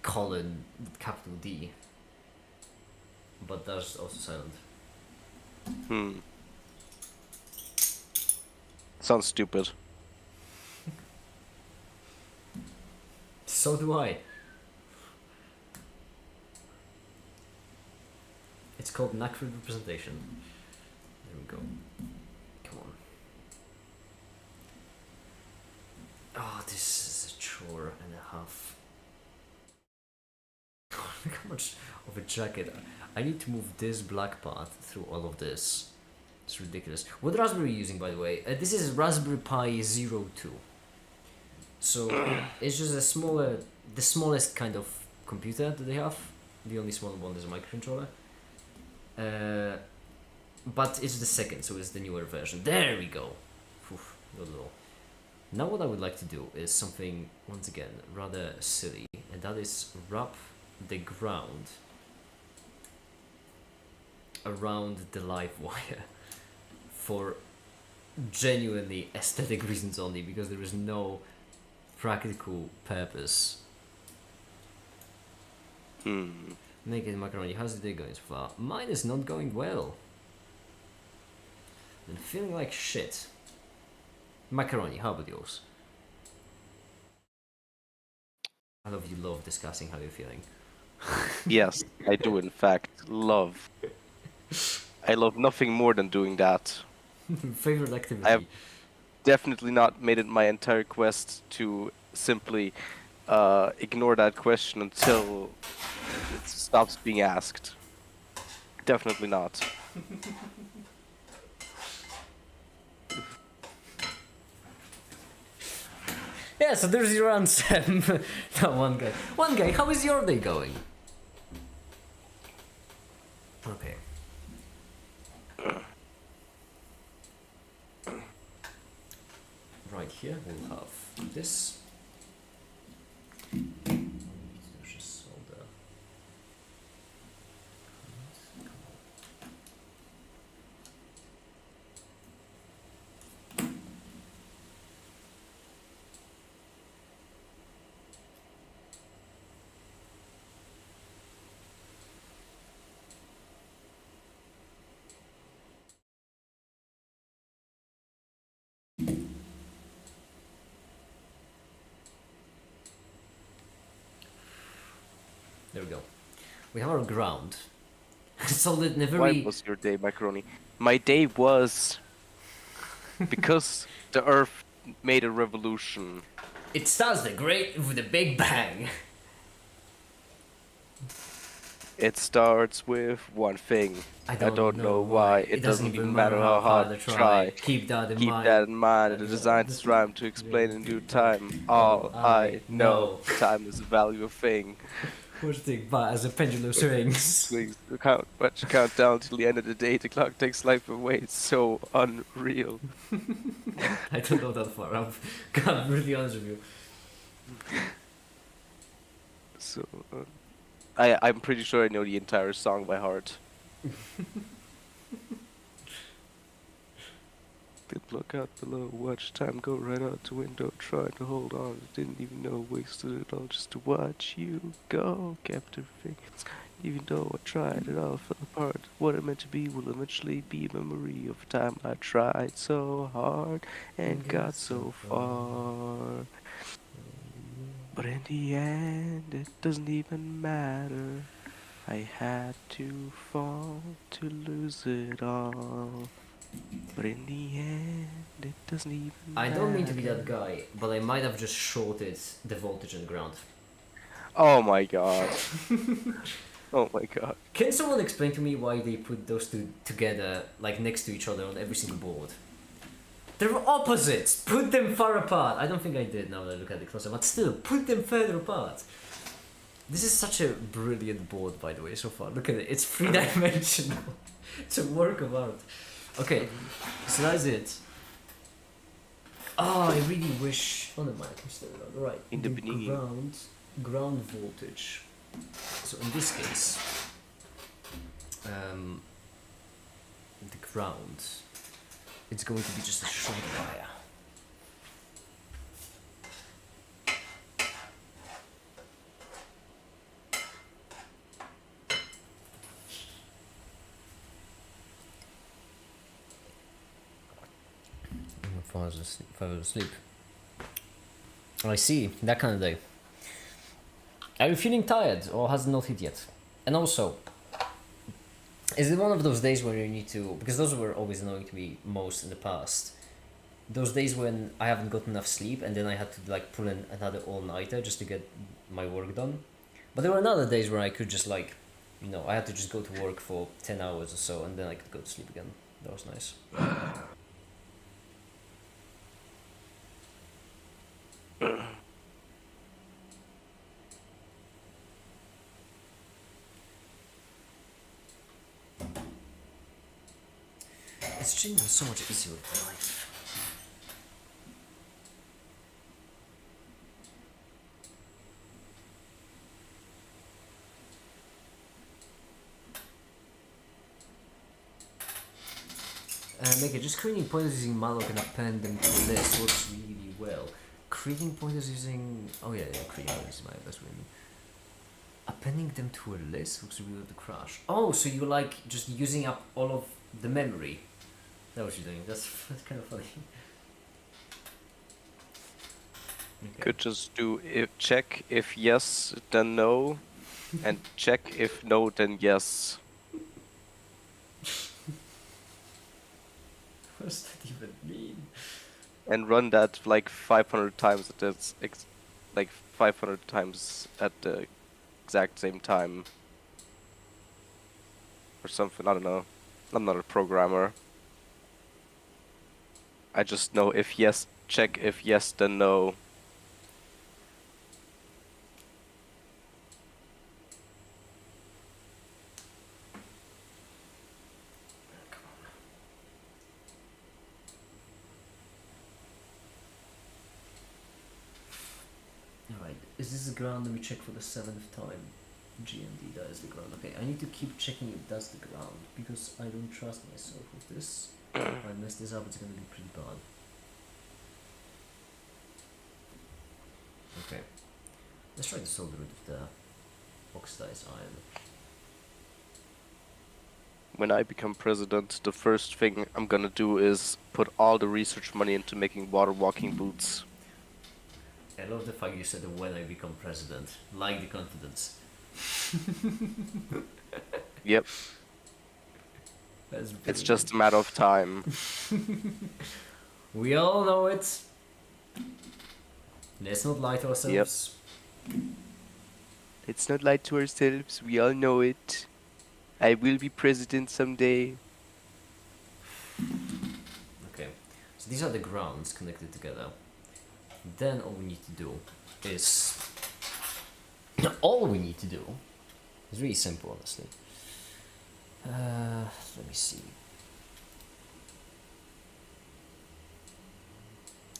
colon capital D. But that's also silent. Sounds stupid. So do I. It's called inaccurate representation. There we go. Come on. Oh, this is a chore and a half. Look how much of a jacket. I need to move this black part through all of this. It's ridiculous. What raspberry are you using, by the way? This is Raspberry Pi 02. So it's just the smallest kind of computer that they have. The only small one is a microcontroller. But it's the second, so it's the newer version. There we go. Oof, not at all. Now what I would like to do is something, once again, rather silly, and that is wrap the ground around the live wire for genuinely aesthetic reasons only, because there is no practical purpose. Naked Macaroni, how's the day going so far? Mine is not going well. I'm feeling like shit. Macaroni, how about yours? I love you love discussing how you're feeling. Yes, I do in fact love. I love nothing more than doing that. Favorite activity? I have definitely not made it my entire quest to simply ignore that question until it stops being asked. Definitely not. Yeah, so there's your answer. That one guy. One guy, how is your day going? Okay. Right here we'll have this. There's just solder. There we go. We have our ground. Solid in a Why very... was your day, Macaroni? My day was because the Earth made a revolution. It starts the great with a big bang. It starts with one thing. I don't know why. It doesn't even matter how hard I try. Keep that in Keep mind. that in mind. It is designed to rhyme to explain in due time. All I know, time is a value of thing. What's the but as a pendulum swings? Swings the count down till the end of the day. The clock takes life away. It's so unreal. I don't know that far. I'm really honest with you. So, I'm pretty sure I know the entire song by heart. Didn't look out below, watch time go right out the window, tried to hold on, didn't even know, wasted it all just to watch you go, kept everything, even though I tried, it all fell apart, what it meant to be will eventually be a memory of a time I tried so hard, and got so far, but in the end, it doesn't even matter, I had to fall to lose it all. But in the end, it doesn't even I don't mean to be matter. that guy, but I might have just shorted the voltage on the ground. Oh my god. Oh my god. Can someone explain to me why they put those two together, like next to each other on every single board? They're opposites! Put them far apart! I don't think I did now that I look at it closer, but still, put them further apart! This is such a brilliant board, by the way, so far. Look at it, it's three-dimensional. It's a work of art. Okay, so that's it. Oh, I really wish... Oh, no, I can still it on. Right, In the beginning. ground voltage. So in this case, the ground, it's going to be just a short wire. If I was asleep. I see, that kind of day. Are you feeling tired or has it not hit yet? And also, is it one of those days where you need to, because those were always annoying to me most in the past, those days when I haven't got enough sleep and then I had to like pull in another all-nighter just to get my work done. But there were other days where I could just like, you know, I had to just go to work for 10 hours or so and then I could go to sleep again. That was nice. It's genuinely so much easier with life. Make it just creating pointers using malloc and append them to a list works really well. Creating pointers using creating pointers is my best way. Appending them to a list works really well to crash. Oh, so you like just using up all of the memory. That's what you're doing. That's kind of funny. Okay. Could just do if check if yes, then no, and check if no, then yes. What does that even mean? And run that like 500 times at like 500 times at the exact same time. Or something, I don't know. I'm not a programmer. I just know if yes, check if yes, then no. Is this the ground? Let me check for the 7th time. GMD, that is the ground. Okay, I need to keep checking if that's the ground because I don't trust myself with this. If I mess this up, it's gonna be pretty bad. Okay, let's try to solder it with the oxidized iron. When I become president, the first thing I'm gonna do is put all the research money into making water walking boots. I love the fact you said when I become president. Like the confidence. Yep, That's it's really just a matter of time. We all know it. Let's not lie to ourselves. Let's not lie to ourselves, we all know it. I will be president someday. Okay, so these are the grounds connected together. Then all we need to do is really simple, honestly. Let me see.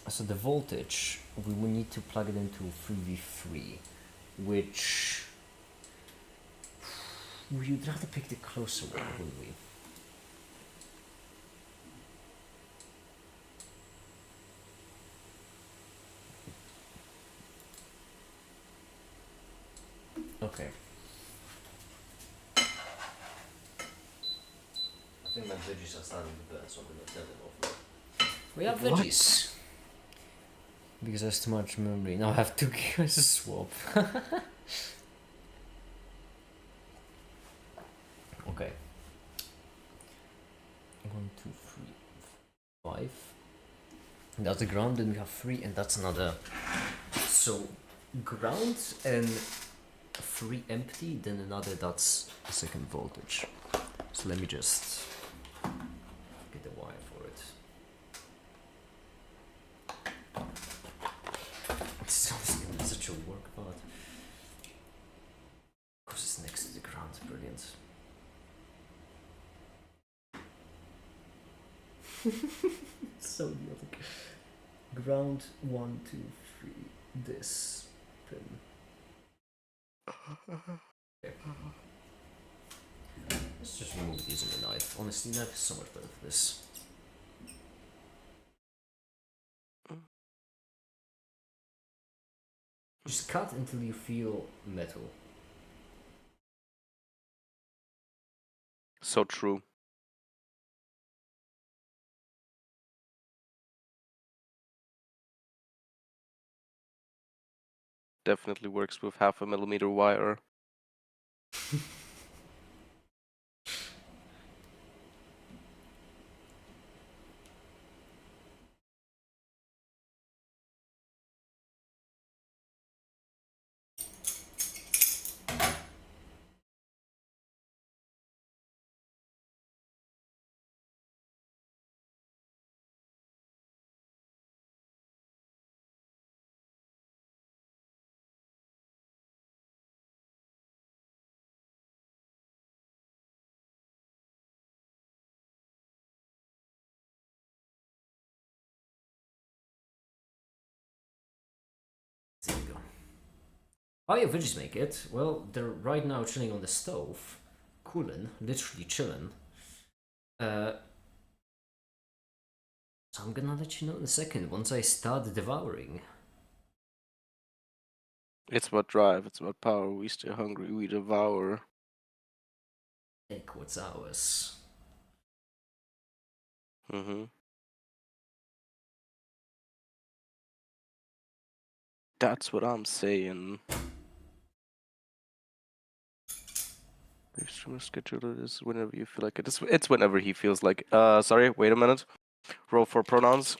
So the voltage, we will need to plug it into 3v3, which we would rather pick the closer one, wouldn't we? Okay. I think my veggies are starting to burn, so I'm gonna turn them off. We have What? veggies. Because there's too much memory. Now I have 2 gigabytes to swap. Okay. 1, 2, 3, 5. That's the ground, then we have 3, and that's another. So, ground and 3 empty, then another that's a second voltage. So let me just get the wire for it. It's such a work part. Of course it's next to the ground, brilliant. So idiotic. Ground 1, 2, 3. This pin. Okay. Let's just remove these with a knife. Honestly, knife is so much better for this. Just cut until you feel metal. So true. Definitely works with 0.5 millimeter wire. There you go. How your veggies make it? Well, they're right now chilling on the stove. Cooling, literally chilling. So I'm gonna let you know in a second once I start devouring. It's about drive, it's about power. We stay hungry, we devour. Take what's ours. Mm-hmm. That's what I'm saying. Live streamer schedule is whenever you feel like it. It's whenever he feels like. Sorry, wait a minute. Roll for pronouns.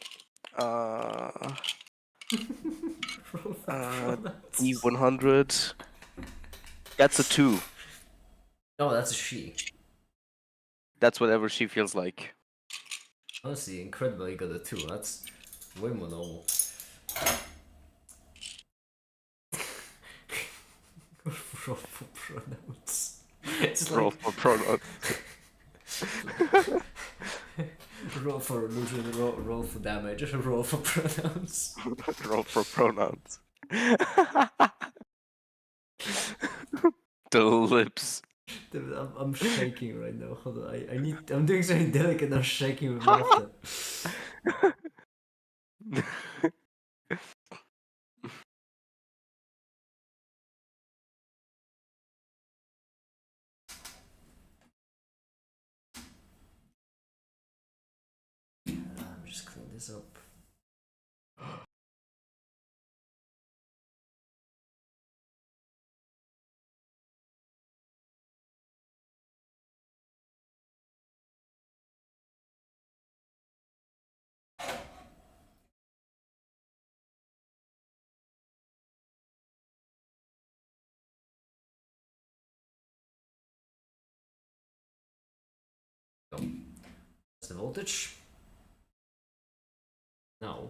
E100. That's a 2. Oh, that's a she. That's whatever she feels like. Honestly, incredible you got a 2. That's way more normal. Roll for pronouns. It's Roll like for pronouns. roll for illusion, roll for damage, roll for pronouns. Roll for pronouns. The lips. Dude, I'm shaking right now. Hold on, I'm doing something delicate. I'm shaking with laughter. Just clean this up. Go. That's the voltage. Now,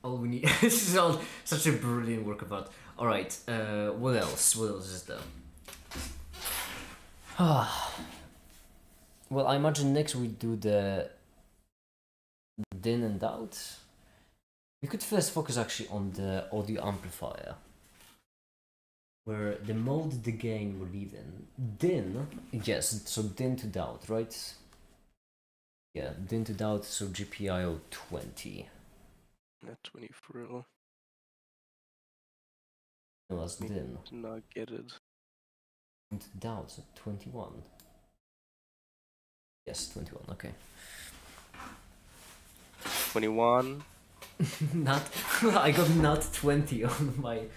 all we need. This is all such a brilliant work of art. All right. What else? What else is there? Well, I imagine next we do the din and out. We could first focus actually on the audio amplifier, where the mode the gain will live in. Din, yes, so din to doubt, right? Yeah, din to doubt, so GPIO 20. Not 20 for real. No, that's din. Did not get it. Din to doubt, so 21. Yes, 21, okay. 21. Not, I got not 20 on my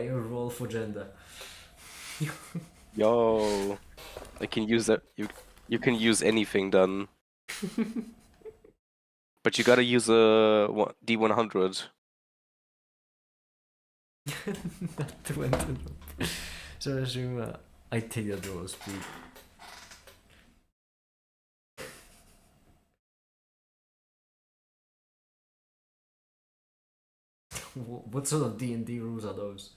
roll for gender. Yo, I can use that. You can use anything then. But you gotta use a D100. Not 20. So I assume I take that roll speed. What sort of D&D rules are those?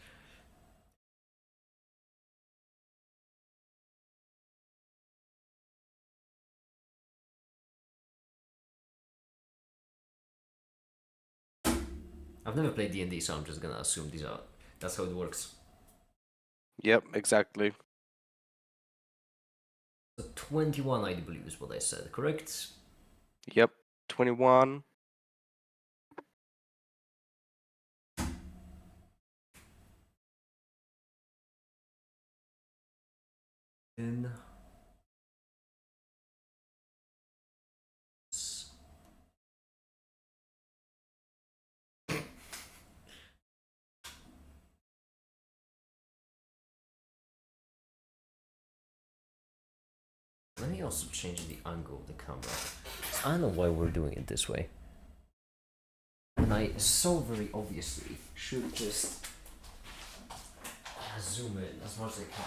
I've never played D&D, so I'm just gonna assume that's how it works. Yep, exactly. So 21, I believe, is what I said, correct? Yep, 21. Then let me also change the angle of the camera. I don't know why we're doing it this way. And I so very obviously should just zoom in as much as I can.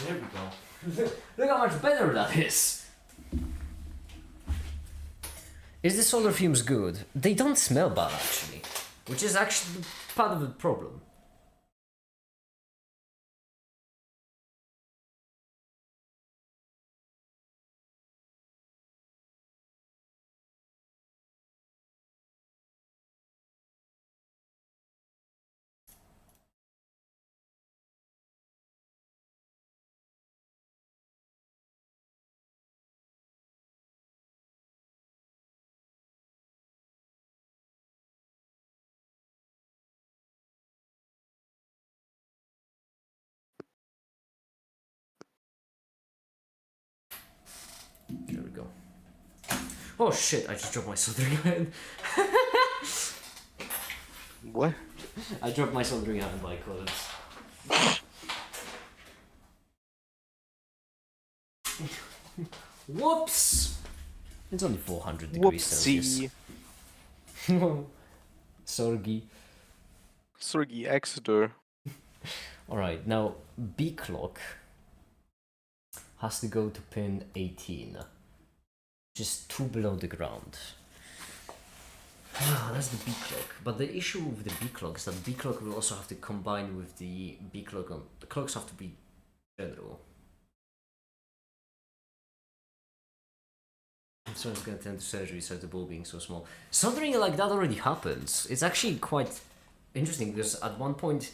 There we go. Look how much better that is. Is the solar fumes good? They don't smell bad actually, which is actually part of the problem. There we go. Oh shit, I just dropped my soldering iron. What? I dropped my soldering iron by accident. Whoops! It's only 400 degrees Celsius. Whoopsie. Sorgi. Sorgi Exeter. Alright, now B clock has to go to pin 18, just 2 below the ground. That's the B clock. But the issue with the B clock is that B clock will also have to combine with the B clock on. The clocks have to be general. Someone's gonna attend surgery, so the ball being so small. Soldering like that already happens. It's actually quite interesting because at that point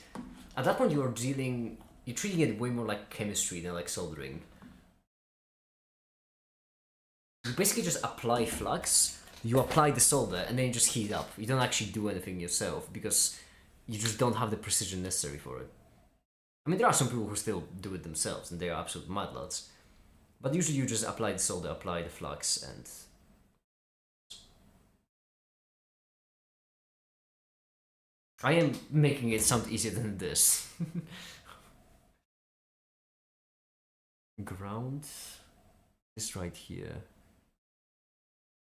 you're treating it way more like chemistry than like soldering. You basically just apply flux, you apply the solder, and then you just heat up. You don't actually do anything yourself because you just don't have the precision necessary for it. I mean, there are some people who still do it themselves, and they are absolute mad lads. But usually you just apply the solder, apply the flux, and... I am making it sound easier than this. Ground is right here.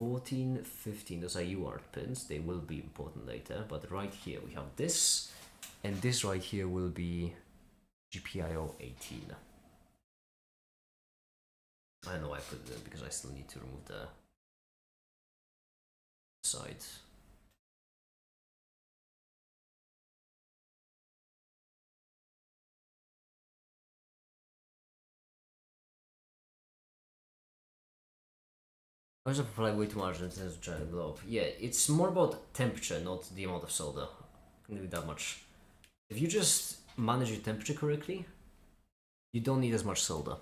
14, 15, those are UART pins. They will be important later, but right here we have this, and this right here will be GPIO 18. I don't know why I put it in because I still need to remove the side. I just apply way too much in terms of giant globe. Yeah, it's more about temperature, not the amount of solder. I can do that much. If you just manage your temperature correctly, you don't need as much solder.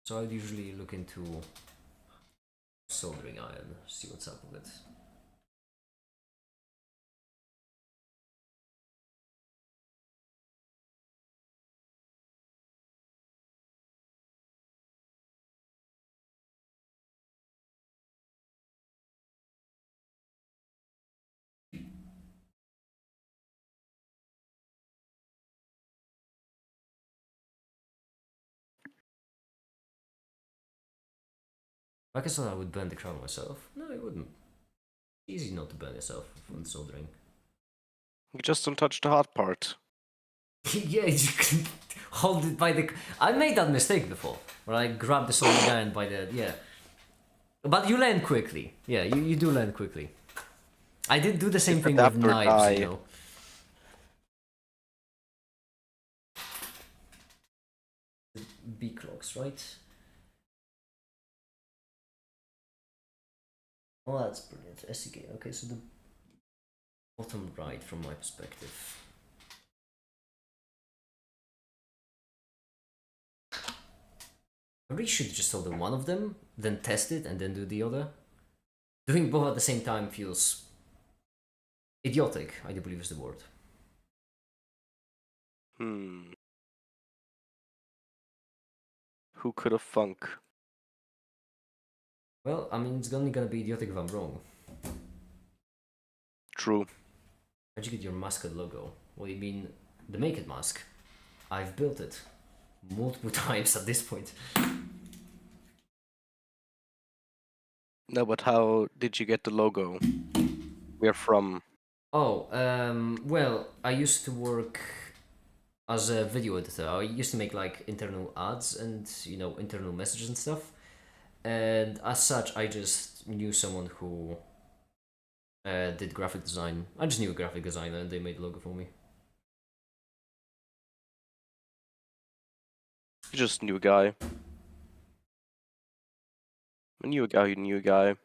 So I would usually look into soldering iron, see what's up with it. Like I said, I would burn the crown myself. No, it wouldn't. Easy not to burn yourself when soldering. You just don't touch the hot part. Yeah, you can hold it by the... I made that mistake before, where I grabbed the soldering iron by the... Yeah. But you learn quickly. Yeah, you do learn quickly. I did do the same thing with knives, you know. B clocks, right? Oh, that's brilliant. SEK. Okay, so the bottom right from my perspective. I really should just solder one of them, then test it, and then do the other. Doing both at the same time feels idiotic, I do believe is the word. Who could have thunk? Well, I mean, it's only gonna be idiotic if I'm wrong. True. How'd you get your mascot logo? What do you mean, the Make It mask? I've built it multiple times at this point. No, but how did you get the logo? We're from... Oh, well, I used to work as a video editor. I used to make like internal ads and, you know, internal messages and stuff. And as such, I just knew someone who did graphic design. I just knew a graphic designer and they made a logo for me. You just knew a guy. I knew a guy who knew a guy.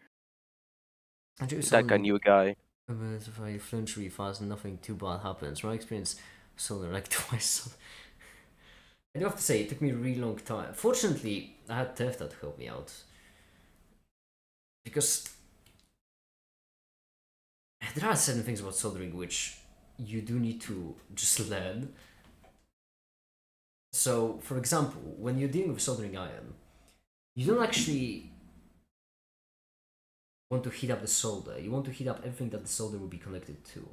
That guy knew a guy. If I flinch really fast and nothing too bad happens. My experience solar like twice. I do have to say, it took me a really long time. Fortunately, I had Tef that helped me out. Because there are certain things about soldering which you do need to just learn. So, for example, when you're dealing with soldering iron, you don't actually want to heat up the solder. You want to heat up everything that the solder will be connected to.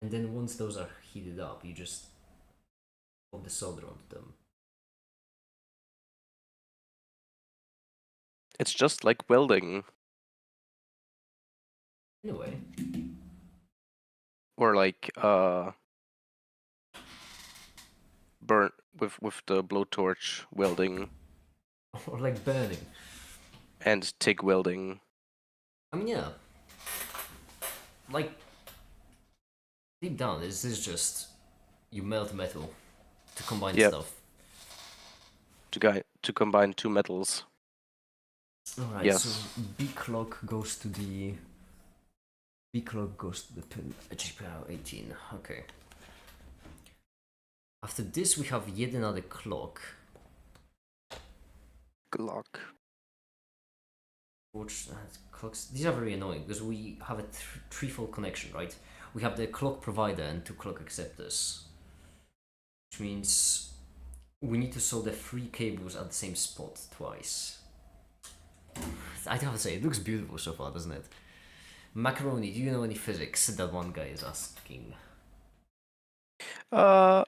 And then once those are heated up, you just pop the solder onto them. It's just like welding. In a way. Or like burn with the blowtorch welding. Or like burning. And TIG welding. I mean, yeah. Like, deep down, this is just you melt metal to combine Yep. stuff. To combine two metals. Alright, Yes. so B clock goes to the pin HPR 18. Okay. After this, we have yet another clock. Glock. Which clocks. These are very annoying because we have a threefold connection, right? We have the clock provider and two clock acceptors, which means we need to solve the three cables at the same spot twice. I have to say, it looks beautiful so far, doesn't it? Macaroni, do you know any physics? That one guy is asking. A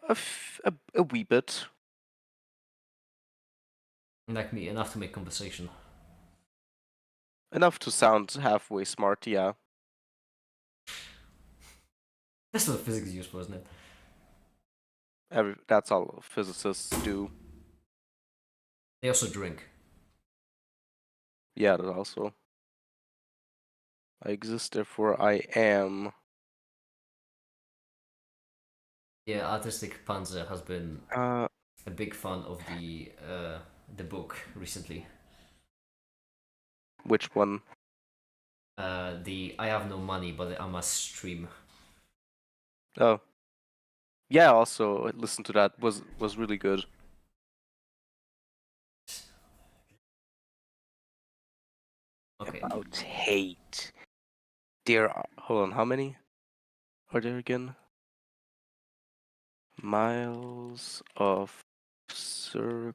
wee bit. Like me, enough to make conversation. Enough to sound halfway smart, yeah. That's what physics is used for, isn't it? That's all physicists do. They also drink. Yeah, that also. I exist, therefore I am. Yeah, Artistic Panzer has been a big fan of the book recently. Which one? The I have no money, but I must stream. Oh. Yeah, also listen to that. Was really good. Okay. About hate. Hold on, how many are there again? Miles of circuit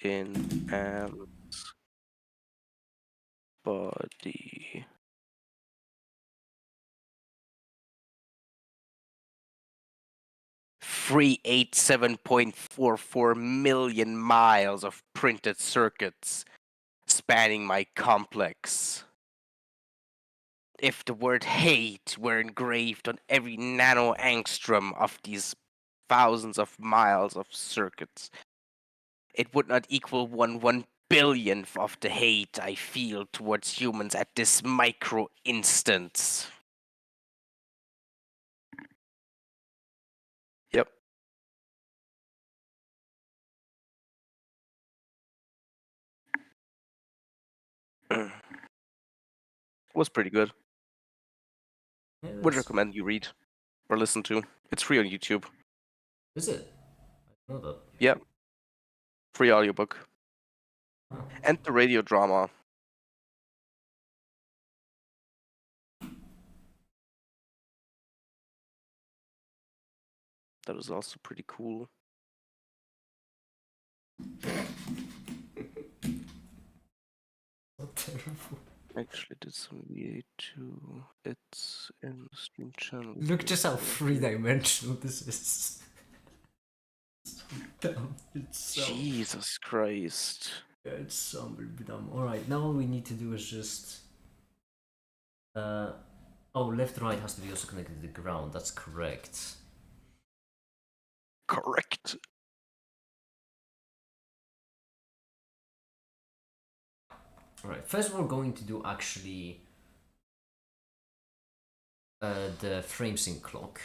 in amps body. Free 87.44 million miles of printed circuits spanning my complex. If the word hate were engraved on every nano-angstrom of these thousands of miles of circuits, it would not equal 1/1 billionth of the hate I feel towards humans at this micro instance. Yep. Was pretty good. Yeah, Would recommend you read or listen to. It's free on YouTube. Is it? I know that. Yep. Free audiobook. Oh. And the radio drama. That is also pretty cool. So terrible. Actually did some VA2. It's in the stream channel. Look just how three-dimensional this is. So dumb. It's so... Jesus Christ. Yeah, it's so dumb. Alright, now all we need to do is just... Oh, left right has to be also connected to the ground, that's correct. Correct. Alright, first we're going to do actually the frame sync clock.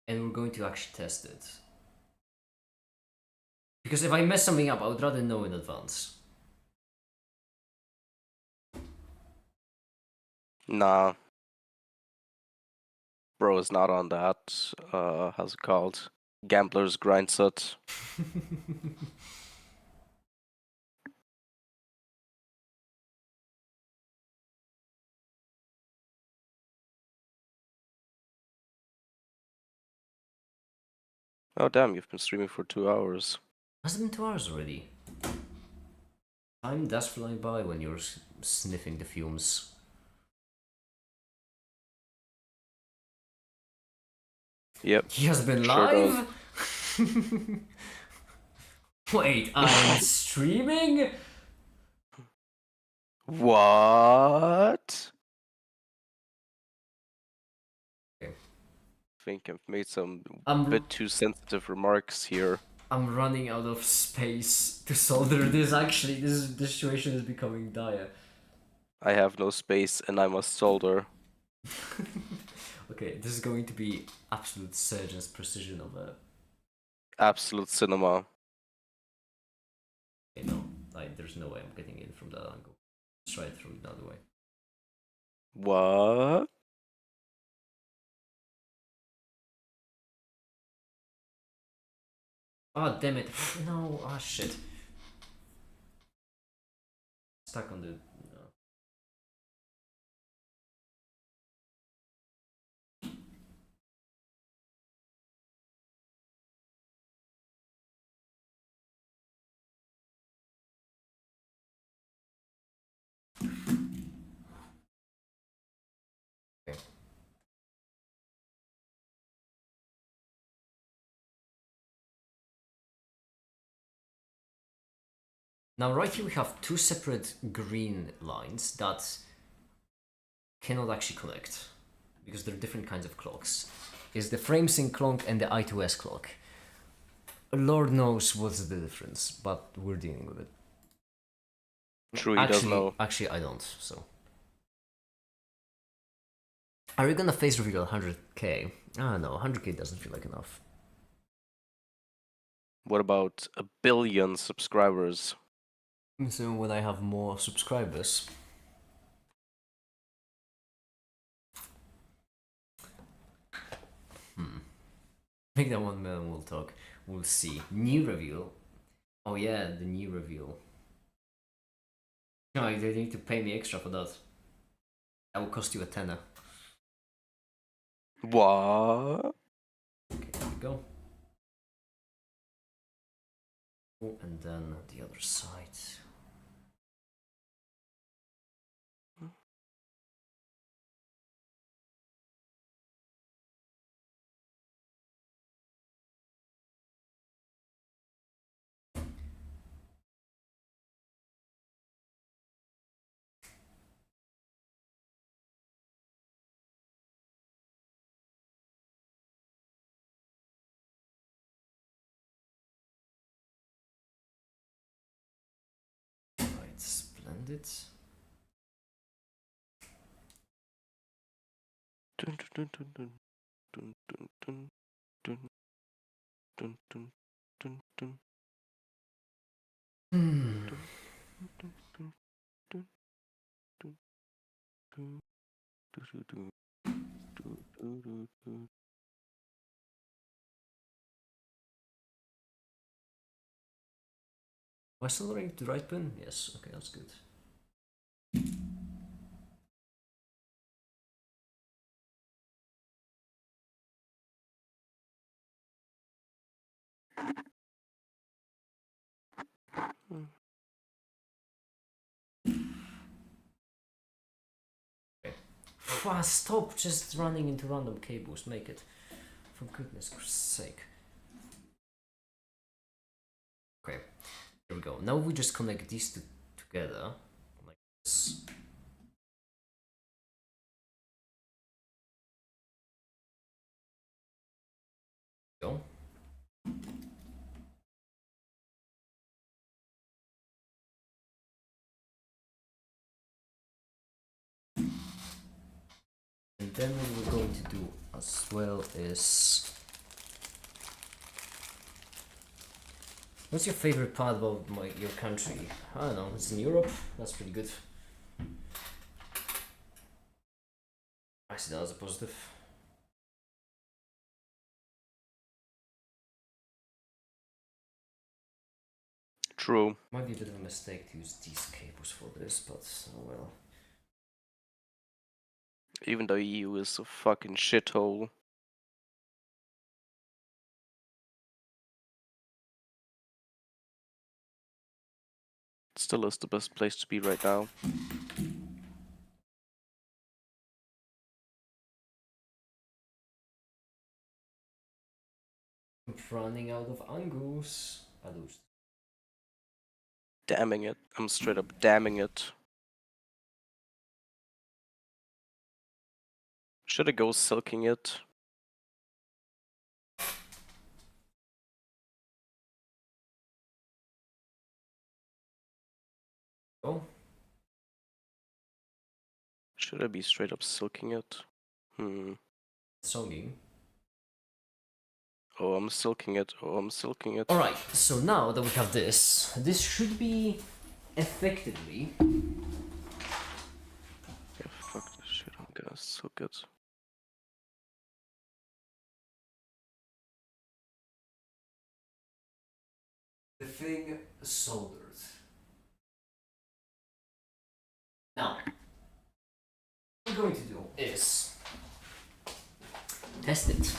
And we're going to actually test it. Because if I mess something up, I would rather know in advance. Nah. Bro is not on that. How's it called? Gambler's grind set. Oh damn, you've been streaming for 2 hours. Has it been 2 hours already? Time does fly by when you're sniffing the fumes. Yep. He has been Sure live? Wait, I'm streaming? What? Okay. I think I've made some I'm bit too sensitive remarks here. I'm running out of space to solder this. Actually, this situation is becoming dire. I have no space and I must solder. Okay, this is going to be absolute surgeon's precision of a. Absolute cinema. You know, there's no way I'm getting in from that angle. Let's try it through the other way. What? Oh damn it! No, shit. Stuck on the. No. Okay. Now right here we have two separate green lines that cannot actually connect because they're different kinds of clocks. It's the frame sync clock and the I2S clock. Lord knows what's the difference, but we're dealing with it. True, he does know. Actually, I don't, so. Are we gonna face reveal 100k? Ah, no, 100k doesn't feel like enough. What about 1 billion subscribers? So when I have more subscribers. Make that 1 million, we'll talk. We'll see. New reveal. Oh yeah, the new reveal. No, they need to pay me extra for that. That will cost you a tenner. What? Okay, here we go. Oh, and then the other side. Right, splendid. Dun, dun, dun, dun, dun, dun, dun, dun, dun, dun, dun, dun, Hmm. dun, dun, dun, dun, dun, dun, dun, dun, dun, dun, dun, dun. Am I still wearing the right pin? Yes, okay, that's good. Okay. Stop just running into random cables, make it. For goodness sake. Okay, here we go. Now we just connect these two together, like this. Go. And then what we're going to do as well is... What's your favorite part about your country? I don't know, it's in Europe? That's pretty good. I see that as a positive. True. Might be a bit of a mistake to use these cables for this, but oh well. Even though EU is a fucking shithole. It still is the best place to be right now. I'm running out of angles. I lose. Damning it. I'm straight up damning it. Should I go silking it? Oh, Should I be straight up silking it? sogging. Oh, I'm silking it. Oh, I'm silking it. Alright, so now that we have this should be effectively. Yeah, fuck this shit. I'm gonna silk it. The thing soldered. Now, what we're going to do is test it.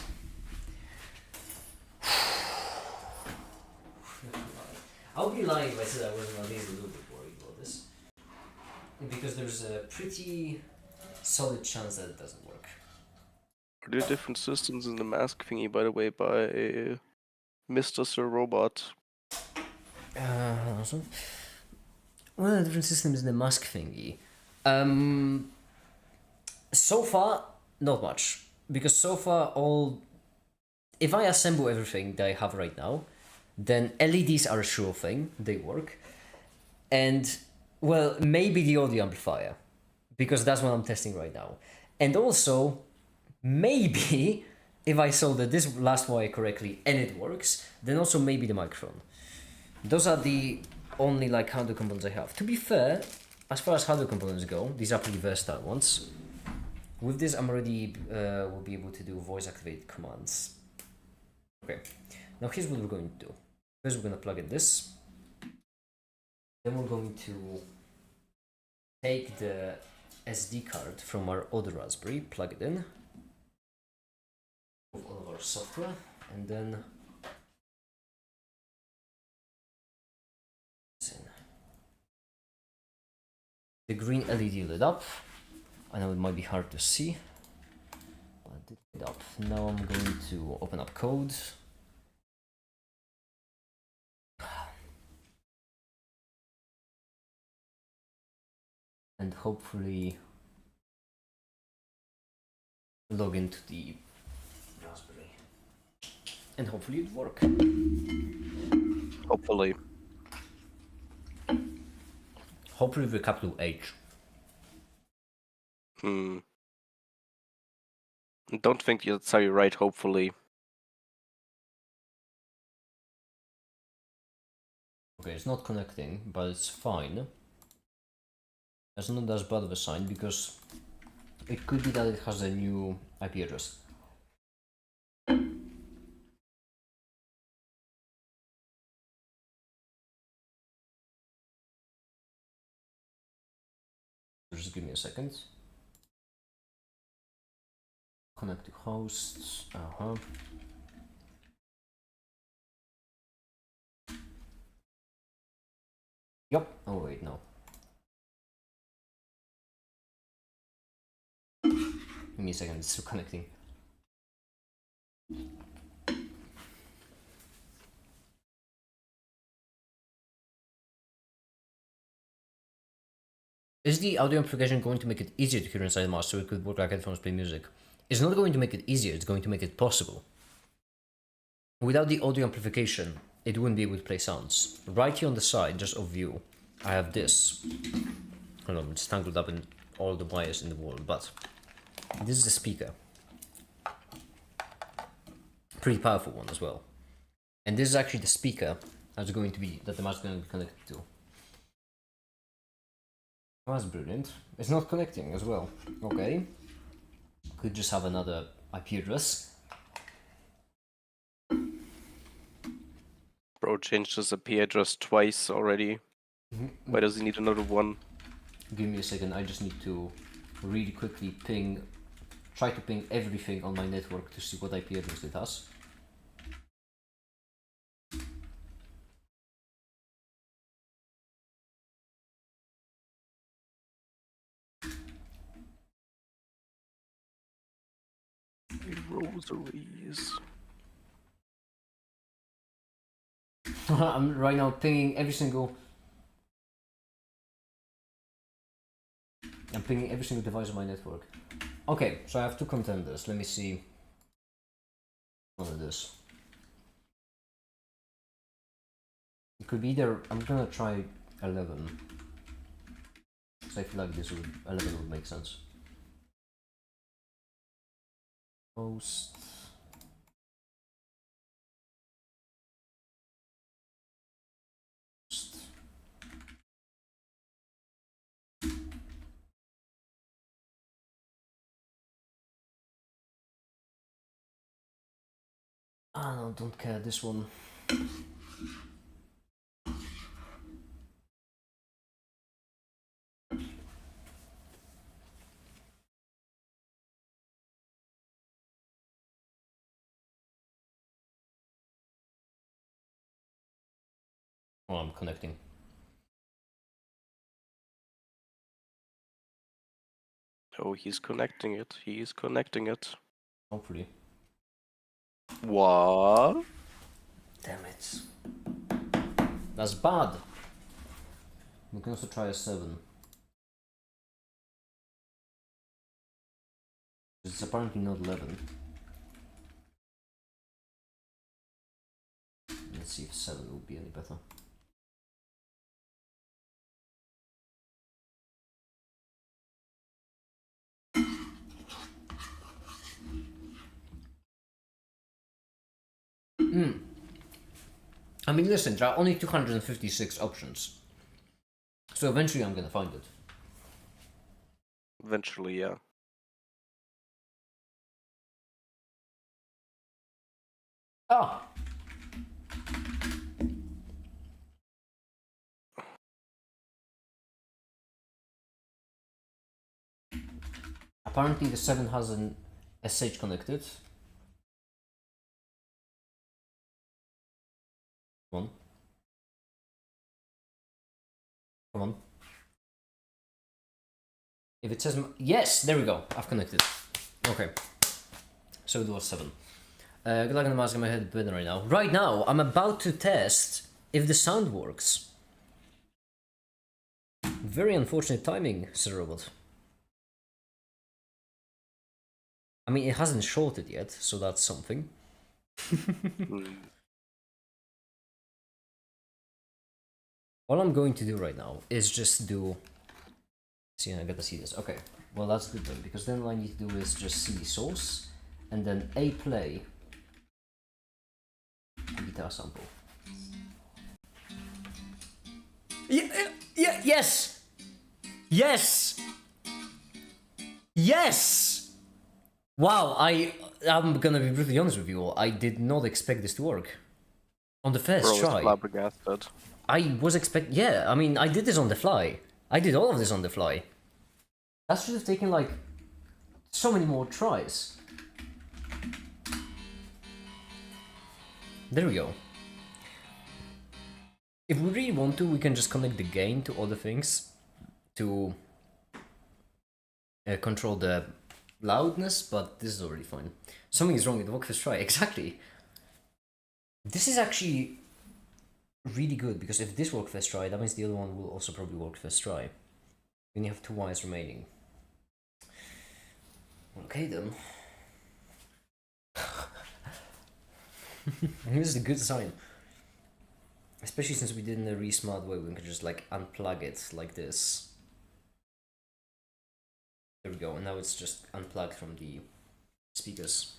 I would be lying if I said I wasn't at least a little bit worried about this. Because there's a pretty solid chance that it doesn't work. Are there different systems in the mask thingy, by the way, by Mr. Sir Robot? So, one of the different systems in the mask thingy. So far, not much. Because so far, if I assemble everything that I have right now, then LEDs are a sure thing, they work. And, well, maybe the audio amplifier, because that's what I'm testing right now. And also, maybe, if I solder this last wire correctly and it works, then also maybe the microphone. Those are the only hardware components I have. To be fair, as far as hardware components go, these are pretty versatile ones. With this, I'm already will be able to do voice-activated commands. Okay, now here's what we're going to do. First, we're going to plug in this. Then we're going to take the SD card from our other Raspberry, plug it in, with all of our software, and then the green LED lit up. I know it might be hard to see, but it lit up. Now I'm going to open up code. And hopefully log into the Raspberry. And hopefully it work. Hopefully. Hopefully with a capital H. Don't think that's how you write, hopefully. Okay, it's not connecting, but it's fine. It's not as bad of a sign because it could be that it has a new IP address. Just give me a second. Connect to hosts. Yep. Oh wait, no. Give me a second, it's still connecting. Is the audio amplification going to make it easier to hear inside the mask so it could work like headphones play music? It's not going to make it easier, it's going to make it possible. Without the audio amplification, it wouldn't be able to play sounds. Right here on the side, just of view, I have this. Hold on, it's tangled up in all the wires in the wall, but this is the speaker. Pretty powerful one as well. And this is actually the speaker that the mask is going to be connected to. That's brilliant. It's not connecting as well. Okay. Could just have another IP address. Bro changed his IP address twice already. Why does he need another one? Give me a second, I just need to really quickly try to ping everything on my network to see what IP address it has. Rosaries. I'm right now pinging every single device on my network. Okay, so I have two contenders. Let me see one of this. It could be either. I'm gonna try 11. So I feel like this would 11 would make sense. Post. Ah, no, don't care. This one. Oh, I'm connecting. Oh, he's connecting it. He's connecting it. Hopefully. What? Damn it. That's bad. We can also try a 7. It's apparently not 11. Let's see if 7 would be any better. I mean, listen, there are only 256 options. So eventually I'm gonna find it. Eventually, yeah. Ah! Apparently the 7 has an SH connected. Come on. Come on. If it says... Yes! There we go. I've connected. Okay. So it was 7. Good luck on the mask on my head button right now. Right now, I'm about to test if the sound works. Very unfortunate timing, Sir Robot. I mean, it hasn't shorted yet, so that's something. All I'm going to do right now is just do... See, I gotta see this. Okay, well that's good then, because then all I need to do is just see source, and then a play guitar sample. Yes! Yes! Yes! Wow, I'm gonna be brutally honest with you all. I did not expect this to work. On the first Bro, try. flabbergasted. I was yeah, I mean, I did this on the fly. I did all of this on the fly. That should have taken like so many more tries. There we go. If we really want to, we can just connect the gain to other things to control the loudness, but this is already fine. Something is wrong with the work first try. Exactly. This is actually really good, because if this worked first try, that means the other one will also probably work first try. We only have 2 wires remaining. Okay then. This is a good sign. Especially since we did it in a really smart way, we can just like unplug it like this. There we go, and now it's just unplugged from the speakers.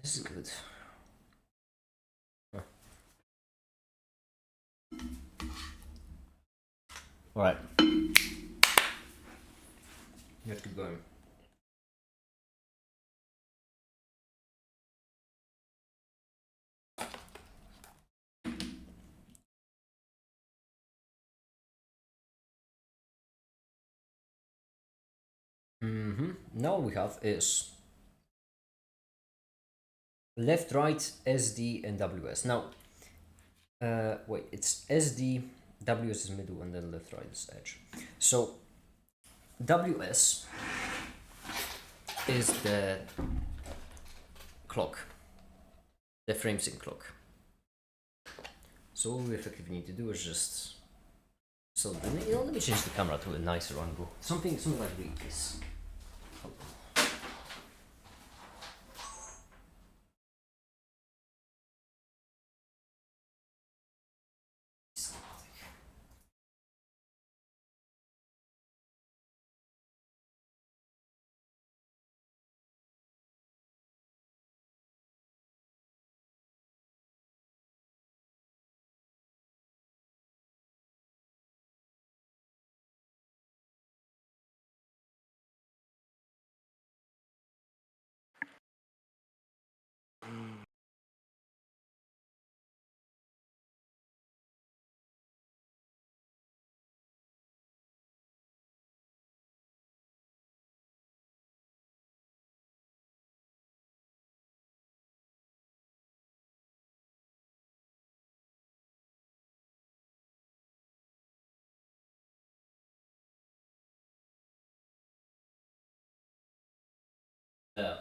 This is good. Huh. Alright. Let's keep going. Now all we have is left, right, SD, and WS. Now, wait, it's SD, WS is middle, and then left, right is edge. So, WS is the clock, the frame sync clock. So all we effectively need to do is just... So, let me change the camera to a nicer angle. Something like this. Yeah.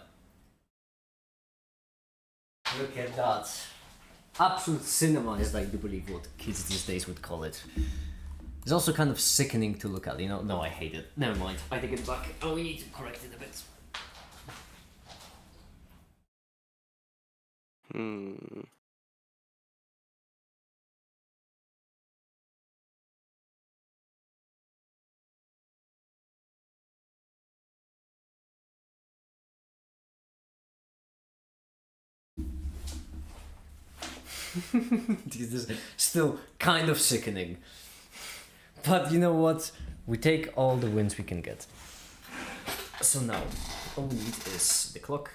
Look at that. Absolute cinema is like, I believe what kids these days would call it. It's also kind of sickening to look at, you know? No, I hate it. Never mind. I take it back. Oh, we need to correct it a bit. This is still kind of sickening. But you know what? We take all the wins we can get. So now, all we need is the clock.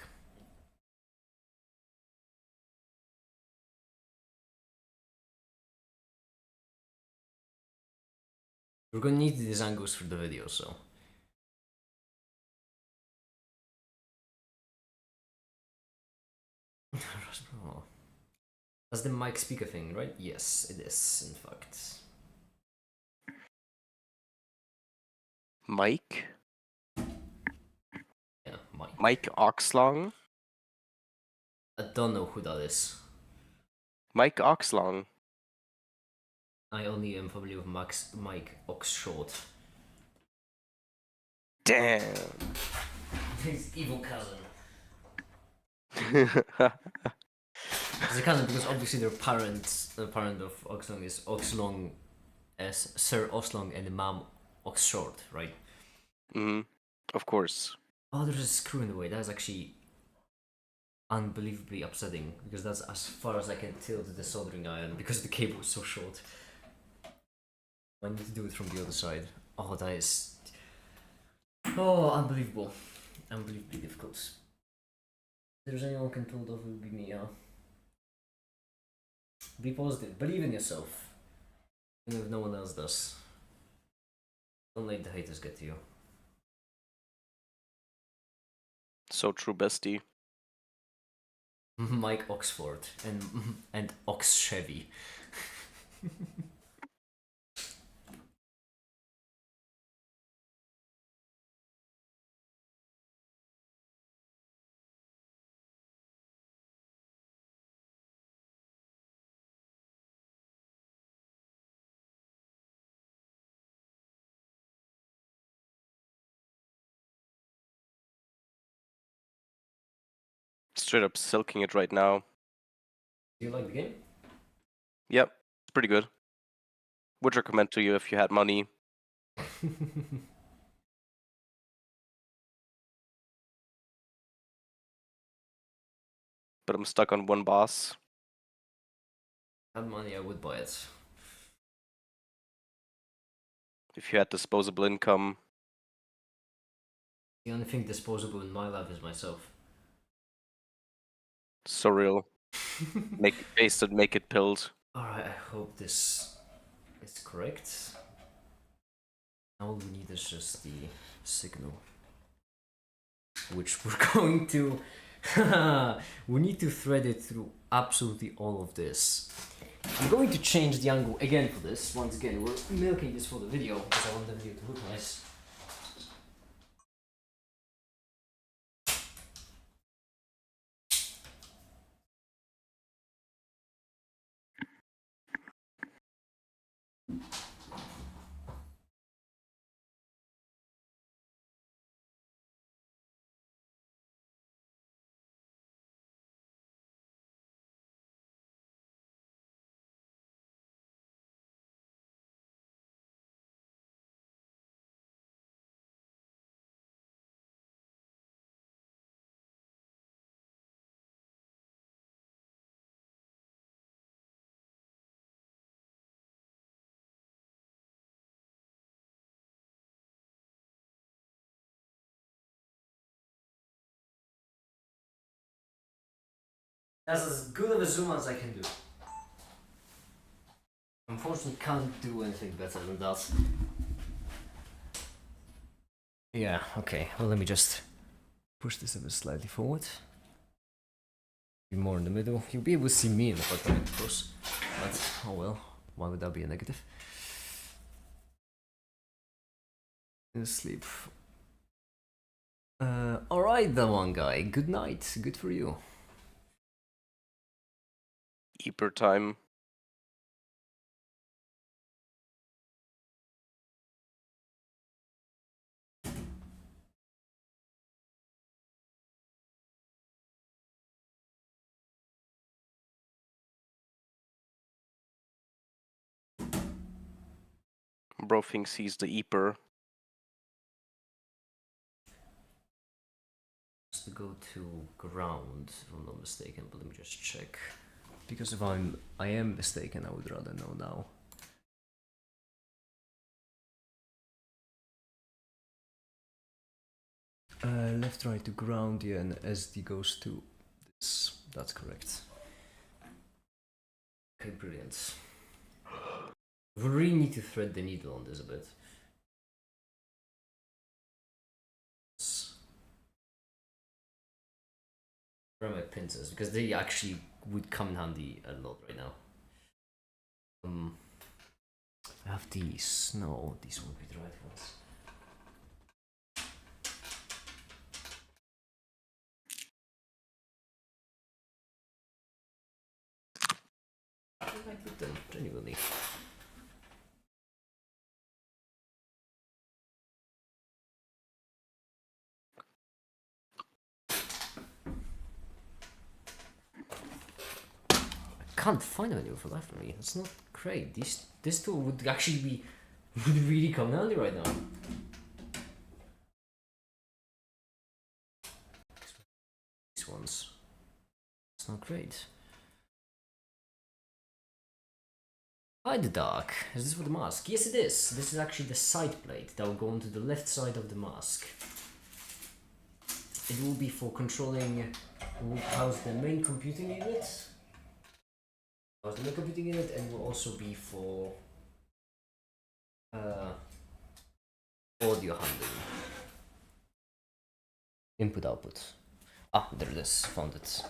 We're gonna need these angles for the video, so. That's the mic speaker thing, right? Yes, it is, in fact. Mike? Yeah, Mike. Mike Oxlong? I don't know who that is. Mike Oxlong. I only am familiar with Mike Oxshort. Damn. His evil cousin. He's a cousin because obviously their the parent of Oxlong is Oxlong as Sir Oxlong and the mom Oxshort, right? Of course. Oh, there's a screw in the way. That's actually unbelievably upsetting because that's as far as I can tilt the soldering iron because the cable is so short. I need to do it from the other side. Oh, that is... Oh, unbelievable. Unbelievably difficult. If there's anyone who can pull it off, it would be me, yeah. Be positive. Believe in yourself. Even if no one else does. Don't let the haters get to you. So true, bestie. Mike Oxford and Ox Chevy. Straight up silking it right now. Do you like the game? Yep, it's pretty good. Would recommend to you if you had money. But I'm stuck on one boss. Had money, I would buy it. If you had disposable income. The only thing disposable in my life is myself. So real. Make it pasted, make it pilled. Alright, I hope this is correct. All we need is just the signal. Which we're going to... we need to thread it through absolutely all of this. I'm going to change the angle again for this. Once again, we're milking this for the video because I want the video to look nice. That's as good of a zoom as I can do. Unfortunately, can't do anything better than that. Yeah, okay. Well, let me just push this a bit slightly forward. Be more in the middle. You'll be able to see me in the bottom, of course. But, oh well. Why would that be a negative? Sleep. Alright, that one guy. Good night. Good for you. Eeper time. Bro thinks he's the Eeper. To go to ground, if I'm not mistaken, but let me just check. Because if I am mistaken, I would rather know now. Left, right to ground, yeah, and SD goes to this. That's correct. Okay, brilliant. We really need to thread the needle on this a bit. Where are my pincers? Because they actually would come in handy a lot right now. I have these. No, these won't be the right ones. I think I put them, genuinely. I can't find them anywhere for life for me. It's not great. This tool would actually be would really come handy right now. These ones. It's not great. Hide the dark. Is this for the mask? Yes, it is. This is actually the side plate that will go onto the left side of the mask. It will be for controlling. Will house the main computing unit. House the main computing unit, and will also be for audio handling. Input output. Ah, there it is. Found it.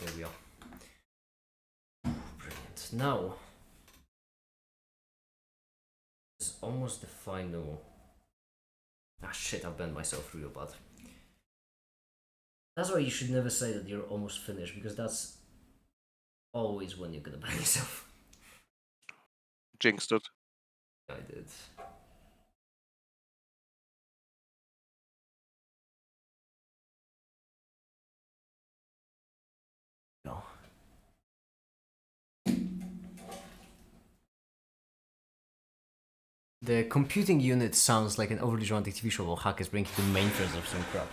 There we are. Brilliant. Now, this is almost the final. Ah shit, I've bent myself real bad. That's why you should never say that you're almost finished, because that's always when you're gonna bend yourself. Jinxed it. I did. No. The computing unit sounds like an overly dramatic TV show where hackers break into mainframes or some crap.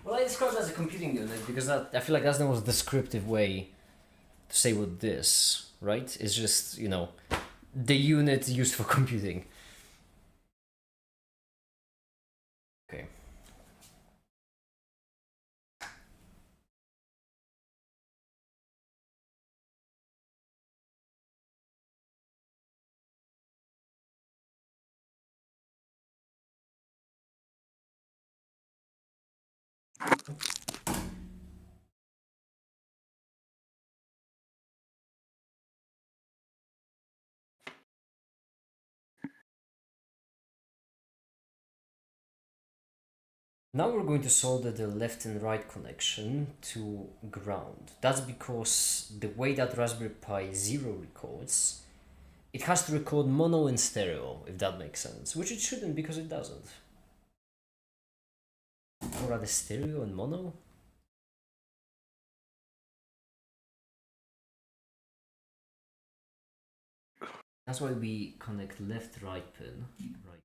Well, I describe it as a computing unit because I feel like that's the most descriptive way to say what this, right? It's just, you know, the unit used for computing. Okay. Now we're going to solder the left and right connection to ground. That's because the way that Raspberry Pi Zero records, it has to record mono and stereo, if that makes sense, which it shouldn't because it doesn't. Or rather stereo and mono? That's why we connect left right pin. Right.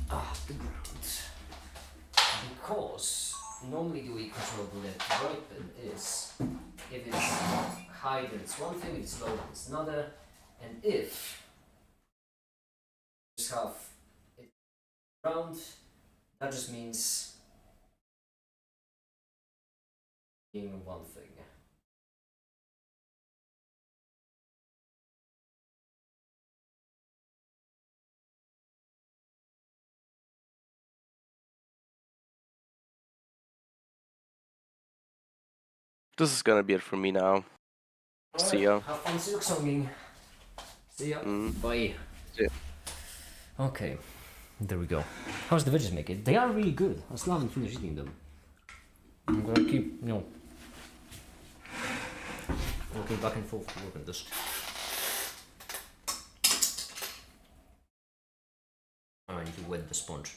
the ground. Because normally the way you control the left right bit is if it's high then it's one thing, if it's low then it's another, and if you just have it round, that just means being one thing. This is gonna be it for me now. See ya. Have fun silk songing. See ya. Bye. See ya. Okay, there we go. How's the veggies make it? They are really good. I still haven't finished eating them. I'm gonna keep, walking back and forth to work on this. I need to wet the sponge.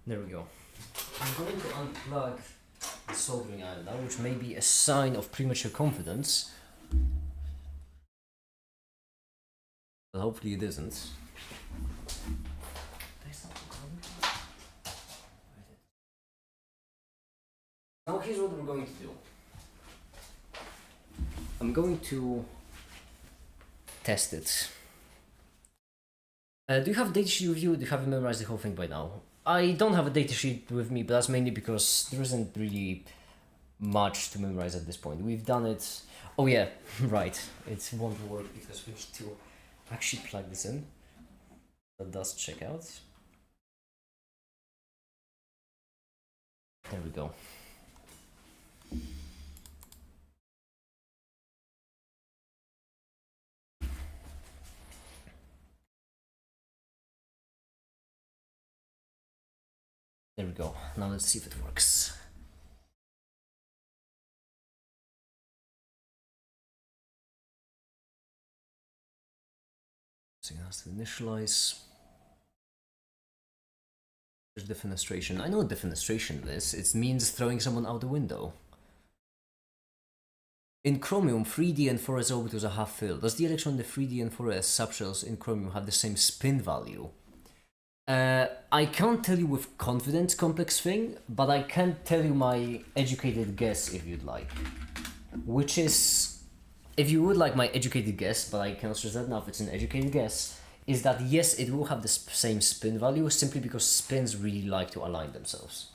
There we go. I'm going to unplug the soldering iron now, which may be a sign of premature confidence. But hopefully it isn't. Now here's what we're going to do. I'm going to test it. Do you have a datasheet with you? Do you have memorized the whole thing by now? I don't have a datasheet with me, but that's mainly because there isn't really much to memorize at this point. We've done it. Oh yeah, right. It won't work because we need to actually plug this in. That does check out. There we go. There we go. Now let's see if it works. So it has to initialize. There's defenestration. I know what defenestration is. It means throwing someone out the window. In Chromium, 3D and 4S orbitals are half filled. Does the electron in the 3D and 4S subshells in Chromium have the same spin value? I can't tell you with confidence complex thing, but I can tell you my educated guess if you'd like. Which is, if you would like my educated guess, but I cannot stress that enough, it's an educated guess, is that yes, it will have the same spin value simply because spins really like to align themselves.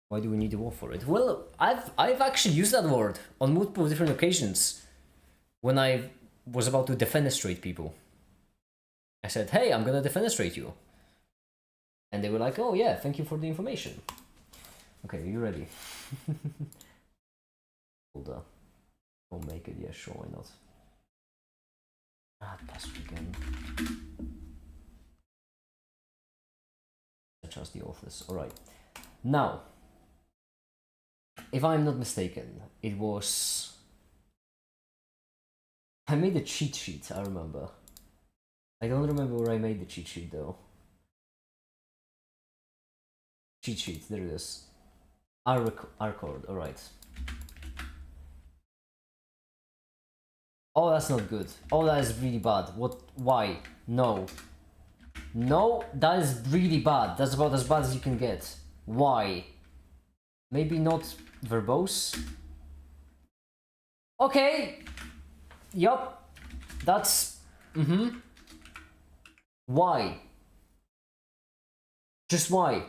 Why do we need a word for it? Well, I've actually used that word on multiple different occasions when I was about to defenestrate people. I said, hey, I'm gonna defenestrate you. And they were like, oh yeah, thank you for the information. Okay, are you ready? Hold up. Don't make it, yeah, sure, why not? Password again. Such as the authors. Alright. Now, if I'm not mistaken, it was... I made a cheat sheet, I remember. I don't remember where I made the cheat sheet though. Cheat sheet, there it is. R-cord, alright. Oh, that's not good. Oh, that is really bad. What? Why? No. No, that is really bad. That's about as bad as you can get. Why? Maybe not verbose? Okay. Yup. That's... Why? Just why?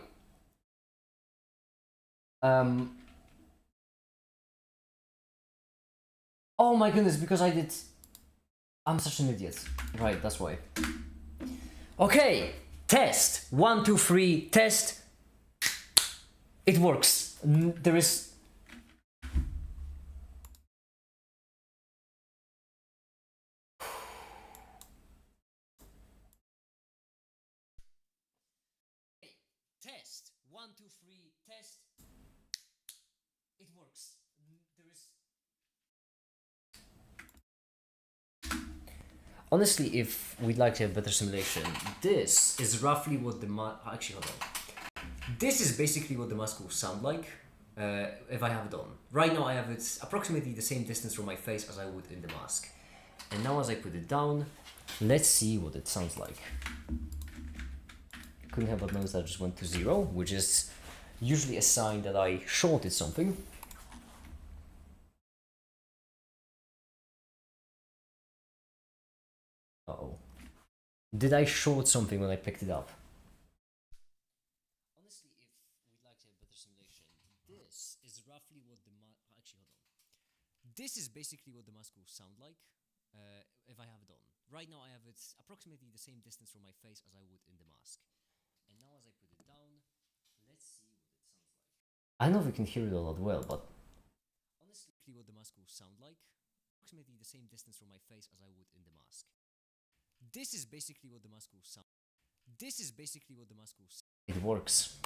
Oh my goodness, because I'm such an idiot. Right, that's why. Okay, test. 1, 2, 3, test. It works. There is... Test. 1, 2, 3, test. It works. There is... Honestly, if we'd like to have better simulation, this is roughly what the actually, hold on. This is basically what the mask will sound like if I have it on. Right now I have it approximately the same distance from my face as I would in the mask. And now as I put it down, let's see what it sounds like. Couldn't help but notice that I just went to 0, which is usually a sign that I shorted something. Uh-oh. Did I short something when I picked it up? Honestly, if we'd like to have better simulation, this is roughly what the actually, hold on. This is basically what the mask will sound like if I have it on. Right now I have it approximately the same distance from my face as I would in the mask. And now as I put it down, let's see what it sounds like. I don't know if you can hear it all that well, but honestly, what the mask will sound like, approximately the same distance from my face as I would in the mask. This is basically what the mask will sound. This is basically what the mask will sound. It works.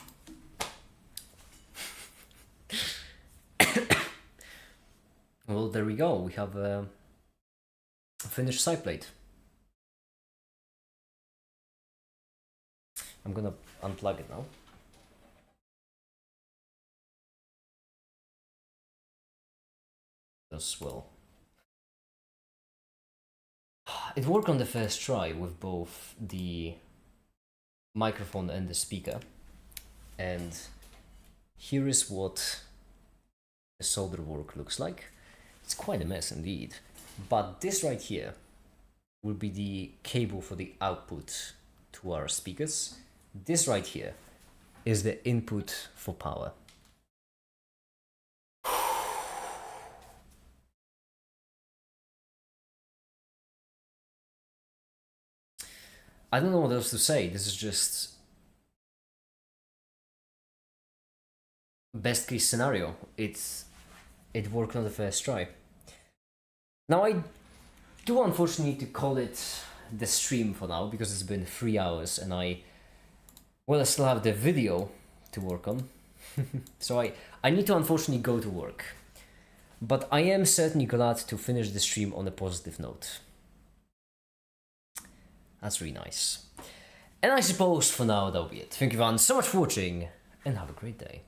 Well, there we go. We have a finished side plate. I'm gonna unplug it now. As well. It worked on the first try with both the microphone and the speaker. And here is what the solder work looks like. It's quite a mess indeed. But this right here will be the cable for the output to our speakers. This right here is the input for power. I don't know what else to say. This is just best case scenario. It worked on the first try. Now I do unfortunately need to call it the stream for now because it's been 3 hours and I still have the video to work on. So I need to unfortunately go to work. But I am certainly glad to finish the stream on a positive note. That's really nice. And I suppose for now that'll be it. Thank you everyone so much for watching and have a great day.